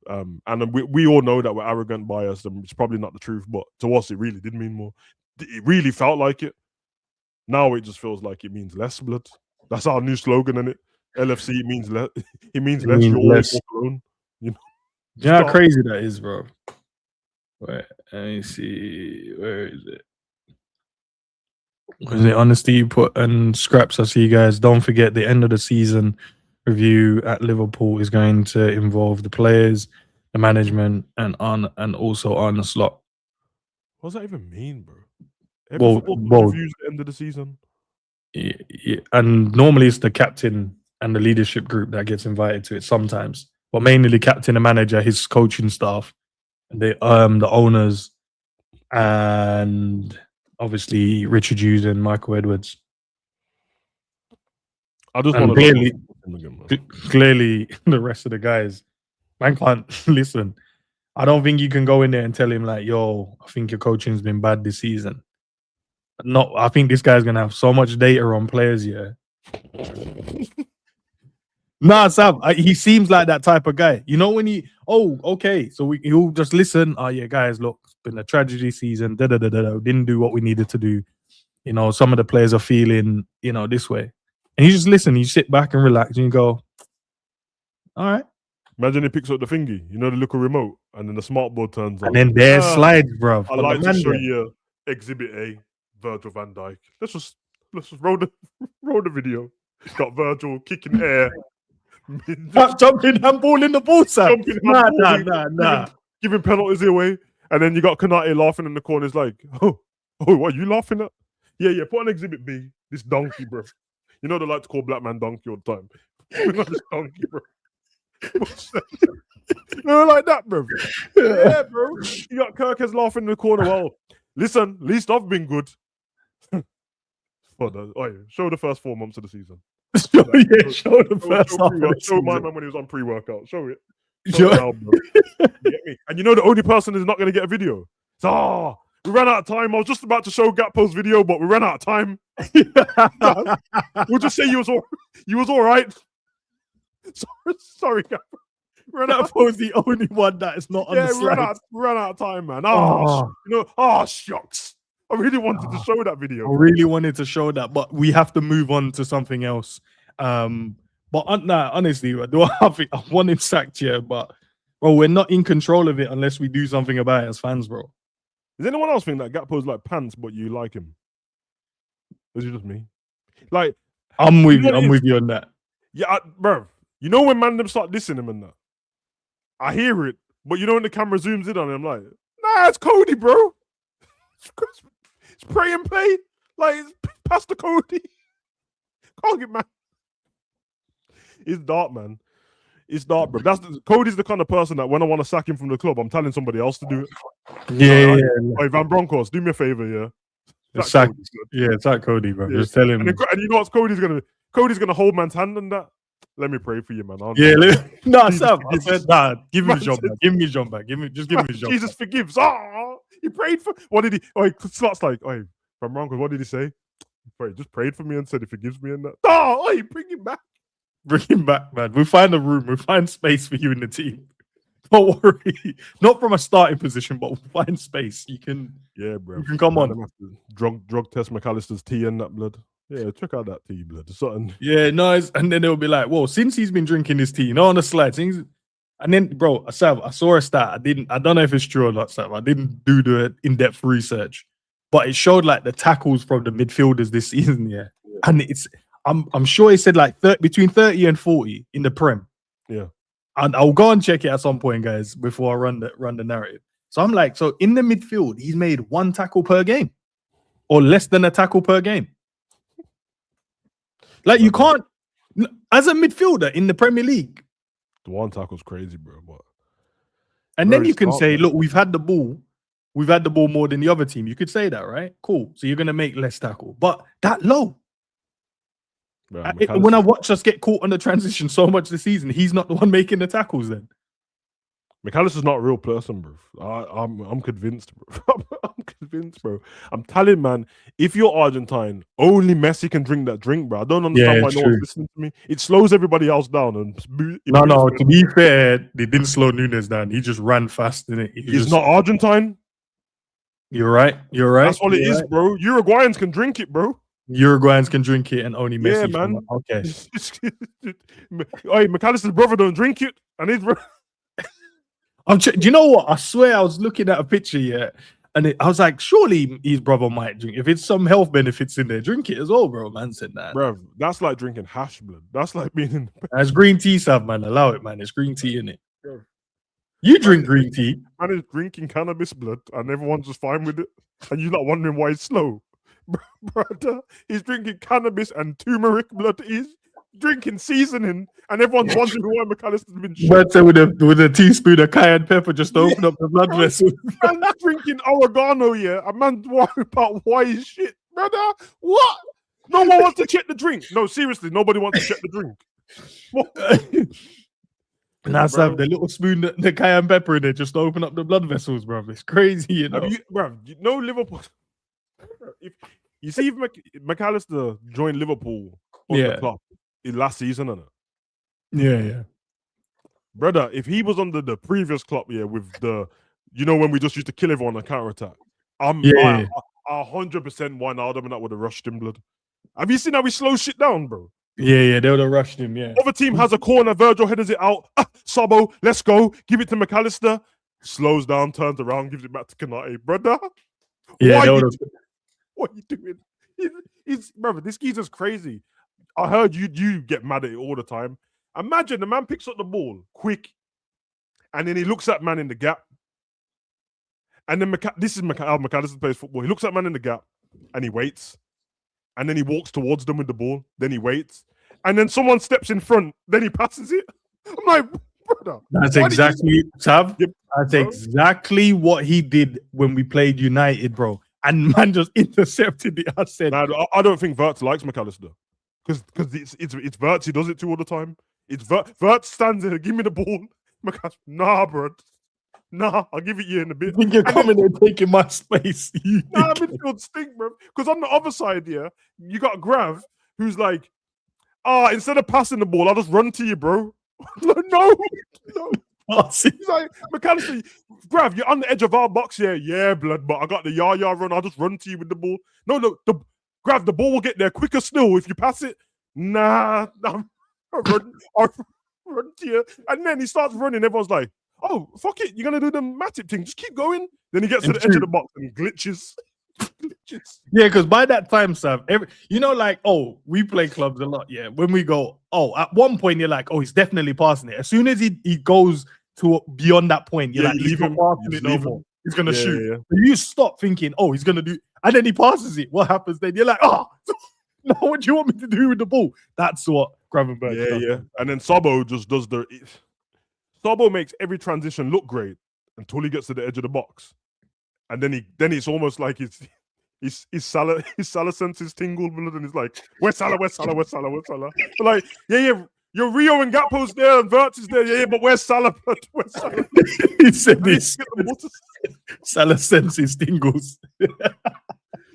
Speaker 2: And we all know that we're arrogant, biased, and it's probably not the truth, but to us, it really did mean more. It really felt like it. Now it just feels like it means less blood. That's our new slogan, isn't it? LFC means less. It means less. You always walk alone. You know.
Speaker 1: You know how crazy that is, bro. Wait, let me see. Where is it? Was it honesty you put and scraps? I see you guys. Don't forget the end of the season review at Liverpool is going to involve the players, the management, and also Arne Slot.
Speaker 2: What does that even mean, bro? Reviews at the end of the season.
Speaker 1: Yeah, and normally it's the captain and the leadership group that gets invited to it sometimes, but mainly the captain, the manager, his coaching staff, and the owners, and obviously Richard Hughes and Michael Edwards.
Speaker 2: I just want to
Speaker 1: clearly the rest of the guys, man, can't listen. I don't think you can go in there and tell him like, "Yo, I think your coaching's been bad this season." No, I think this guy's gonna have so much data on players here. Nah, Sam, he seems like that type of guy. You know, when okay, so he'll just listen. Oh yeah, guys, look, it's been a tragedy season. Didn't do what we needed to do. You know, some of the players are feeling, this way. And you just listen, you sit back and relax and you go, all right.
Speaker 2: Imagine he picks up the thingy, the little remote, and then the smart board turns on.
Speaker 1: And then there's slides, bro.
Speaker 2: I'd like to show you Exhibit A, Virgil van Dijk. Let's just roll the video. It's got Virgil kicking air.
Speaker 1: Jumping handball in the ball, Sam.
Speaker 2: Nah. giving penalties away, and then you got Konate laughing in the corner. It's like, oh, what are you laughing at? Yeah, put on exhibit B. This donkey, bro. You know they like to call black man donkey all the time. Bring on this donkey, bro. No, like that, bro. Yeah, bro. You got Kirkes laughing in the corner. Well, listen, at least I've been good. Show the first 4 months of the season.
Speaker 1: show the first half of the
Speaker 2: show my
Speaker 1: season.
Speaker 2: man when he was on pre-workout. Show it.
Speaker 1: Show-
Speaker 2: Show it now, bro. You get me? And you know the only person who's not going to get a video. So, we ran out of time. I was just about to show Gakpo's video, but we ran out of time. We'll just say you was all right. Sorry, Gakpo.
Speaker 1: Gakpo's the only one that is not on the slide.
Speaker 2: We ran out of time, man. Shucks. I really wanted to show that video.
Speaker 1: I really wanted to show that, but we have to move on to something else. But honestly, I want him sacked here, but bro, we're not in control of it unless we do something about it as fans, bro.
Speaker 2: Does anyone else think that Gakpo's like pants, but you like him? Or is it just me? Like,
Speaker 1: I'm with you on that.
Speaker 2: Yeah, bro. You know when man them start dissing him and that? I hear it, but you know when the camera zooms in on him, I'm like, nah, it's Cody, bro. It's pray and play. Like, it's Pastor Cody. Can't get man. It's dark, man. It's dark, bro. Cody's the kind of person that when I want to sack him from the club, I'm telling somebody else to do it.
Speaker 1: Yeah.
Speaker 2: Hey, Van Bronckhorst, do me a favor, yeah.
Speaker 1: It's like Cody, bro.
Speaker 2: Yeah.
Speaker 1: Just tell him.
Speaker 2: And you know what Cody's gonna hold man's hand on that. Let me pray for you, man.
Speaker 1: Sam. I said, nah, give me his job back. Give me his job back. Give me his job
Speaker 2: Jesus
Speaker 1: back.
Speaker 2: forgives. He prayed for. What did he? Slots like, Van Bronckhorst, what did he say? He just prayed for me and said he forgives me and that. Bring him back.
Speaker 1: Bring him back, man. We'll find a room. We'll find space for you in the team. Don't worry. Not from a starting position, but we'll find space. You can.
Speaker 2: Yeah, bro.
Speaker 1: You can come on.
Speaker 2: Drug test McAllister's tea and that blood. Yeah, check out that tea blood. Something.
Speaker 1: Yeah, nice. And then they'll be like, "Whoa!" Since he's been drinking his tea, on the slide. And then, bro, Sav, I saw a stat. I don't know if it's true or not, Sav. I didn't do the in-depth research, but it showed like the tackles from the midfielders this season. Yeah. And I'm sure it said like between 30 and 40 in the Prem.
Speaker 2: Yeah.
Speaker 1: And I'll go and check it at some point, guys, before I run the narrative. So I'm like, so in the midfield, he's made 1 tackle per game, or less than a tackle per game. Like, you can't, as a midfielder in the Premier League.
Speaker 2: The 1 tackle's crazy, bro.
Speaker 1: And then you can say, look, we've had the ball more than the other team. You could say that, right? Cool. So you're gonna make less tackle, but that low. Bro, when I watch us get caught on the transition so much this season, he's not the one making the tackles then.
Speaker 2: McAllister's not a real person, bro. I'm convinced, bro. I'm convinced, bro. I'm telling, man, if you're Argentine, only Messi can drink that drink, bro. I don't understand why no one's listening to me. It slows everybody else down.
Speaker 1: No, to be fair, they didn't slow Nunes down. He just ran fast, didn't it?
Speaker 2: He's not Argentine.
Speaker 1: You're right.
Speaker 2: That's all it is, bro. Uruguayans can drink it, bro.
Speaker 1: Uruguayans can drink it and only Messi.
Speaker 2: Yeah, man.
Speaker 1: Okay.
Speaker 2: Hey, McAllister's brother don't drink it, and his brother.
Speaker 1: Do you know what? I swear I was looking at a picture, and I was like, surely his brother might drink. If it's some health benefits in there, drink it as well, bro. Man said that.
Speaker 2: Bro, that's like drinking hash blood. That's like being in.
Speaker 1: It's green tea, Sav, man. Allow it, man. It's green tea, innit? Bro. You drink green tea.
Speaker 2: Man is drinking cannabis blood, and everyone's just fine with it. And you're not wondering why he's slow. Brother, he's drinking cannabis and turmeric blood. He's drinking seasoning, and everyone's wondering why McAllister's been shot.
Speaker 1: With a teaspoon of cayenne pepper just to open up the blood vessel.
Speaker 2: Man's drinking oregano, yeah. A man's worried about why he's shit, brother. What? No one wants to check the drink. No, seriously, nobody wants to check the drink.
Speaker 1: Now, Sam, the little spoon, the cayenne pepper in there just to open up the blood vessels, bro. It's crazy, you know.
Speaker 2: You know Liverpool. If McAllister joined Liverpool on the club in last season, innit?
Speaker 1: Yeah.
Speaker 2: Brother, if he was under the previous club, with the, when we just used to kill everyone on counter-attack, I 100% Wijnaldum and that would have rushed him, blood. Have you seen how he slows shit down, bro?
Speaker 1: Yeah, they would have rushed him, yeah.
Speaker 2: Other team has a corner, Virgil headers it out. Sabo, let's go. Give it to McAllister. Slows down, turns around, gives it back to Konate. Brother, what are you doing? Brother, this geezer's crazy. I heard you get mad at it all the time. Imagine the man picks up the ball quick, and then he looks at man in the gap, And then this is how McAllister plays football. He looks at man in the gap and he waits. And then he walks towards them with the ball. Then he waits. And then someone steps in front. Then he passes it. I'm like, brother.
Speaker 1: That's exactly, Sav.
Speaker 2: Yep,
Speaker 1: That's
Speaker 2: bro.
Speaker 1: exactly what he did when we played United, bro. And man just intercepted it. I said,
Speaker 2: Nah, I don't think Wirtz likes McAllister. Because it's Wirtz he does it to all the time. It's Wirtz stands there, give me the ball. McAllister, nah, bro. Nah, I'll give it you in a bit.
Speaker 1: I think you're coming there taking my space.
Speaker 2: Nah, midfield stink, bro. Because on the other side here, you got Grav, who's like, instead of passing the ball, I'll just run to you, bro. no. He's like, McAllister, Grav, you're on the edge of our box here. Yeah, blood, but I got the yah run. I'll just run to you with the ball. No, Grav, the ball will get there quicker still if you pass it. Nah, I'll run to you. And then he starts running. Everyone's like, oh, fuck it. You're going to do the Matip thing. Just keep going. Then he gets to the edge of the box and glitches.
Speaker 1: Yeah, because by that time, Sav, we play clubs a lot. Yeah, when we go, at one point you're like, he's definitely passing it. As soon as he goes to beyond that point, you're like,
Speaker 2: he's not passing it no more.
Speaker 1: He's gonna shoot. Yeah. So you stop thinking, he's gonna do, and then he passes it. What happens then? You're like, no, what do you want me to do with the ball? That's what Gravenberch does.
Speaker 2: Yeah. And then Sabo just does Sabo makes every transition look great until he gets to the edge of the box. And then it's almost like his Salah senses tingle blood and he's like, where's Salah? But like, you're Rio and Gakpo's there and Wirtz is there, but where's Salah? Where's Salah?
Speaker 1: He said this. Salah senses tingles.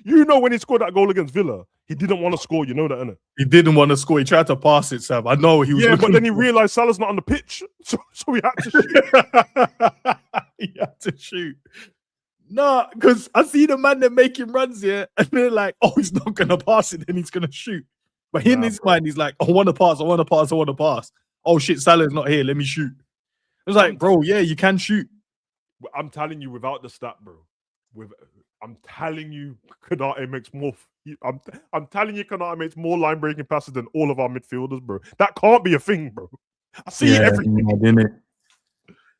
Speaker 2: You know when he scored that goal against Villa, he didn't want to score, you know that, innit?
Speaker 1: He didn't want to score. He tried to pass it, Sam. I know he was.
Speaker 2: Yeah, but then he realized Salah's not on the pitch, so he had to shoot.
Speaker 1: He had to shoot. No, because I see the man that making runs here, and they're like, he's not gonna pass it, then he's gonna shoot. But in his mind, he's like, I want to pass. Oh shit, Salah's not here. Let me shoot. It's like, bro, yeah, you can shoot.
Speaker 2: I'm telling you, without the stat, bro. I'm telling you, Konate makes more. I'm telling you, Konate makes more line breaking passes than all of our midfielders, bro. That can't be a thing, bro. I see everything,
Speaker 1: didn't it?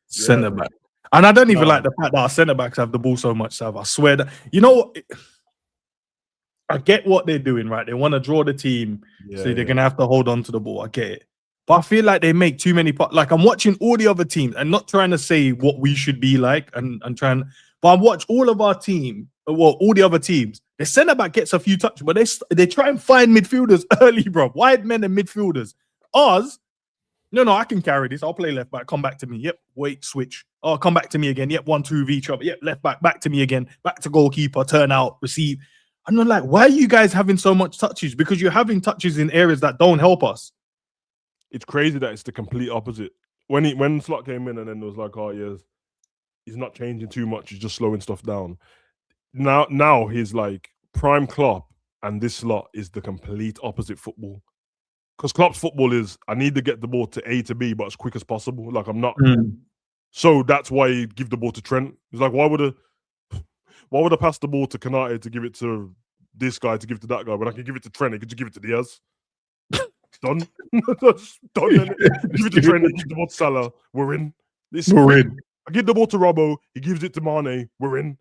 Speaker 1: Centre back. And I don't even like the fact that our centre backs have the ball so much, Sav. I swear that, you know what? I get what they're doing, right? They want to draw the team, so they're going to have to hold on to the ball. I get it. But I feel like they make too many. Like, I'm watching all the other teams and not trying to say what we should be like and trying, but I watch all of our team, all the other teams. The centre back gets a few touches, but they try and find midfielders early, bro. Wide men and midfielders. Ours, no, I can carry this. I'll play left back. Come back to me. Yep. Wait, switch. Oh, come back to me again. Yep. 1-2 v each other. Yep. Left back to me again. Back to goalkeeper. Turn out. Receive. And I'm like, why are you guys having so much touches? Because you're having touches in areas that don't help us.
Speaker 2: It's crazy that it's the complete opposite. When Slot came in and then it was like, he's not changing too much. He's just slowing stuff down. Now he's like prime Klopp, and this Slot is the complete opposite football. Because Klopp's football is, I need to get the ball to A to B, but as quick as possible. Like, I'm not. So that's why he give the ball to Trent. He's like, why would I pass the ball to Konate to give it to this guy to give to that guy when I can give it to Trent? I could just give it to Diaz. Done. That's done. Give it to Trent. Give the ball to Salah. We're in. We're in. I give the ball to Robbo. He gives it to Mane. We're in.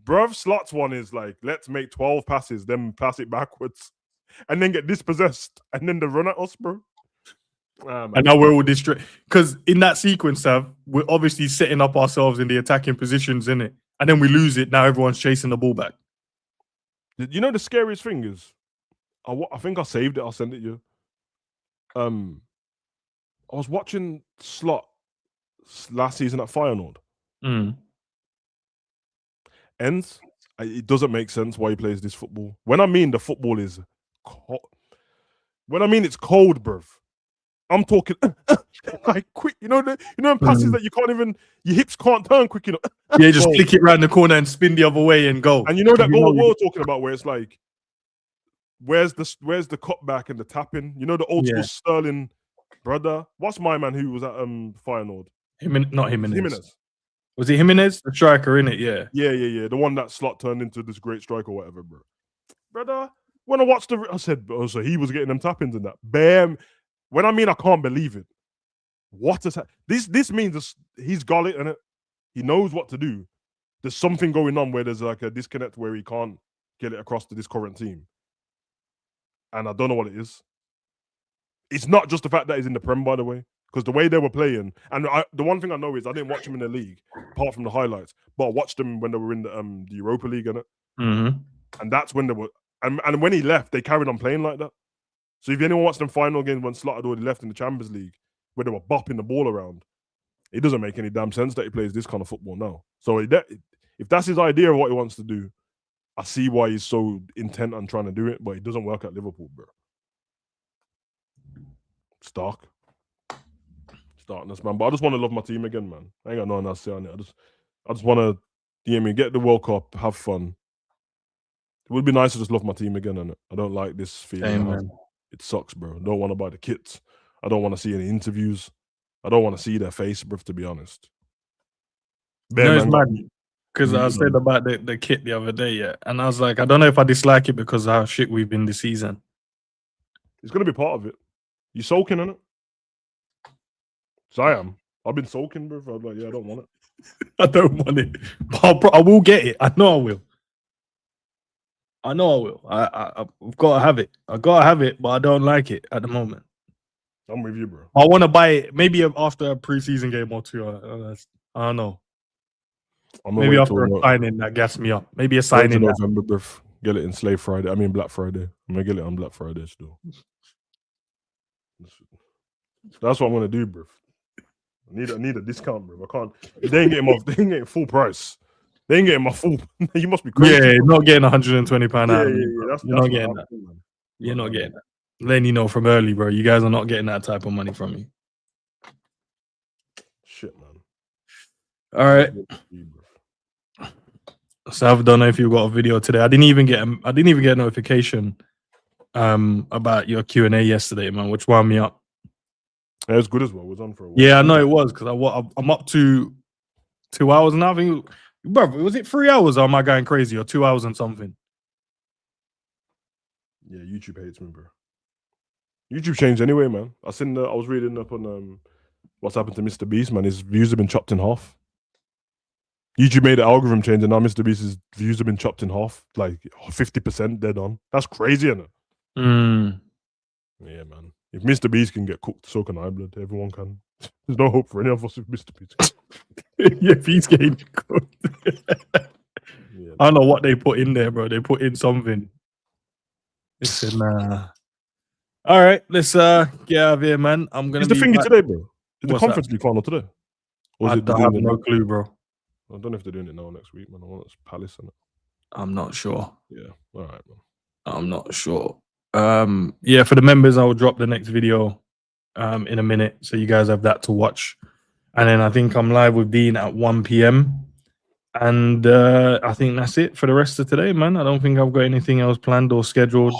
Speaker 2: Bruv, Slot's one is like, let's make 12 passes, then pass it backwards. And then get dispossessed, and then they run at us, bro.
Speaker 1: And now we're all distracted. Because in that sequence, Sav, we're obviously setting up ourselves in the attacking positions, innit? And then we lose it. Now everyone's chasing the ball back.
Speaker 2: You know the scariest thing is, I think I saved it. I'll send it you. I was watching Slot last season at Feyenoord. Endz, it doesn't make sense why he plays this football. When I mean the football is when I mean it's cold, bruv. I'm talking like quick, you know passes that you can't even, your hips can't turn quick enough.
Speaker 1: Yeah, just flick it around the corner and spin the other way and go.
Speaker 2: And you know that goal we're talking about where it's like, where's the cutback and the tapping? You know the old school Sterling brother. What's my man who was at Feyenoord?
Speaker 1: Not Jimenez. Was it Jimenez? The striker, in it, yeah.
Speaker 2: Yeah. The one that Slot turned into this great striker or whatever, bro. Brother, when I watched I said, so he was getting them tap-ins and that. Bam. When I mean I can't believe it. What is that? This means he's got it, innit? He knows what to do. there's something going on where there's like a disconnect where he can't get it across to this current team. And I don't know what it is. It's not just the fact that he's in the Prem, by the way, because the way they were playing, and the one thing I know is I didn't watch him in the league, apart from the highlights, but I watched them when they were in the Europa League, innit?
Speaker 1: Mm-hmm.
Speaker 2: And that's when they were, and when he left, they carried on playing like that. So if anyone watched them final games when Slot had already left in the Champions League, where they were bopping the ball around, it doesn't make any damn sense that he plays this kind of football now. So if that's his idea of what he wants to do, I see why he's so intent on trying to do it, but it doesn't work at Liverpool, bro. Starkness, man. But I just want to love my team again, man. I ain't got nothing else to say on it. I just want to, get the World Cup, have fun. It would be nice to just love my team again, and I don't like this feeling.
Speaker 1: Man.
Speaker 2: It sucks, bro. I don't want to buy the kits. I don't want to see any interviews. I don't want to see their face, bro, to be honest.
Speaker 1: It's mad because I said about the kit the other day, yeah, and I was like, I don't know if I dislike it because of how shit we've been this season.
Speaker 2: It's gonna be part of it. You soaking in it? So I am. I've been soaking, bro. I'm like, yeah, I don't want it.
Speaker 1: I don't want it, but I will get it. I know I will. I've got to have it. I got to have it, but I don't like it at the moment.
Speaker 2: I'm with you, bro.
Speaker 1: I want to buy it maybe after a preseason game or two. I don't know. Maybe after a signing that gas me up. Maybe a signing.
Speaker 2: November, bro. Get it in Black Friday. I'm gonna get it on Black Friday still. That's what I'm gonna do, bro. I need a discount, bro. I can't. They ain't getting full price. They ain't getting my full. You must be crazy.
Speaker 1: Yeah, you're not getting £120 out.
Speaker 2: Yeah,
Speaker 1: you're not getting that. You're not getting that. Letting you know from early, bro. You guys are not getting that type of money from me.
Speaker 2: Shit, man.
Speaker 1: All right. So I don't know if you got a video today. I didn't even get a notification about your Q&A yesterday, man, which wound me up.
Speaker 2: Yeah, it was good as well. It was on for a while.
Speaker 1: Yeah, I know it was because I'm up to 2 hours now. I think, bro, was it 3 hours or am I going crazy or 2 hours and something?
Speaker 2: Yeah, YouTube hates me, bro. YouTube changed anyway, man. I was reading up on what's happened to Mr. Beast, man. His views have been chopped in half. YouTube made the algorithm change, and now Mr. Beast's views have been chopped in half, like 50% dead on. That's crazy, isn't it? Yeah, man. If Mr. Beast can get cooked, so can I, blood. Everyone can. There's no hope for any of us if Mr. Beast.
Speaker 1: Yeah, if he's getting cooked. Yeah, I don't know what they put in there, bro. They put in something. Listen, all right, let's get out of here, man. I'm gonna.
Speaker 2: Is the thingy today, bro? Is the Conference League final today?
Speaker 1: Or I don't have no clue, bro.
Speaker 2: I don't know if they're doing it now or next week, man. I want it's Palace in it.
Speaker 1: I'm not sure.
Speaker 2: Yeah, all right, man.
Speaker 1: I'm not sure. Yeah, for the members, I will drop the next video in a minute, so you guys have that to watch. And then I think I'm live with Dean at 1 p.m. And I think that's it for the rest of today, man. I don't think I've got anything else planned or scheduled.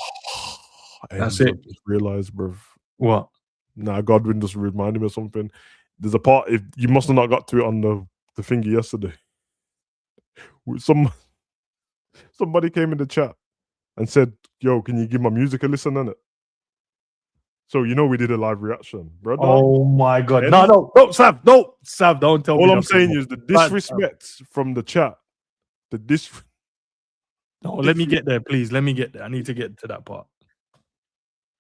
Speaker 1: That's it.
Speaker 2: I just realized, bro.
Speaker 1: What?
Speaker 2: Nah, Godwin just reminded me of something. There's a part, if you must have not got to it on the thingy yesterday. Somebody came in the chat and said, yo, can you give my music a listen on it? So we did a live reaction, bro.
Speaker 1: Oh my god. No, Sav, don't tell me.
Speaker 2: All I'm saying is the disrespect from the chat.
Speaker 1: No, let me get there, please. Let me get there. I need to get to that part.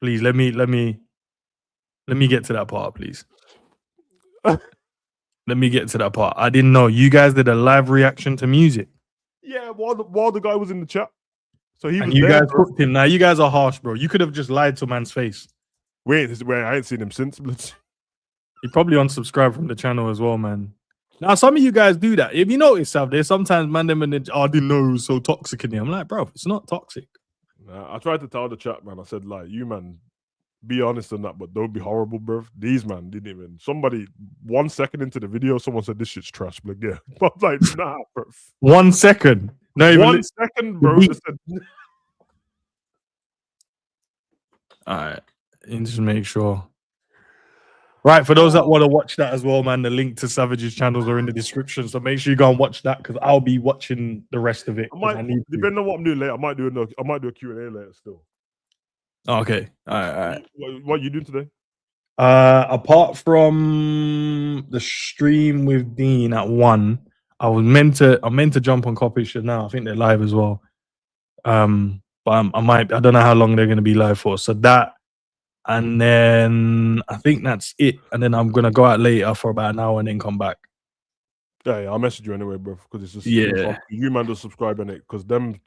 Speaker 1: Please, let me get to that part, please. Let me get to that part. I didn't know you guys did a live reaction to music.
Speaker 2: Yeah, while the guy was in the chat. So he
Speaker 1: and
Speaker 2: was
Speaker 1: you
Speaker 2: there,
Speaker 1: guys cooked him. Now you guys are harsh, bro. You could have just lied to man's face.
Speaker 2: Wait, I ain't seen him since.
Speaker 1: He probably unsubscribed from the channel as well, man. Now some of you guys do that. If you notice, Sav, there's sometimes man them and I didn't know it was so toxic in here. I'm like, bro, it's not toxic.
Speaker 2: Nah, I tried to tell the chat, man. I said, like, you man, be honest on that, but don't be horrible, bro. These man didn't even. Somebody 1 second into the video, someone said this shit's trash. But yeah, I was like, nah, bro.
Speaker 1: 1 second. No,
Speaker 2: 1 second, bro.
Speaker 1: All right, just make sure. Right, for those that want to watch that as well, man, the link to Savage's channels are in the description. So make sure you go and watch that because I'll be watching the rest of it.
Speaker 2: Depending on what I'm doing later, I might do a Q&A later still.
Speaker 1: Okay. All right.
Speaker 2: What are you doing today?
Speaker 1: Apart from the stream with Dean at 1, I'm meant to jump on Coppish now. I think they're live as well. But I don't know how long they're going to be live for. So that, and then I think that's it. And then I'm gonna go out later for about an hour and then come back.
Speaker 2: Yeah, I'll message you anyway, bro, because it's just
Speaker 1: Yeah.
Speaker 2: you man just subscribe in it, because them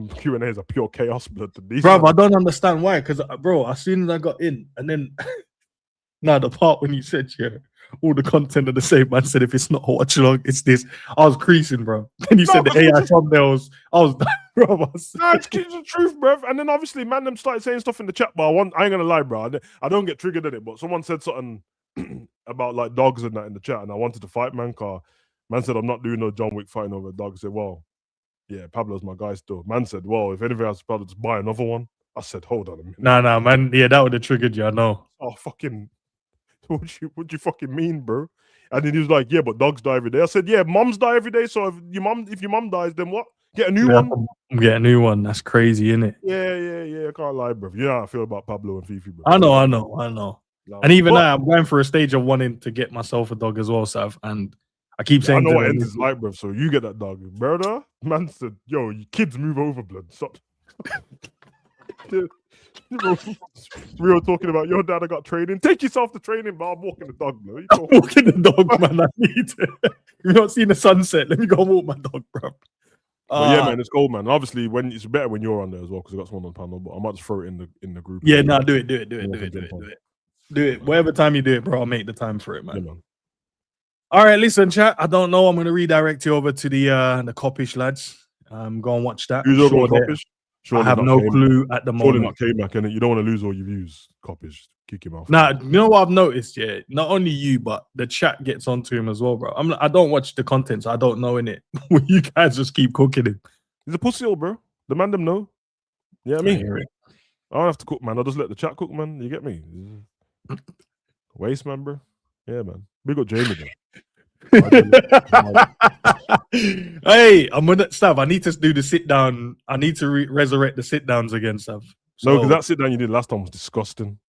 Speaker 2: Q&As are pure chaos, blood.
Speaker 1: Bro, I don't understand why. Because bro, as soon as I got in, and then now the part when you said all the content are the same, man said if it's not a watch along, it's this. I was creasing, bro. Then you said the AI thumbnails. I was bro.
Speaker 2: Nah, it's the truth, bro. And then obviously, man, them started saying stuff in the chat, but I ain't gonna lie, bro. I don't get triggered at it, but someone said something about like dogs and that in the chat, and I wanted to fight man. Man said I'm not doing no John Wick fighting over a dog. I said, well, yeah, Pablo's my guy still. Man said, well, if anything else, Pablo, just buy another one. I said, hold on a minute.
Speaker 1: Nah, man. Yeah, that would have triggered you. I know.
Speaker 2: Oh, fucking. What you fucking mean, bro? And then he was like, yeah, but dogs die every day. I said, yeah, moms die every day. So if your mom dies, then what? Get a new one.
Speaker 1: Get a new one. That's crazy, isn't it?
Speaker 2: Yeah. I can't lie, bro. You know how I feel about Pablo and Fifi, bro.
Speaker 1: I know. No, and even now, I'm going for a stage of wanting to get myself a dog as well, Sav. And I keep saying,
Speaker 2: I know what Endz is like, bro. So you get that dog, brother. Man said, yo, you kids move over, blood. Stop. We were talking about your dad. I got training. Take yourself to training, but I'm walking the dog, bro.
Speaker 1: I'm walking the dog, man. I need to. You've not seen the sunset. Let me go walk my dog, bro.
Speaker 2: But yeah, man, it's cold, man. Obviously, when it's better when you're on there as well, because I got someone on the panel. But I might just throw it in the group.
Speaker 1: Yeah, no, do it. Whatever time you do it, bro, I'll make the time for it, man.
Speaker 2: Yeah, man.
Speaker 1: All right, listen, chat. I don't know. I'm going to redirect you over to the Coppish lads. Go and watch that.
Speaker 2: Who's over on Coppish?
Speaker 1: I have no clue at the moment.
Speaker 2: Surely not K-Mac, and you don't want to lose all your views. Coppish, kick him off.
Speaker 1: Nah, you know what I've noticed? Yeah, not only you, but the chat gets onto him as well, bro. I don't watch the content, so I don't know in it. You guys just keep cooking him.
Speaker 2: He's a pussy, bro. The man them know. Yeah, I mean, I don't have to cook, man. I'll just let the chat cook, man. You get me? Waste, man, bro. Yeah, man. Big up Jamie, though.
Speaker 1: Hey, I'm gonna Stav. I need to do the sit down. I need to resurrect the sit downs again, Stav.
Speaker 2: So, no, because that sit down you did last time was disgusting.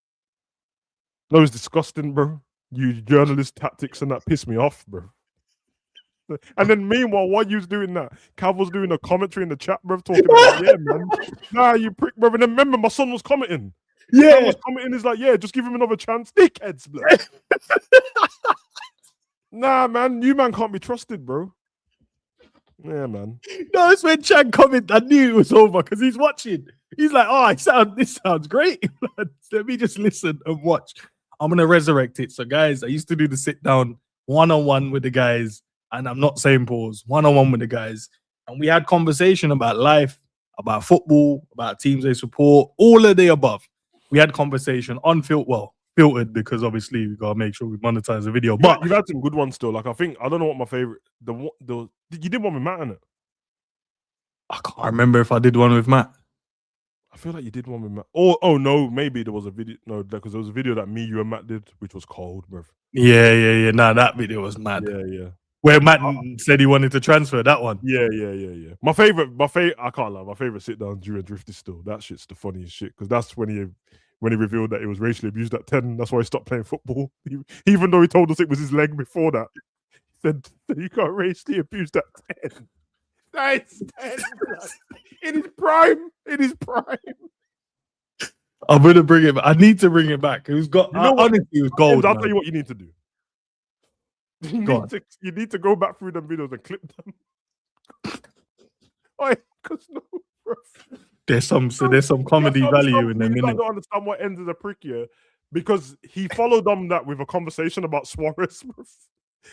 Speaker 2: No, it's disgusting, bro. You journalist tactics and that pissed me off, bro. And then meanwhile, while you was doing that, Cav was doing a commentary in the chat, bro, talking about, yeah, man. Nah, you prick, bro. And then remember, my son was commenting.
Speaker 1: Yeah,
Speaker 2: was commenting. Is like, yeah, just give him another chance, dickheads, bro. Nah, man, you man can't be trusted, bro. Yeah, man.
Speaker 1: No, it's when Chad commented. I knew it was over because he's watching. He's like, oh, this sounds great. Let me just listen and watch. I'm gonna resurrect it. So, guys, I used to do the sit down one-on-one with the guys, and I'm not saying pause, one-on-one with the guys. And we had conversation about life, about football, about teams they support, all of the above. We had conversation filtered because obviously we gotta make sure we monetize the video. But
Speaker 2: you've had some good ones still. Like I don't know what my favorite. You did one with Matt in it.
Speaker 1: I can't remember if I did one with Matt.
Speaker 2: I feel like you did one with Matt. Oh no, maybe there was a video. No, because there was a video that me, you, and Matt did, which was cold, bro.
Speaker 1: Yeah. Nah, that video was mad.
Speaker 2: Yeah.
Speaker 1: Where Matt said he wanted to transfer that one.
Speaker 2: Yeah. My favorite. I can't lie. My favorite sit down during Drift is still that shit's the funniest shit because that's when he revealed that he was racially abused at 10. That's why he stopped playing football. Even though he told us it was his leg before that. He said, you got racially abused at 10. That's 10. In his prime.
Speaker 1: I'm going to bring it back. I need to bring it back. It was honestly, it was gold.
Speaker 2: I'll tell you what you need to do. You need to go back through them videos and clip them. Because no, bro.
Speaker 1: There's some comedy value in them.
Speaker 2: I don't understand what Endz is a prick here because he followed on that with a conversation about Suarez.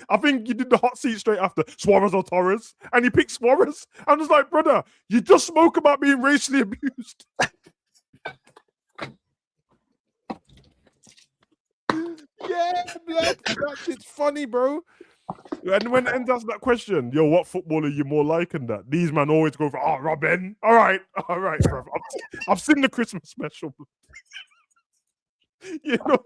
Speaker 2: I think you did the hot seat straight after Suarez or Torres, and he picked Suarez. I was like, brother, you just spoke about being racially abused. Yeah, blood. That shit's funny, bro. And when Endz asked that question, yo, what footballer are you more like and that? These man always go for, Robin. All right, bro. I've seen the Christmas special. You know,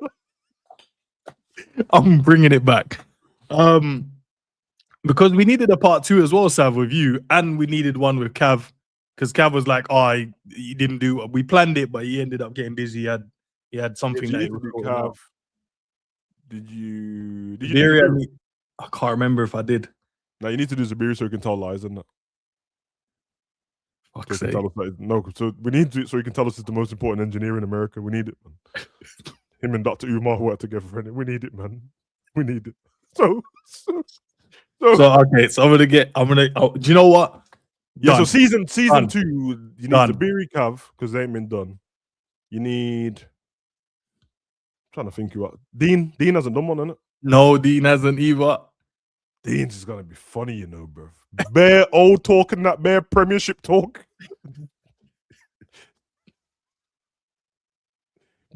Speaker 1: I'm bringing it back. Because we needed a part 2 as well, Sav, with you, and we needed one with Cav, because Cav was like, he didn't do. We planned it, but he ended up getting busy. He had something that he was doing.
Speaker 2: Did you? I
Speaker 1: can't remember if I did.
Speaker 2: Now you need to do Zabiri so you can tell lies, and
Speaker 1: Fuck's
Speaker 2: so he
Speaker 1: sake.
Speaker 2: can tell us that no. So we need to so he can tell us he's the most important engineer in America. We need it, man. Him and Dr. Umar work together, and we need it, man. We need it. So
Speaker 1: okay. So I'm gonna. Oh, do you know what?
Speaker 2: yeah.
Speaker 1: Done.
Speaker 2: So season
Speaker 1: Done.
Speaker 2: 2, you need
Speaker 1: Done.
Speaker 2: Zabiri, Cav, because they ain't been done. You need. I'm trying to think you out. Dean hasn't done one, innit?
Speaker 1: No, Dean hasn't either.
Speaker 2: Dean's is gonna be funny, you know, bro. Bare old talk and that bare Premiership talk.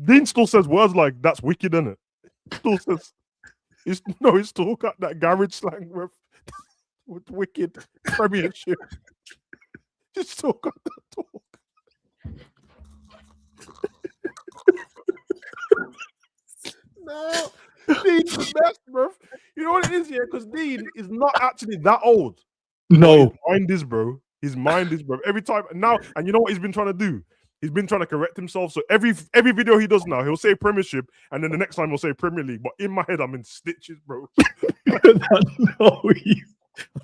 Speaker 2: Dean still says words like "that's wicked," innit? Still says, he's still got that garage slang with wicked Premiership. He's still got that talk. No, Dean's the best, bro. You know what it is, yeah? Because Dean is not actually that old.
Speaker 1: No.
Speaker 2: His mind is, bro. His mind is, bro. Every time now, and you know what he's been trying to do? He's been trying to correct himself. So every video he does now, he'll say Premiership, and then the next time he'll say Premier League. But in my head, I'm in stitches, bro.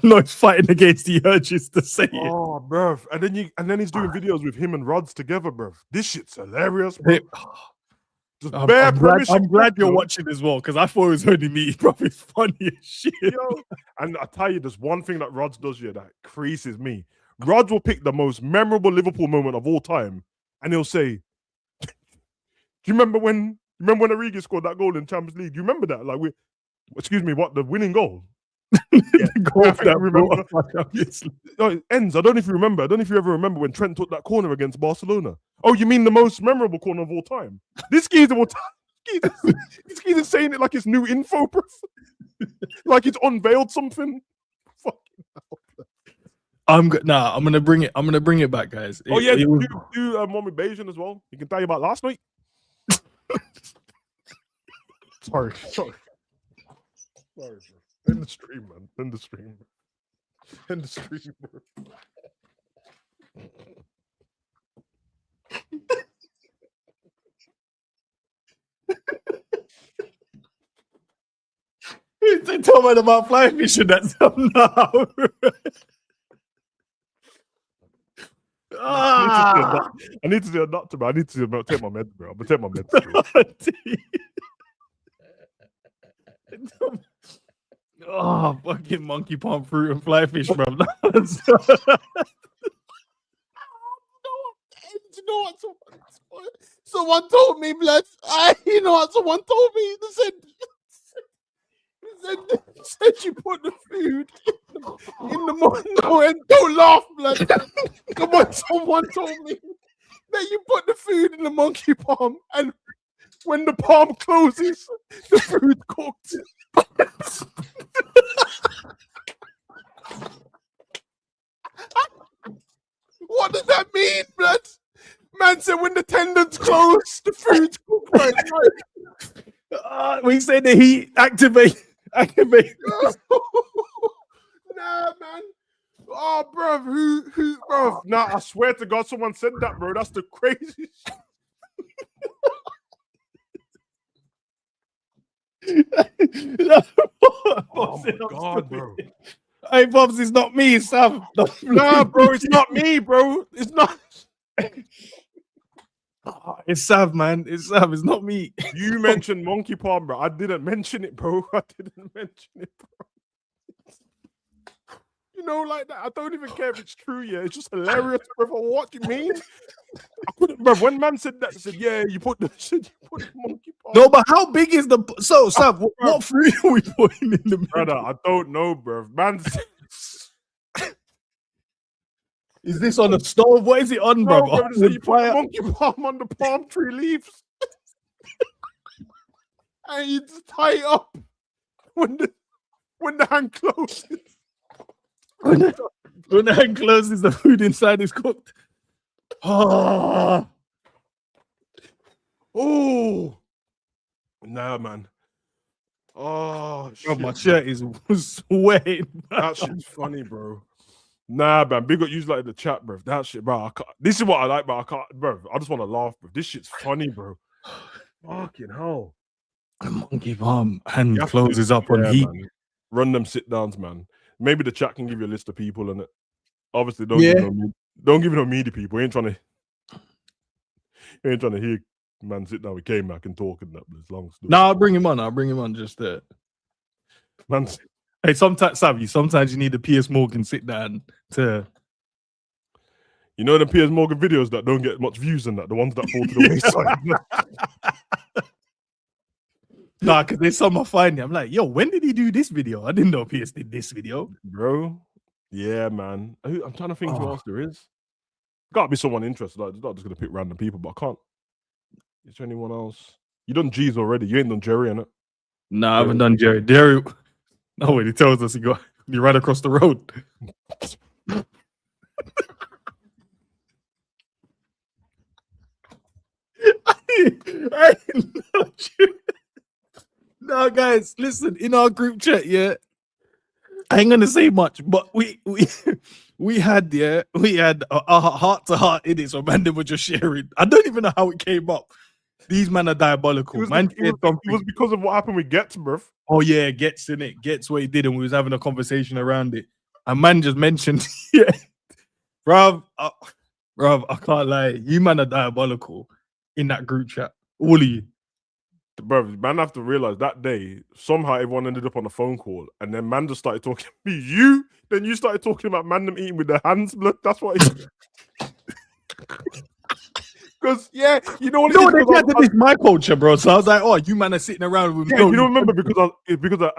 Speaker 1: No, he's fighting against the urges to say it.
Speaker 2: Oh, bro. And then he's doing videos with him and Rods together, bro. This shit's hilarious, bro.
Speaker 1: I'm glad you're watching as well, because I thought it was only me, bro. It's funny as shit.
Speaker 2: Yo, and I tell you, there's one thing that Rods does here that creases me. Rods will pick the most memorable Liverpool moment of all time, and he'll say, "Do you remember when Origi scored that goal in Champions League? Do you remember that? Like, the winning goal?" Endz, I don't know if you remember. I don't know if you ever remember when Trent took that corner against Barcelona. Oh, you mean the most memorable corner of all time? This geezer is saying it like it's new info, bro. Like it's unveiled something. Fucking hell.
Speaker 1: I'm gonna bring it back, guys.
Speaker 2: Do one with Bayesian as well. He can tell you about last night. Sorry, bro. End the stream, man. End the stream, bro.
Speaker 1: They talking about fly fishing. That's now.
Speaker 2: I need to see a doctor, bro. I need to take my meds, bro. I'm gonna take my meds.
Speaker 1: Oh, fucking monkey palm fruit and fly fish, bro.
Speaker 2: You know what? Someone told me, blood. You know what? Someone told me. They said you put the food in the morning. No, and don't laugh, blood. Come on, someone told me that you put the food in the monkey palm, and when the palm closes, the food cooked. What does that mean, blood? Man said when the tendons close, the food's cooked. Right?
Speaker 1: We say the heat activate.
Speaker 2: Nah, man. Oh, bro, who, bro? Nah, I swear to God, someone said that, bro. That's the craziest shit. Oh my God, bro.
Speaker 1: Hey, Bobs, it's not me, it's Sam.
Speaker 2: Nah, bro, it's not me, bro. It's not.
Speaker 1: It's Sav, man. It's Sav. It's not me.
Speaker 2: You mentioned monkey palm, bro. I didn't mention it, bro. I didn't mention it, bro. You know, like that. I don't even care if it's true. Yeah, it's just hilarious, bro. What do you mean? I couldn't, bro. When man said that, I said, "Yeah, you put the monkey palm."
Speaker 1: No, but how big is the Sav? What fruit are we putting in the middle?
Speaker 2: Brother? I don't know, bro. Man.
Speaker 1: Is this on the stove? What is it on, bro?
Speaker 2: You put the monkey palm on the palm tree leaves, and you just tie it up when the hand closes.
Speaker 1: When the hand closes, the food inside is cooked. Oh,
Speaker 2: nah, man. Oh,
Speaker 1: bro, my shirt is sweating.
Speaker 2: That shit's funny, bro. Nah, man. Big up, use like the chat, bro. That shit, bro. I can't. This is what I like, but I can't, bro. I just want to laugh, bro. This shit's funny, bro. Fucking hell.
Speaker 1: A monkey palm hand closes up on heat.
Speaker 2: Man. Run them sit downs, man. maybe the chat can give you a list of people, and obviously don't give no media people. We ain't trying to hear man sit down with K-Mac and talk and that. But it's long story.
Speaker 1: No, I'll bring him on just there.
Speaker 2: Man,
Speaker 1: hey, sometimes you need the Piers Morgan sit down to.
Speaker 2: You know the Piers Morgan videos that don't get much views and that, the ones that fall to the wayside.
Speaker 1: Nah, because there's some I find. I'm like, yo, when did he do this video? I didn't know Piers did this video,
Speaker 2: bro. Yeah, man. I'm trying to think who else there is. Gotta be someone interested. Like, it's not just gonna pick random people, but I can't. Is there anyone else? You done G's already? You ain't done Jerry, innit?
Speaker 1: Nah, I haven't done Jerry. Jerry. No, when he tells us he ran across the road. No, guys, listen. In our group chat, yeah, I ain't gonna say much, but we had a heart to heart in it. So man, they were just sharing. I don't even know how it came up. These men are diabolical.
Speaker 2: It was because of what happened with Getz, bruv.
Speaker 1: Oh yeah, Getz in it. Getz what he did, and we was having a conversation around it. And man just mentioned, yeah, bruv, I can't lie. You man are diabolical in that group chat. All of you.
Speaker 2: Bro, man, have to realize that day somehow everyone ended up on a phone call, and then man just started talking to me. Then you started talking about man them eating with their hands, blood. That's what. Because yeah, you know what?
Speaker 1: This is my culture, bro. So I was like, oh, you man are sitting around with.
Speaker 2: Yeah, you don't remember because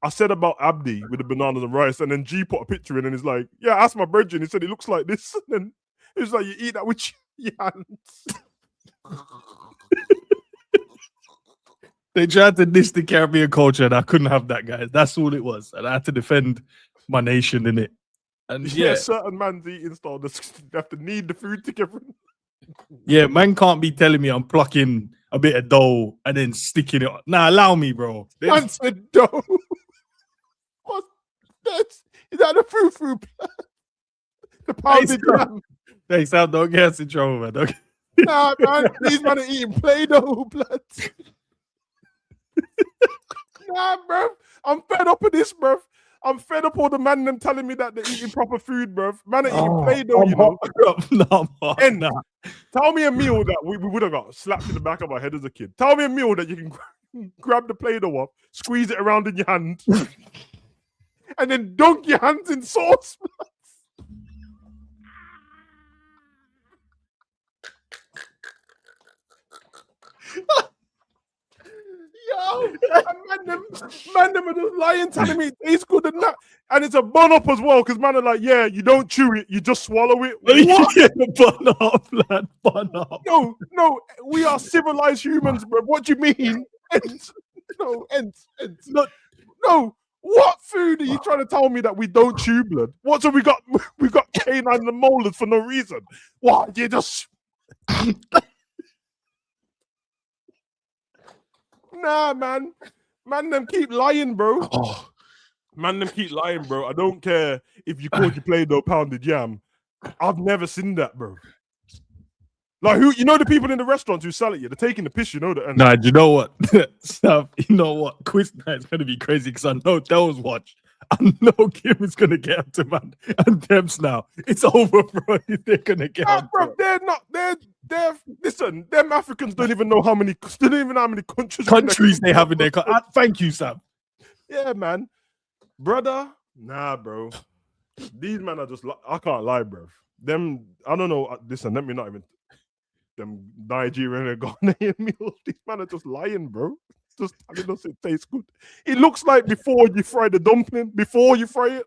Speaker 2: I said about Abdi with the bananas and rice, and then G put a picture in, and he's like, yeah, ask my brethren. He said it looks like this, and then it was like you eat that with your hands.
Speaker 1: They tried to diss the Caribbean culture, and I couldn't have that, guys. That's all it was, and I had to defend my nation in it. And yeah,
Speaker 2: certain man's eating style, they have to knead the food together.
Speaker 1: Yeah, man can't be telling me I'm plucking a bit of dough and then sticking it. Nah, allow me, bro.
Speaker 2: Man said dough. What's that? Is that a fufu? The pounded yam.
Speaker 1: Hey, Sam, don't get us in trouble, man. Okay.
Speaker 2: Nah, man, these men are eating Play-Doh, blood. Nah, bro. I'm fed up with this, bro. I'm fed up all the man them telling me that they're eating proper food, bro. Man are eating Play-Doh, you know. And tell me a meal that we would have got slapped in the back of our head as a kid. Tell me a meal that you can grab the Play-Doh up, squeeze it around in your hand, and then dunk your hands in sauce. Yo, man, them are just lying, telling me it tastes good and that. And it's a bun up as well, because man are like, yeah, you don't chew it, you just swallow it.
Speaker 1: What? Bun up, lad, bun up.
Speaker 2: No, we are civilized humans, bro. What do you mean? Endz. No. What food are you trying to tell me that we don't chew, blood? What, so we got canines and molars for no reason? What, you just... Nah, man. Man, them keep lying, bro. Man, them keep lying, bro. I don't care if you called your Play-Doh pounded yam. I've never seen that, bro. Like, who? You know the people in the restaurants who sell it? Yeah, they're taking the piss. You know that.
Speaker 1: Nah, you know what? You know what? Quiz night's gonna be crazy because I know Dell's watched. I know Kim is gonna get up to man and Debs now. It's over, bro. They're gonna get up.
Speaker 2: Bro, they're not. They're. Listen, them Africans don't even know how many. They don't even know how many countries
Speaker 1: they have in their country. Thank you, Sam.
Speaker 2: Yeah, man, brother. Nah, bro. These men are just. I can't lie, bro. Them. I don't know. Listen, let me not even. Them Nigerian and Ghanaian meals. These men are just lying, bro. Just telling us it tastes good. It looks like before you fry the dumpling, before you fry it.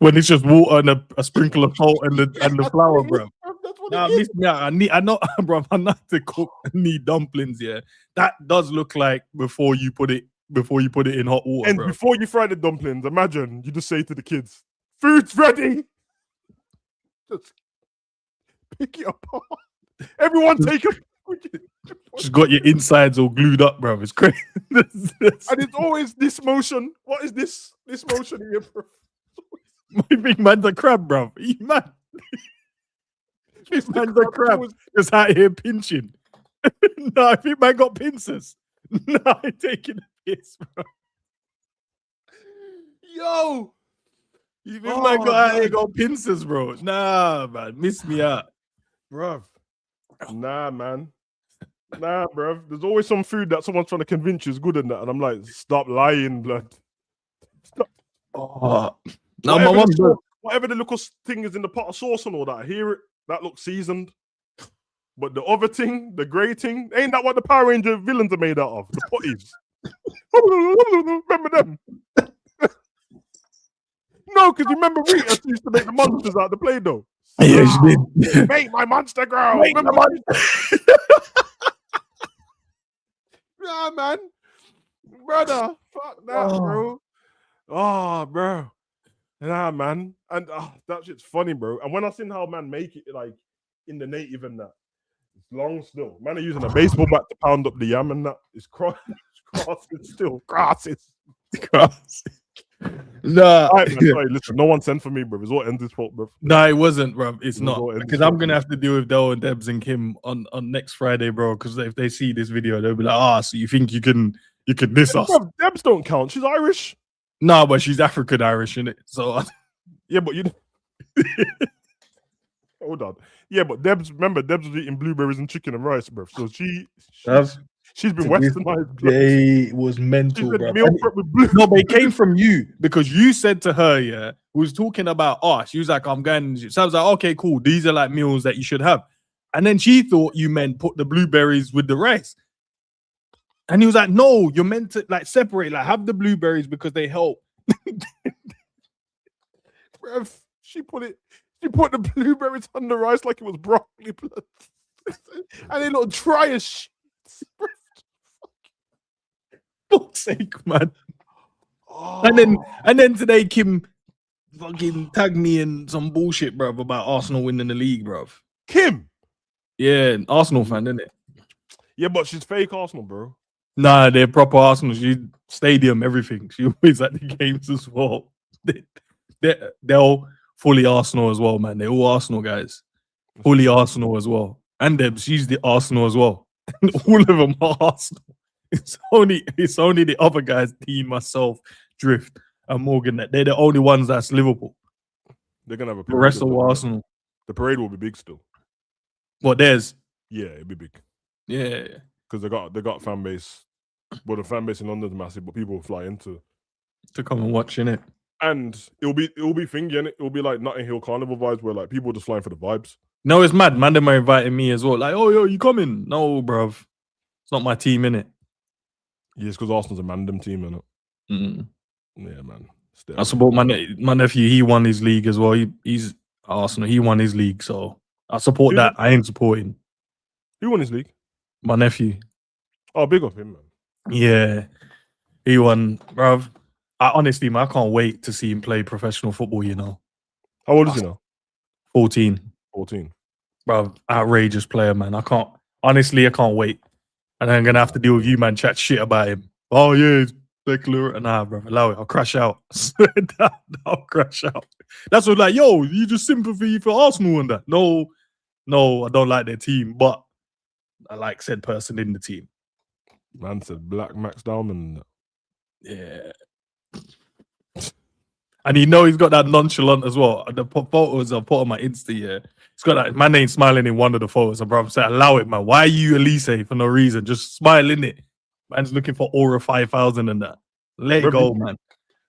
Speaker 1: When it's just water and a sprinkle of salt and the flour, bro. Nah, I know, bro. I know to cook need dumplings. Yeah, that does look like before you put it in hot water.
Speaker 2: And
Speaker 1: bro.
Speaker 2: Before you fry the dumplings, imagine you just say to the kids, "Food's ready." Just pick it apart. Everyone take a.
Speaker 1: Just got your insides all glued up, bro. It's crazy.
Speaker 2: And it's always this motion. What is this? This motion here, bro?
Speaker 1: My big man's a crab, bro. He mad. This man's a crab. Just out here pinching. No, I think man got pincers. No, I'm taking a piss, bro.
Speaker 2: Yo,
Speaker 1: You think man
Speaker 2: Oh,
Speaker 1: got out here
Speaker 2: man.
Speaker 1: got pincers, bro? Nah, man, miss me out.
Speaker 2: bruv. Nah, man. Nah, bruv. There's always some food that someone's trying to convince you is good and that, and I'm like, stop lying, blood. Stop.
Speaker 1: Oh, no, my mum.
Speaker 2: Whatever the little thing is in the pot of sauce and all that, I hear it. That looks seasoned. But the other thing, the grey thing, ain't that what the Power Ranger villains are made out of? The potties. Remember them? No, because you remember Rita used to make the monsters out of the Play-Doh.
Speaker 1: Yeah, she did.
Speaker 2: Make my monster grow.
Speaker 1: Make
Speaker 2: Remember
Speaker 1: the
Speaker 2: yeah, man. Brother, fuck that, bro. Oh, bro. Nah, man. And that shit's funny, bro. And when I seen how man make it like in the native and that, it's long still. Man are using a baseball bat to pound up the yam and that. It's crosses still. Crosses.
Speaker 1: Nah.
Speaker 2: All right, man. Sorry, listen, no one sent for me, bro. It's all Endz's fault, bro.
Speaker 1: No, it wasn't, bro. It's
Speaker 2: It was
Speaker 1: not.
Speaker 2: all Endz's
Speaker 1: Because
Speaker 2: fault,
Speaker 1: I'm gonna have to deal with Del and Debs and Kim on next Friday, bro. Because if they see this video, they'll be like, so you think you can diss us?
Speaker 2: Bro, Debs don't count. She's Irish.
Speaker 1: No, but she's African Irish, innit? So
Speaker 2: yeah, but you hold on. Yeah, but Debs was eating blueberries and chicken and rice, bro. So she's been westernized.
Speaker 1: They was mental, bro. No, but it came from you because you said to her, yeah, who was talking about she was like, I'm going. So I was like, okay, cool. These are like meals that you should have. And then she thought you meant put the blueberries with the rice. And he was like, no, you're meant to like separate, like have the blueberries because they help.
Speaker 2: Bruv, she put the blueberries on the rice like it was broccoli blood. And they look dry as shit.
Speaker 1: Fuck's sake, man. And then today Kim fucking tagged me in some bullshit, bruv, about Arsenal winning the league, bruv.
Speaker 2: Kim?
Speaker 1: Yeah, Arsenal fan, isn't it?
Speaker 2: Yeah, but she's fake Arsenal, bro.
Speaker 1: Nah, they're proper Arsenal. She stadium, everything. She always at the games as well. They're all fully Arsenal as well, man. They're all Arsenal guys. Fully Arsenal as well. And Deb, she's the Arsenal as well. All of them are Arsenal. It's only the other guys, Dean, myself, Drift, and Morgan, that they're the only ones that's Liverpool.
Speaker 2: They're gonna have a
Speaker 1: the rest of Arsenal.
Speaker 2: The parade will be big still.
Speaker 1: What theirs?
Speaker 2: Yeah, it'll be big.
Speaker 1: Yeah.
Speaker 2: Because they got fan base. Well, the fan base in London's massive, but people will fly into
Speaker 1: to come and watch, innit?
Speaker 2: And it'll be thingy, innit? It'll be like Notting Hill Carnival vibes where like people are just flying for the vibes.
Speaker 1: No, it's mad. Man, them are inviting me as well. Like, oh, yo, you coming? No, bruv. It's not my team, innit?
Speaker 2: Yeah, it's because Arsenal's a Mandem team, innit?
Speaker 1: Mm.
Speaker 2: Yeah, man.
Speaker 1: I support my nephew. He won his league as well. He's Arsenal. He won his league, so I support that. I ain't supporting.
Speaker 2: Who won his league?
Speaker 1: My nephew.
Speaker 2: Oh, big of him, man.
Speaker 1: Yeah, he won, bruv. Honestly, man, I can't wait to see him play professional football, you know.
Speaker 2: How old is he now?
Speaker 1: 14.
Speaker 2: 14.
Speaker 1: Bruv, outrageous player, man. I can't wait. And I'm going to have to deal with you, man, chat shit about him. Oh, yeah, secular. Nah, bruv, allow it. I'll crash out. I'll crash out. That's what, like, yo, you just sympathy for Arsenal and that. No, I don't like their team, but I like said person in the team.
Speaker 2: Man said Black Max Diamond.
Speaker 1: Yeah. And he's got that nonchalant as well. The photos I put on my Insta, yeah. It's got that man ain't smiling in one of the photos. And bro, said, allow it, man. Why are you Elise for no reason? Just smile in it. Man's looking for Aura 5000 and that. Let it go, man.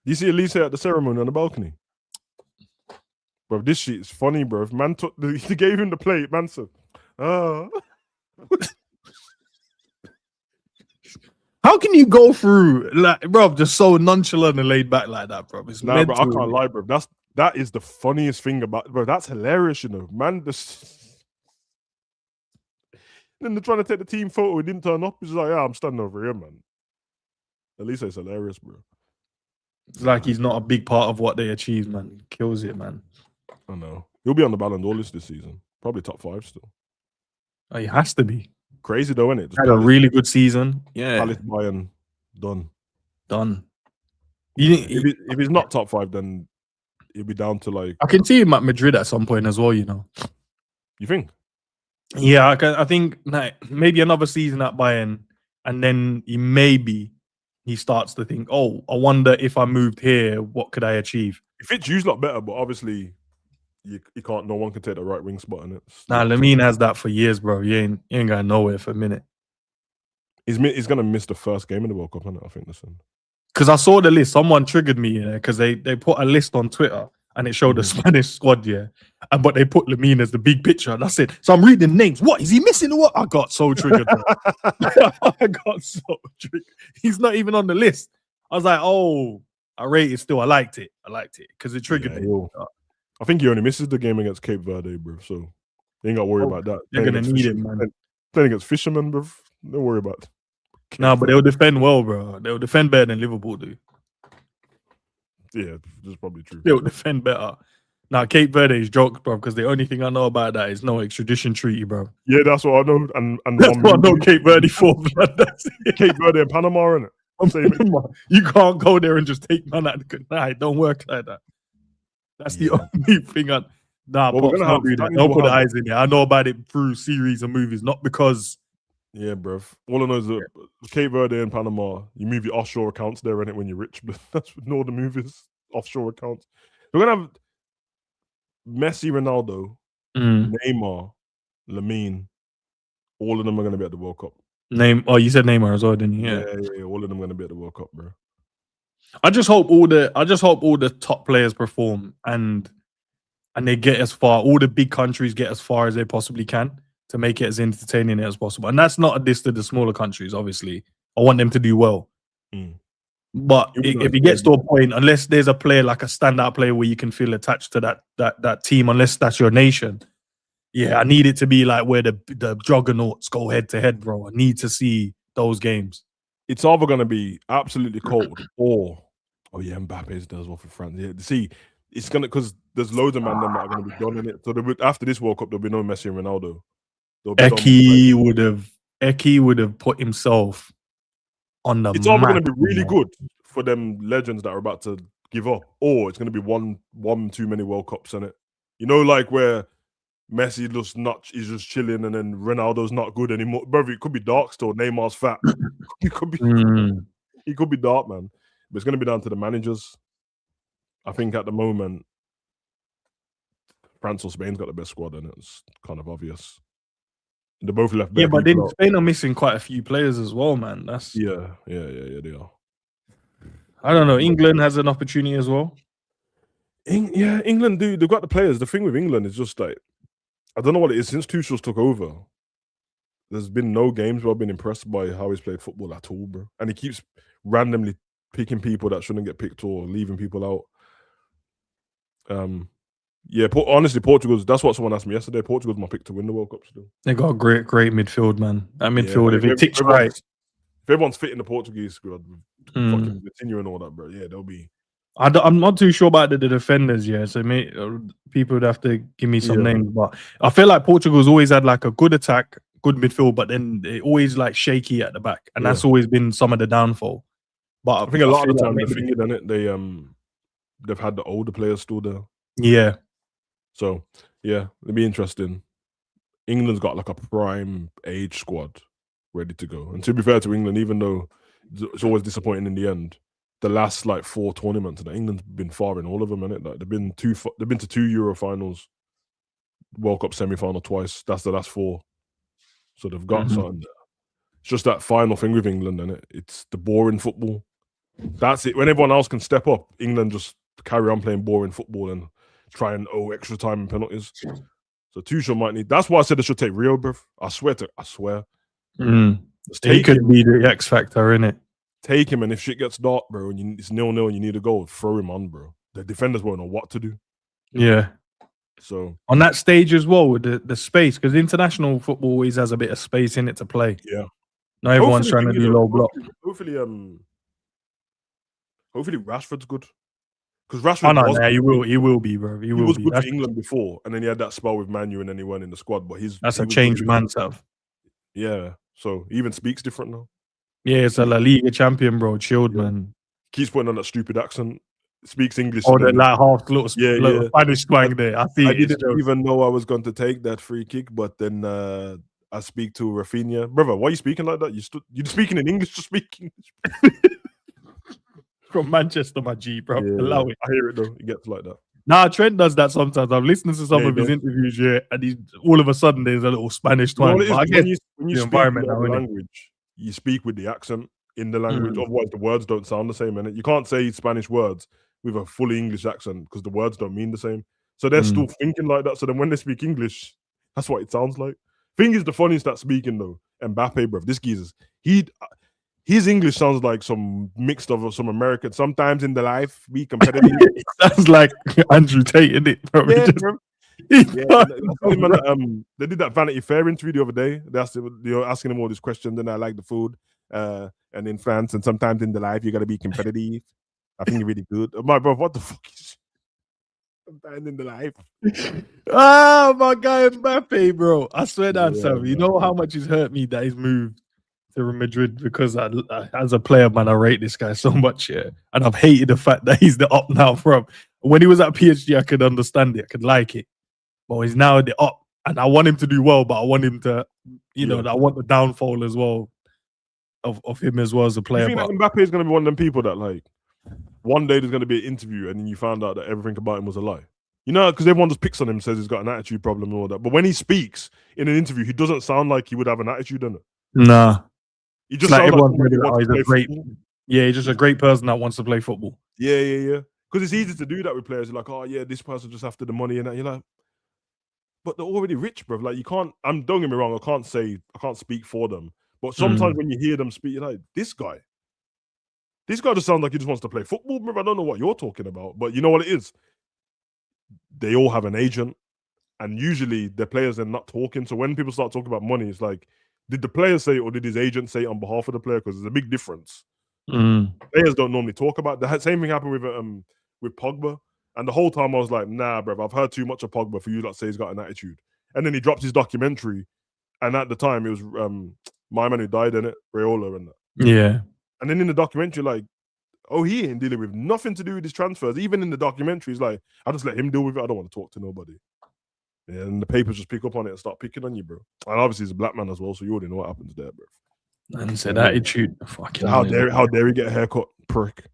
Speaker 2: You see Elise at the ceremony on the balcony? Bro, this shit is funny, bro. Man he gave him the plate. Man said,
Speaker 1: How can you go through, like, bro, just so nonchalant and laid back like that, bro? It's
Speaker 2: nah, bro, I can't lie, bro. That is the funniest thing about, bro. That's hilarious, you know, man. Then they're trying to take the team photo. He didn't turn up. He's like, yeah, I'm standing over here, man. At least it's hilarious, bro.
Speaker 1: It's like he's not a big part of what they achieved, man. Kills it, man.
Speaker 2: I know. He'll be on the Ballon d'Or list this season. Probably top 5 still.
Speaker 1: Oh, he has to be.
Speaker 2: Crazy though, isn't it?
Speaker 1: Had a really good season. Yeah.
Speaker 2: Palace, Bayern, done. If he's not top 5, then he'll be down to like.
Speaker 1: I can see him at Madrid at some point as well, you know.
Speaker 2: You think?
Speaker 1: Yeah, I think like, maybe another season at Bayern, and then he maybe he starts to think, oh, I wonder if I moved here, what could I achieve?
Speaker 2: It fits you a lot better, but obviously you can't. No one can take the right wing spot in it.
Speaker 1: Nah, Lamine has that for years, bro. He ain't going nowhere for a minute.
Speaker 2: He's gonna miss the first game in the World Cup, isn't it? I think this one.
Speaker 1: Because I saw the list. Someone triggered me, because they put a list on Twitter and it showed the Spanish squad, but they put Lamine as the big picture. And I said, so I'm reading names. What is he missing or what? I got so triggered. Bro. I got so triggered. He's not even on the list. I was like, oh, I rate it still. I liked it because it triggered me.
Speaker 2: I think he only misses the game against Cape Verde, bro. So you ain't got to worry about that.
Speaker 1: They're gonna need him, man.
Speaker 2: Playing against Fishermen, bro. Don't worry about it.
Speaker 1: No, but they'll defend well, bro. They'll defend better than Liverpool do.
Speaker 2: Yeah, that's probably true.
Speaker 1: They'll defend better. Now, Cape Verde is jokes, bro, because the only thing I know about that is no extradition treaty, bro.
Speaker 2: Yeah, that's what I know. And
Speaker 1: that's what I know Cape Verde for, blood. That's it.
Speaker 2: Cape Verde and Panama, innit?
Speaker 1: You can't go there and just take man out the good night. Don't work like that. That's the only thing I... Nah,
Speaker 2: well,
Speaker 1: Pops, don't do that. Don't put the eyes in there. I know about it through series and movies, not because...
Speaker 2: Yeah, bruv. All I know is that Cape Verde and Panama, you move your offshore accounts there, innit, when you're rich. But that's what all the movies, offshore accounts. We're going to have Messi, Ronaldo, Neymar, Lamine. All of them are going to be at the World Cup.
Speaker 1: You said Neymar as well, didn't you?
Speaker 2: Yeah. All of them are going to be at the World Cup, bro.
Speaker 1: I just hope all the top players perform and they get as far. All the big countries get as far as they possibly can to make it as entertaining as possible. And that's not a diss to the smaller countries, obviously. I want them to do well. But if it gets to a point, unless there's a player like a standout player where you can feel attached to that team, unless that's your nation, I need it to be like where the juggernauts go head to head, bro. I need to see those games.
Speaker 2: It's either going to be absolutely cold or, Mbappe's does well for France. Yeah, see, it's going to, because there's loads of men that are going to be done in it. So after this World Cup, there'll be no Messi and Ronaldo.
Speaker 1: Eki would have put himself on the
Speaker 2: It's either going to be really good for them legends that are about to give up, or it's going to be one too many World Cups in it. You know, like where Messi is just chilling, and then Ronaldo's not good anymore. Brother, it could be dark still. Neymar's fat. He could be dark, man. But it's going to be down to the managers. I think at the moment, France or Spain's got the best squad, and it's kind of obvious. They're both left.
Speaker 1: Yeah, but then Spain are missing quite a few players as well, man. That's
Speaker 2: they are.
Speaker 1: I don't know. England has an opportunity as well.
Speaker 2: England do. They've got the players. The thing with England is just like, I don't know what it is. Since Tuchel's took over, there's been no games where I've been impressed by how he's played football at all, bro. And he keeps randomly picking people that shouldn't get picked or leaving people out. Honestly, Portugal's. That's what someone asked me yesterday. Portugal's my pick to win the World Cup still.
Speaker 1: They got a great midfield, man. That midfield, if it ticks right.
Speaker 2: If everyone's fit in the Portuguese squad, fucking continue and all that, bro. Yeah, they'll be.
Speaker 1: I'm not too sure about the defenders, so people would have to give me some names. But I feel like Portugal's always had like a good attack, good midfield, but then they always like shaky at the back, and that's always been some of the downfall. But
Speaker 2: I think a lot of the time they figured on it. They've had the older players still there.
Speaker 1: Yeah.
Speaker 2: So it'll be interesting. England's got like a prime age squad ready to go. And to be fair to England, even though it's always disappointing in the end, the last like 4 tournaments, and England's been far in all of them, innit? Like they've been to 2 Euro finals, World Cup semi-final twice. That's the last 4. So they've got something there. It's just that final thing with England, innit? It's the boring football. That's it. When everyone else can step up, England just carry on playing boring football and try and owe extra time and penalties. So Tuchel might need. That's why I said they should take Rio, bruv. I swear.
Speaker 1: He could be the X factor, innit?
Speaker 2: Take him, and if shit gets dark, bro, and it's 0-0 and you need a goal, throw him on, bro. The defenders won't know what to do.
Speaker 1: Yeah.
Speaker 2: So
Speaker 1: on that stage as well with the space, because international football always has a bit of space in it to play.
Speaker 2: Yeah.
Speaker 1: Not everyone's trying to do low block.
Speaker 2: Hopefully Rashford's good. Because Rashford,
Speaker 1: he will be, bro. He
Speaker 2: was good for England before, and then he had that spell with Man U, and then he went in the squad. But
Speaker 1: that's a changed man stuff.
Speaker 2: Yeah, so he even speaks different now.
Speaker 1: Yeah, it's a La Liga champion, bro. Chilled, man.
Speaker 2: Keeps putting on that stupid accent. Speaks English.
Speaker 1: Oh, that like half little Spanish swang there. I
Speaker 2: didn't even know I was going to take that free kick, but then I speak to Rafinha. Brother, why are you speaking like that? You're speaking in English, just speaking.
Speaker 1: from Manchester, my G, bro.
Speaker 2: Yeah,
Speaker 1: Allow it.
Speaker 2: I hear it though. It gets like that.
Speaker 1: Nah, Trent does that sometimes. I've listened to some
Speaker 2: Yeah, he
Speaker 1: of his
Speaker 2: does.
Speaker 1: interviews, yeah, and he all of a sudden there's a little Spanish
Speaker 2: You know
Speaker 1: twang.
Speaker 2: what it is?
Speaker 1: But I guess
Speaker 2: When you
Speaker 1: the
Speaker 2: speak in
Speaker 1: environment
Speaker 2: the
Speaker 1: now,
Speaker 2: other
Speaker 1: innit?
Speaker 2: language, you speak with the accent in the language.
Speaker 1: Mm.
Speaker 2: Otherwise, the words don't sound the same. And you can't say Spanish words with a fully English accent because the words don't mean the same. So they're still thinking like that. So then when they speak English, that's what it sounds like. Thing is, the funniest that speaking though, Mbappe, bro. This geezer's his English sounds like some mixed of some American. Sometimes in the life, be competitive.
Speaker 1: It sounds like Andrew Tate, innit, bro?
Speaker 2: Yeah,
Speaker 1: Just,
Speaker 2: bro.
Speaker 1: he
Speaker 2: Yeah,
Speaker 1: does,
Speaker 2: they did that Vanity Fair interview the other day. They asked him, asking him all these questions. Then I like the food, and in France, and sometimes in the life, you gotta be competitive. I think you're really good. My bro, what the fuck is sometimes in the life?
Speaker 1: Oh my guy Mbappe, bro. I swear down,
Speaker 2: Yeah,
Speaker 1: Sam. You
Speaker 2: man.
Speaker 1: know how much he's hurt me that he's moved to Real Madrid because as a player, man, I rate this guy so much, yeah. And I've hated the fact that he's the up now from when he was at PSG, I could understand it, I could like it. But he's now the up, and I want him to do well, but I want him to, I want the downfall as well of him as well as a
Speaker 2: You
Speaker 1: player.
Speaker 2: think
Speaker 1: But
Speaker 2: that Mbappe is gonna be one of them people that like one day there's gonna be an interview and then you found out that everything about him was a lie? You know, because everyone just picks on him, says he's got an attitude problem and all that. But when he speaks in an interview, he doesn't sound like he would have an attitude in it.
Speaker 1: nah,
Speaker 2: He
Speaker 1: it's
Speaker 2: just
Speaker 1: like
Speaker 2: sounds like
Speaker 1: everyone's
Speaker 2: somebody
Speaker 1: really
Speaker 2: who
Speaker 1: like, oh,
Speaker 2: wants
Speaker 1: he's
Speaker 2: to
Speaker 1: a
Speaker 2: play
Speaker 1: great,
Speaker 2: football.
Speaker 1: yeah, he's just a great person that wants to play football.
Speaker 2: Yeah. Because it's easy to do that with players. You're like, oh yeah, this person just after the money and that. You're like, but they're already rich, bro. Like you can't. Don't get me wrong. I can't speak for them. But sometimes when you hear them speak, you're like, this guy just sounds like he just wants to play football, bro. I don't know what you're talking about, but you know what it is. They all have an agent, and usually the players are not talking. So when people start talking about money, it's like, did the player say it or did his agent say it on behalf of the player? Because there's a big difference. Players don't normally talk about the same thing happened with Pogba. And the whole time I was like, nah, bro, I've heard too much of Pogba for you to say he's got an attitude. And then he dropped his documentary, and at the time it was my man who died in it, Raiola and that.
Speaker 1: Yeah.
Speaker 2: And then in the documentary, like, oh, he ain't dealing with nothing to do with his transfers. Even in the documentary, he's like, I just let him deal with it. I don't want to talk to nobody. Yeah, and the papers just pick up on it and start picking on you, bro. And obviously he's a black man as well, so you already know what happens there, bro.
Speaker 1: And he said attitude. Fucking
Speaker 2: how dare he get a haircut, prick.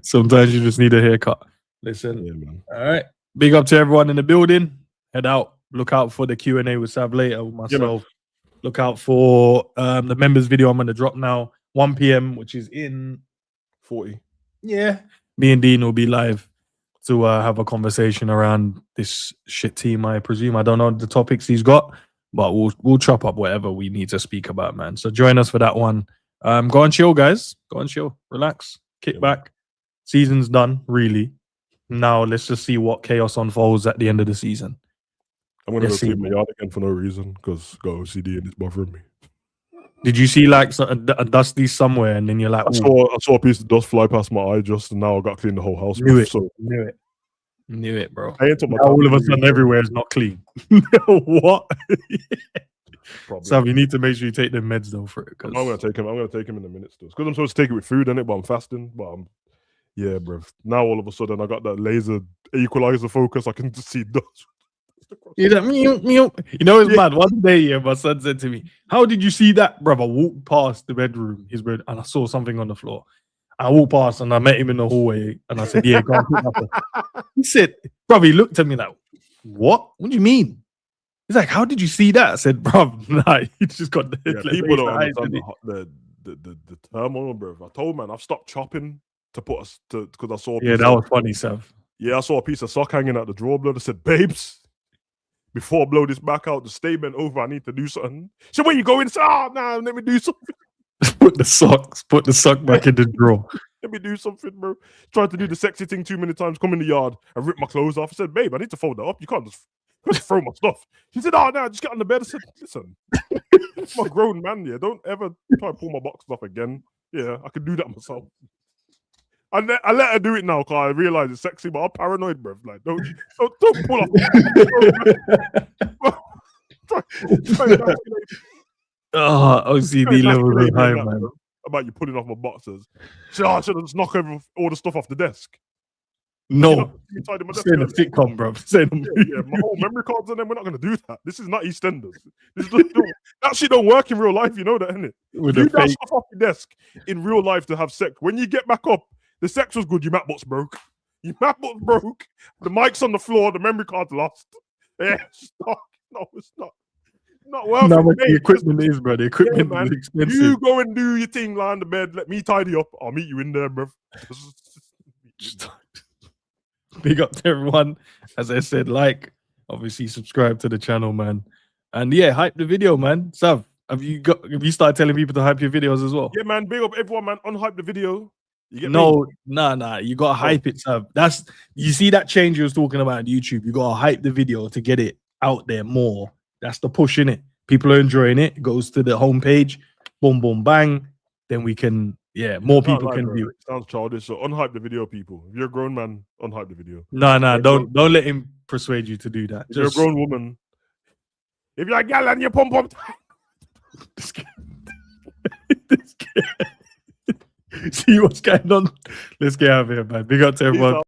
Speaker 1: Sometimes you just need a haircut. Listen.
Speaker 2: Yeah, man.
Speaker 1: All right. Big up to everyone in the building. Head out. Look out for the Q&A with Sav later with myself. Look out for the members video I'm going to drop now. 1 p.m, which is in
Speaker 2: 40.
Speaker 1: Yeah. Me and Dean will be live to have a conversation around this shit team, I presume. I don't know the topics he's got, but we'll chop up whatever we need to speak about, man. So join us for that one. Go and chill, guys. Go and chill. Relax. Kick back. Season's done, really. Now let's just see what chaos unfolds at the end of the season.
Speaker 2: I'm going to go clean my yard again for no reason because got OCD and it's bothering me.
Speaker 1: Did you see like a dusty somewhere and then you're like,
Speaker 2: I saw a piece of dust fly past my eye just, and now I got to clean the whole house.
Speaker 1: Knew it, bro. Now all of a sudden everywhere is not clean. What? Sam, you need to make sure you take the meds though for it.
Speaker 2: I'm gonna take him. I'm gonna take him in a minute still. Because I'm supposed to take it with food in it, but I'm fasting. But yeah, bro. Now all of a sudden I got that laser equalizer focus. I can just see dust.
Speaker 1: You know, it's mad. One day, my son said to me, "How did you see that, brother?" I walked past the bedroom, his bed, and I saw something on the floor. I walked past and I met him in the hallway, and I said, "Yeah, go on, pick that up." He said, "Brother," he looked at me like, "What? What do you mean?" He's like, "How did you see that?" I said, "Bro, nah, he just got the
Speaker 2: people don't understand the turmoil, bro. I told man I've stopped chopping to put us to because I saw.
Speaker 1: Yeah, that was funny, Sav.
Speaker 2: Yeah, I saw a piece of sock hanging out the drawer, blood. I said, "Babes, before I blow this back out, the statement over, I need to do something." So when you go in, say, "Oh, nah, let me do something."
Speaker 1: Put the sock back in the drawer.
Speaker 2: Let me do something, bro. Tried to do the sexy thing too many times. Come in the yard and rip my clothes off. I said, "Babe, I need to fold that up. You can't just throw my stuff." She said, "Oh, no, just get on the bed." I said, "Listen, I'm a grown man. Yeah, don't ever try to pull my boxes off again. Yeah, I can do that myself." I let her do it now because I realize it's sexy, but I'm paranoid, bro. Like, don't pull off.
Speaker 1: OCD level is high, man.
Speaker 2: About you pulling off my boxes. So I should have just knocked all the stuff off the desk.
Speaker 1: No,
Speaker 2: me tidy my desk.
Speaker 1: Saying a sitcom, bro. Saying
Speaker 2: Yeah, my whole memory cards and then we're not gonna do that. This is not EastEnders. That shit don't work in real life, you know that, innit?
Speaker 1: with
Speaker 2: You
Speaker 1: a
Speaker 2: dash
Speaker 1: fake.
Speaker 2: stuff off your desk in real life to have sex. When you get back up, the sex was good, your MacBook's broke. Your MacBook's broke, the mic's on the floor, the memory card's lost. Yeah, stop. No, it's not. Not worth
Speaker 1: How
Speaker 2: it,
Speaker 1: much
Speaker 2: mate.
Speaker 1: the equipment is, bro. The equipment
Speaker 2: man.
Speaker 1: is expensive.
Speaker 2: You go and do your thing, lie on the bed, let me tidy up. I'll meet you in there, bro.
Speaker 1: Big up to everyone. As I said, obviously subscribe to the channel, man. And yeah, hype the video, man. Sav, have you started telling people to hype your videos as well?
Speaker 2: Yeah, man. Big up everyone, man. Unhype the video. You get
Speaker 1: No,
Speaker 2: me?
Speaker 1: nah. You gotta hype it, Sav. You see that change you was talking about on YouTube. You gotta hype the video to get it out there more. That's the push, in it. People are enjoying it. It goes to the homepage, boom, boom, bang. Then we can, more people can view it.
Speaker 2: Sounds childish. So unhype the video, people. If you're a grown man, unhype the video.
Speaker 1: Nah. Don't let him persuade you to do that.
Speaker 2: If you're a grown woman, if you're a gal and you pump up.
Speaker 1: See what's going on. Let's get out of here, man. Big up to everyone.